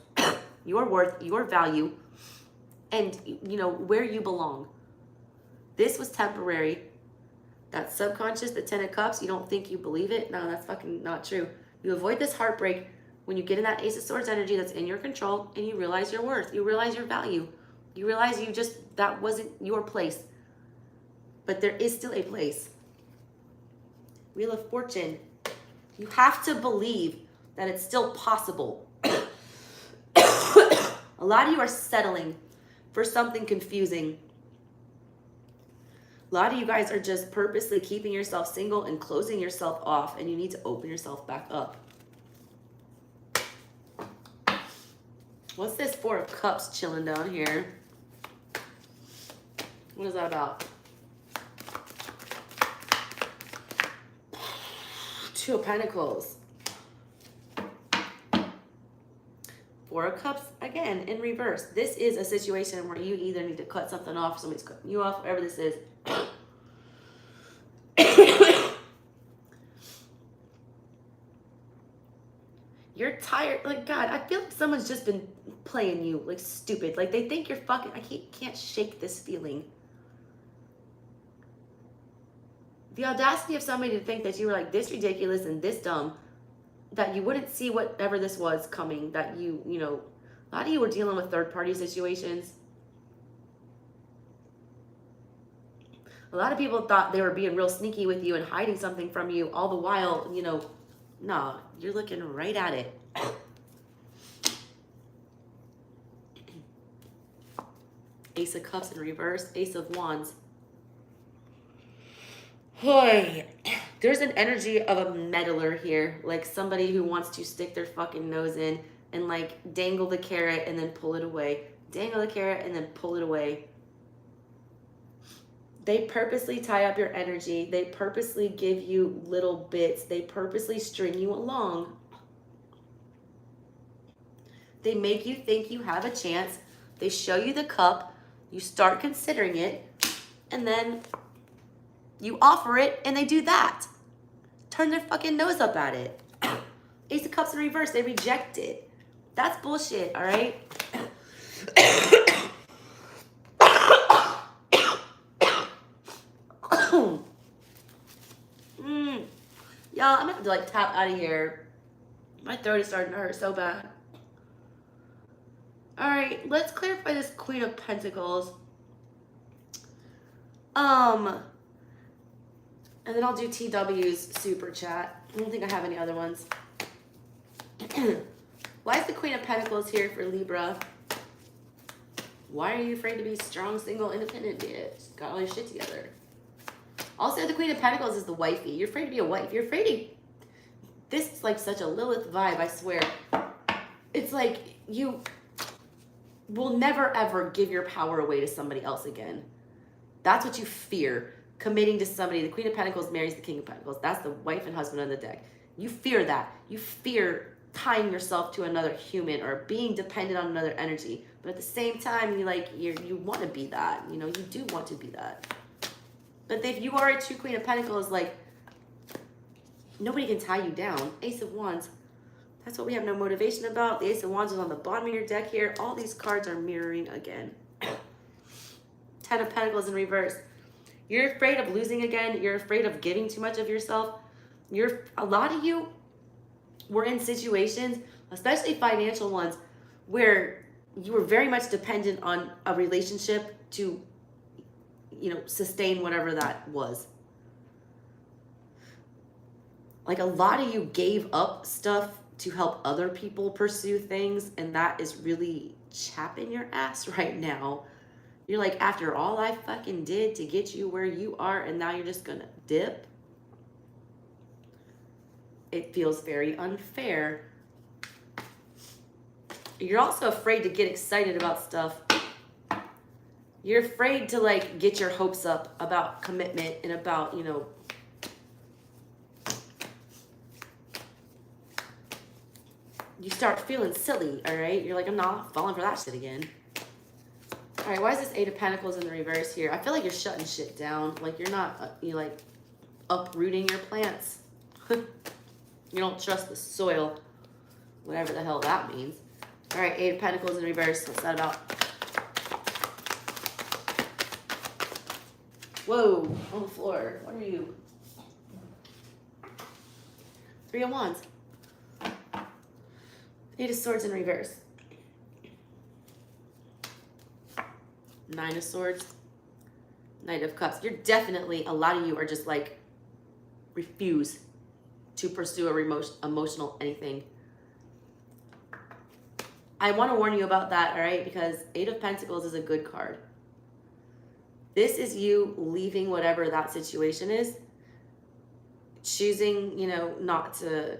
your worth, your value, and, you know, where you belong. This was temporary. That subconscious, the 10 of Cups, you don't think you believe it? No, that's fucking not true. You avoid this heartbreak when you get in that Ace of Swords energy that's in your control and you realize your worth. You realize your value. You realize that wasn't your place. But there is still a place. Wheel of Fortune. You have to believe that it's still possible. A lot of you are settling for something confusing. A lot of you guys are just purposely keeping yourself single and closing yourself off, and you need to open yourself back up. What's this 4 of Cups chilling down here? What is that about? 2 of Pentacles. 4 Four of Cups, again, in reverse. This is a situation where you either need to cut something off, somebody's cutting you off, whatever this is. You're tired. Like, God, I feel like someone's just been playing you, like, stupid. Like, they think you're fucking... I can't shake this feeling. The audacity of somebody to think that you were, like, this ridiculous and this dumb, that you wouldn't see whatever this was coming, that you know... A lot of you were dealing with third-party situations. A lot of people thought they were being real sneaky with you and hiding something from you, all the while, you know... No, you're looking right at it. Ace of Cups in reverse, Ace of Wands. Boy, there's an energy of a meddler here, like somebody who wants to stick their fucking nose in and like dangle the carrot and then pull it away. Dangle the carrot and then pull it away. They purposely tie up your energy. They purposely give you little bits. They purposely string you along. They make you think you have a chance. They show you the cup. You start considering it. And then you offer it and they do that. Turn their fucking nose up at it. Ace of Cups in reverse. They reject it. That's bullshit, all right? Y'all, I'm gonna have to like tap out of here. My throat is starting to hurt so bad. All right, let's clarify this Queen of Pentacles. And then I'll do TW's super chat. I don't think I have any other ones. Why is the Queen of Pentacles here for Libra? Why are you afraid to be strong, single, independent, bitch? Got all your shit together. Also, the Queen of Pentacles is the wifey. You're afraid to be a wife. You're afraid to... This is like such a Lilith vibe, I swear. It's like you will never, ever give your power away to somebody else again. That's what you fear. Committing to somebody. The Queen of Pentacles marries the King of Pentacles. That's the wife and husband on the deck. You fear that. You fear tying yourself to another human or being dependent on another energy. But at the same time, you want to be that. You know, you do want to be that. But if you are a true Queen of Pentacles, like, nobody can tie you down. Ace of Wands. That's what we have no motivation about. The Ace of Wands is on the bottom of your deck here. All these cards are mirroring again. Ten of Pentacles in reverse. You're afraid of losing again. You're afraid of giving too much of yourself. A lot of you were in situations, especially financial ones, where you were very much dependent on a relationship to, you know, sustain whatever that was. Like a lot of you gave up stuff to help other people pursue things, and that is really chapping your ass right now. You're like, after all I fucking did to get you where you are, and now you're just gonna dip? It feels very unfair. You're also afraid to get excited about stuff. You're afraid to like get your hopes up about commitment and about, you know, you start feeling silly, all right? You're like, I'm not falling for that shit again. All right, why is this Eight of Pentacles in the reverse here? I feel like you're shutting shit down. Like you're not, you're like uprooting your plants. You don't trust the soil, whatever the hell that means. All right, Eight of Pentacles in reverse. What's that about? Whoa, on the floor. What are you? Three of Wands. Eight of Swords in reverse. Nine of Swords. Knight of Cups. You're definitely, a lot of you are just like, refuse to pursue a emotional anything. I want to warn you about that, all right? Because Eight of Pentacles is a good card. This is you leaving whatever that situation is, choosing, you know, not to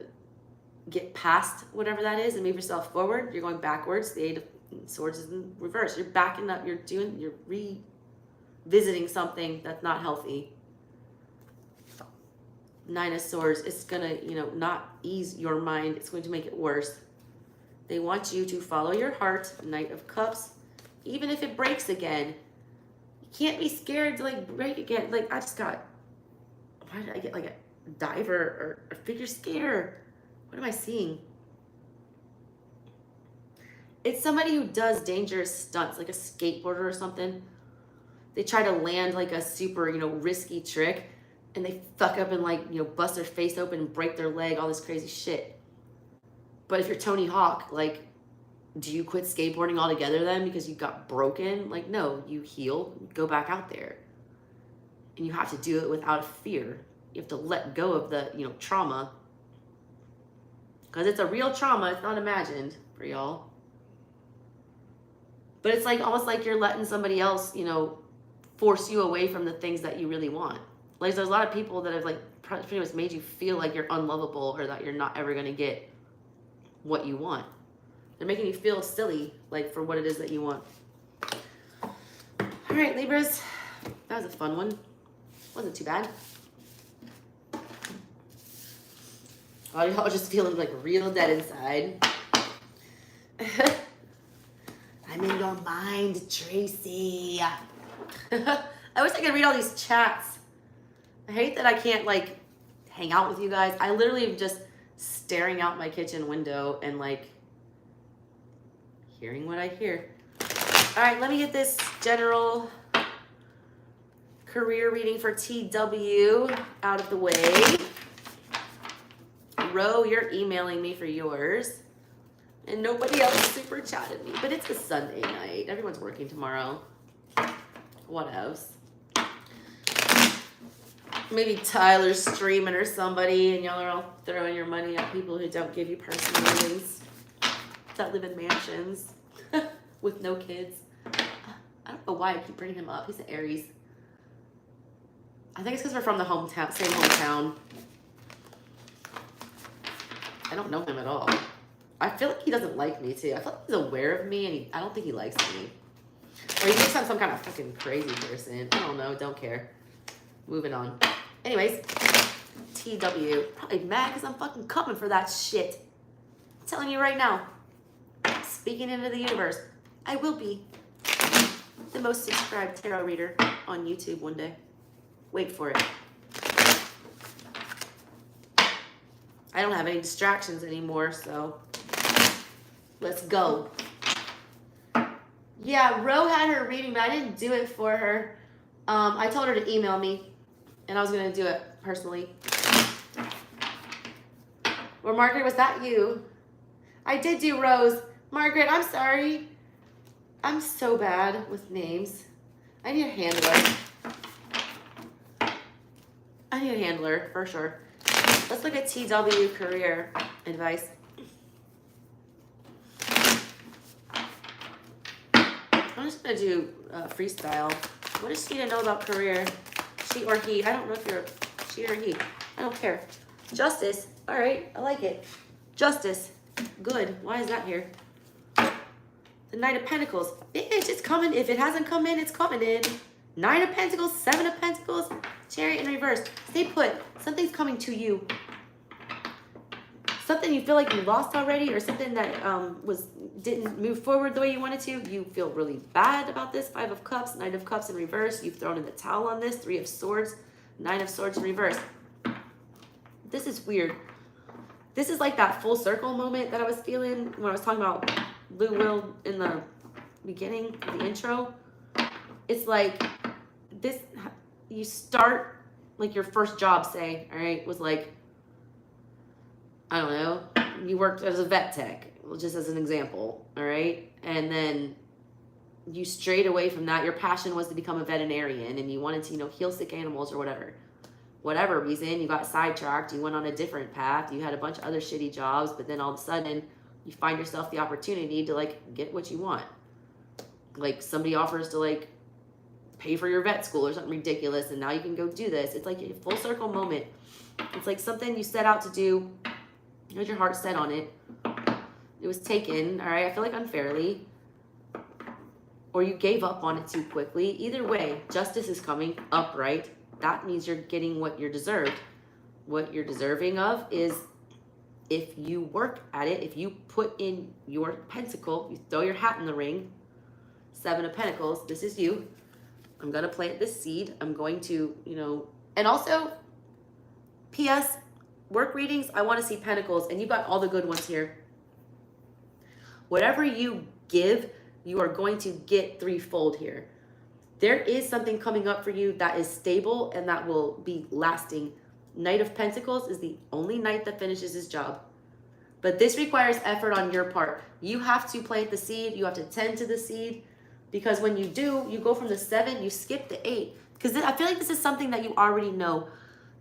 get past whatever that is and move yourself forward. You're going backwards. The Eight of Swords is in reverse. You're backing up. You're revisiting something that's not healthy. Nine of Swords. It's gonna, you know, not ease your mind. It's going to make it worse. They want you to follow your heart, Knight of Cups, even if it breaks again. You can't be scared to like break again. Like I just got, why did I get like a diver or a figure skater? What am I seeing? It's somebody who does dangerous stunts, like a skateboarder or something. They try to land like a super, risky trick, and they fuck up and like, bust their face open and break their leg, all this crazy shit. But if you're Tony Hawk, like, do you quit skateboarding altogether then because you got broken? Like, no, you heal, go back out there. And you have to do it without fear. You have to let go of the, trauma. Because it's a real trauma, it's not imagined for y'all. But it's like almost like you're letting somebody else, force you away from the things that you really want. Like there's a lot of people that have like pretty much made you feel like you're unlovable or that you're not ever going to get what you want. They're making you feel silly, like for what it is that you want. All right, Libras, that was a fun one. Wasn't too bad. Oh, y'all just feeling like real dead inside. I'm in your mind, Tracy. I wish I could read all these chats. I hate that I can't like hang out with you guys. I literally am just staring out my kitchen window and like hearing what I hear. All right, let me get this general career reading for TW out of the way. Ro, you're emailing me for yours. And nobody else super chatted me. But it's a Sunday night. Everyone's working tomorrow. What else? Maybe Tyler's streaming or somebody, and y'all are all throwing your money at people who don't give you personal readings, that live in mansions with no kids. I don't know why I keep bringing him up. He's an Aries. I think it's because we're from the hometown, same hometown. I don't know him at all. I feel like he doesn't like me too. I feel like he's aware of me, and I don't think he likes me. Or he thinks I'm some kind of fucking crazy person. I don't know. Don't care. Moving on. Anyways, TW. Probably mad because I'm fucking coming for that shit. I'm telling you right now. Speaking into the universe. I will be the most subscribed tarot reader on YouTube one day. Wait for it. I don't have any distractions anymore, so let's go. Yeah, Ro had her reading, but I didn't do it for her. I told her to email me, and I was going to do it personally. Or Margaret, was that you? I did do Rose. Margaret, I'm sorry. I'm so bad with names. I need a handler. I need a handler, for sure. Let's look at TW career advice. I'm just going to do freestyle. What does she know about career? She or he? I don't know if you're she or he. I don't care. Justice. All right. I like it. Justice. Good. Why is that here? The Knight of Pentacles. Bitch, it's coming. If it hasn't come in, it's coming in. Nine of Pentacles. Seven of Pentacles. Chariot in reverse. Stay put. Something's coming to you. Something you feel like you lost already, or something that didn't move forward the way you wanted to. You feel really bad about this. Five of Cups, Knight of Cups in reverse. You've thrown in the towel on this. Three of Swords, Nine of Swords in reverse. This is weird. This is like that full circle moment that I was feeling when I was talking about Lou Will in the beginning, the intro. It's like this, you start, like your first job, say, all right, was like, I don't know, you worked as a vet tech, just as an example, all right? And then you strayed away from that. Your passion was to become a veterinarian, and you wanted to, heal sick animals or whatever. Whatever reason, you got sidetracked, you went on a different path, you had a bunch of other shitty jobs, but then all of a sudden, you find yourself the opportunity to, like, get what you want. Like, somebody offers to, like, pay for your vet school or something ridiculous, and now you can go do this. It's like a full circle moment. It's like something you set out to do. You had your heart set on it. It was taken, all right, I feel like unfairly. Or you gave up on it too quickly. Either way, justice is coming upright. That means you're getting what you're deserved. What you're deserving of is if you work at it, if you put in your pentacle, you throw your hat in the ring, 7 of Pentacles, this is you. I'm going to plant this seed. I'm going to, and also, P.S., work readings, I want to see Pentacles, and you got all the good ones here. Whatever you give, you are going to get threefold here. There is something coming up for you that is stable and that will be lasting. Knight of Pentacles is the only knight that finishes his job. But this requires effort on your part. You have to plant the seed. You have to tend to the seed. Because when you do, you go from the 7, you skip the 8. Because I feel like this is something that you already know.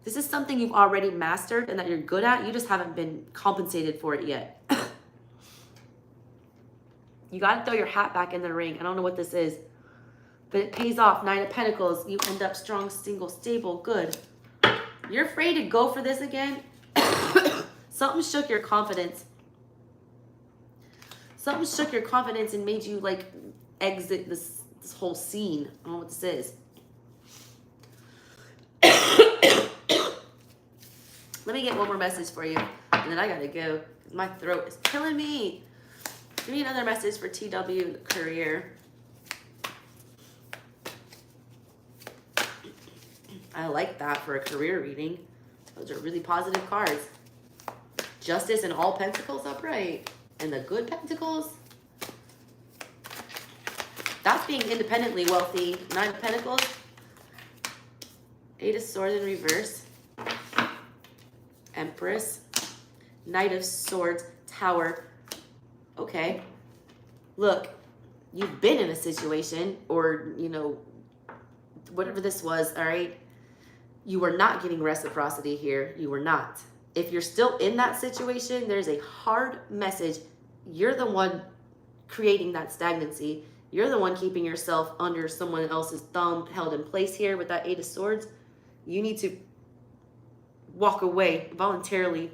This is something you've already mastered and that you're good at. You just haven't been compensated for it yet. You got to throw your hat back in the ring. I don't know what this is. But it pays off. 9 of Pentacles. You end up strong, single, stable, good. You're afraid to go for this again. Something shook your confidence. Something shook your confidence and made you like exit this whole scene. I don't know what this is. Let me get one more message for you. And then I gotta go. My throat is killing me. Give me another message for TW career. I like that for a career reading. Those are really positive cards. Justice and all Pentacles upright. And the good Pentacles. That's being independently wealthy. 9 of Pentacles. 8 of Swords in reverse. Empress. Knight of Swords. Tower. Okay. Look, you've been in a situation or, whatever this was, all right? You were not getting reciprocity here. You were not. If you're still in that situation, there's a hard message. You're the one creating that stagnancy. You're the one keeping yourself under someone else's thumb held in place here with that 8 of Swords. You need to walk away voluntarily.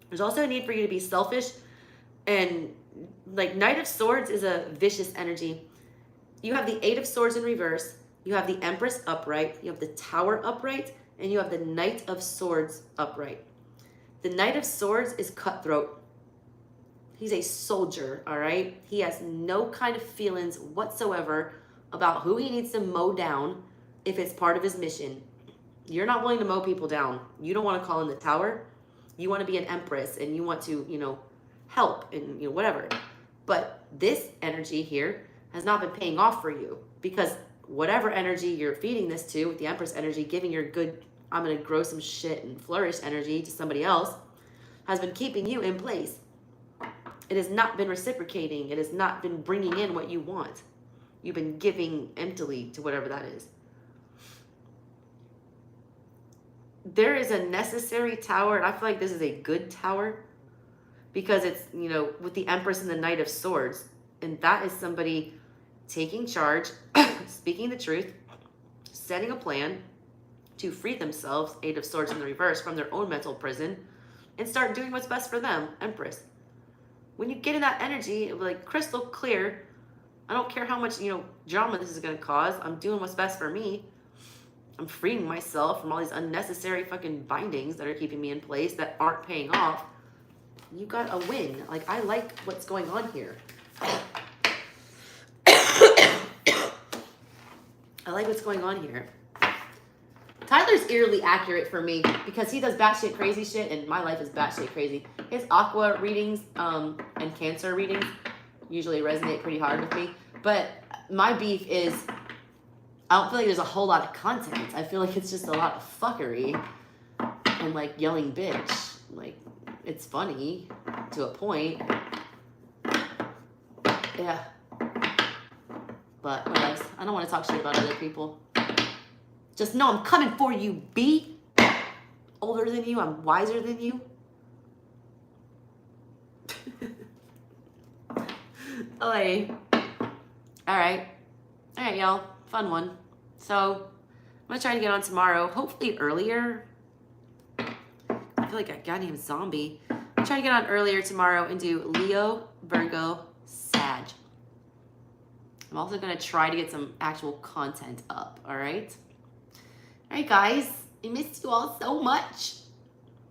There's also a need for you to be selfish. And like Knight of Swords is a vicious energy. You have the 8 of Swords in reverse. You have the Empress upright. You have the Tower upright. And you have the Knight of Swords upright. The Knight of Swords is cutthroat. He's a soldier, all right? He has no kind of feelings whatsoever about who he needs to mow down if it's part of his mission. You're not willing to mow people down. You don't want to call in the Tower. You want to be an Empress and you want to, help and, whatever. But this energy here has not been paying off for you because whatever energy you're feeding this to with the Empress energy, giving your good, I'm going to grow some shit and flourish energy to somebody else, has been keeping you in place. It has not been reciprocating. It has not been bringing in what you want. You've been giving emptily to whatever that is. There is a necessary Tower, and I feel like this is a good Tower because it's, with the Empress and the Knight of Swords. And that is somebody taking charge, speaking the truth, setting a plan to free themselves, 8 of Swords in the reverse, from their own mental prison and start doing what's best for them, Empress. When you get in that energy, it'll be like crystal clear. I don't care how much, drama this is going to cause. I'm doing what's best for me. I'm freeing myself from all these unnecessary fucking bindings that are keeping me in place that aren't paying off. You got a win. Like, I like what's going on here. I like what's going on here. Tyler's eerily accurate for me because he does batshit crazy shit and my life is batshit crazy. His Aqua readings and Cancer readings usually resonate pretty hard with me. But my beef is I don't feel like there's a whole lot of content. I feel like it's just a lot of fuckery and like yelling bitch. Like, it's funny to a point. Yeah. But what else? I don't want to talk shit about other people. Just know I'm coming for you, B. Older than you, I'm wiser than you. Alright. Alright, y'all. Fun one. So, I'm going to try to get on tomorrow. Hopefully earlier. I feel like a goddamn zombie. I'm trying to get on earlier tomorrow and do Leo, Virgo, Sag. I'm also going to try to get some actual content up. Alright? Alright, guys. I missed you all so much.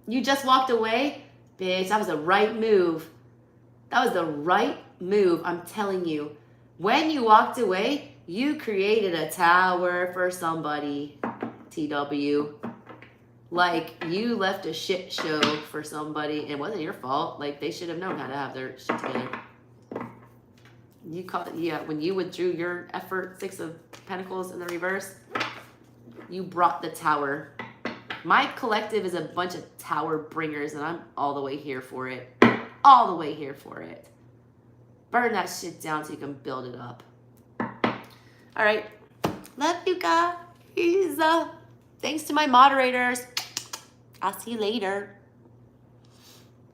You just walked away. Bitch, that was the right move. That was the right move, I'm telling you. When you walked away, you created a tower for somebody, TW. Like, you left a shit show for somebody, and it wasn't your fault. Like, they should have known how to have their shit together. You caught, yeah, when you withdrew your effort, 6 of Pentacles in the reverse, you brought the tower. My collective is a bunch of tower bringers, and I'm all the way here for it. All the way here for it. Burn that shit down so you can build it up. All right. Love you guys. Thanks to my moderators. I'll see you later.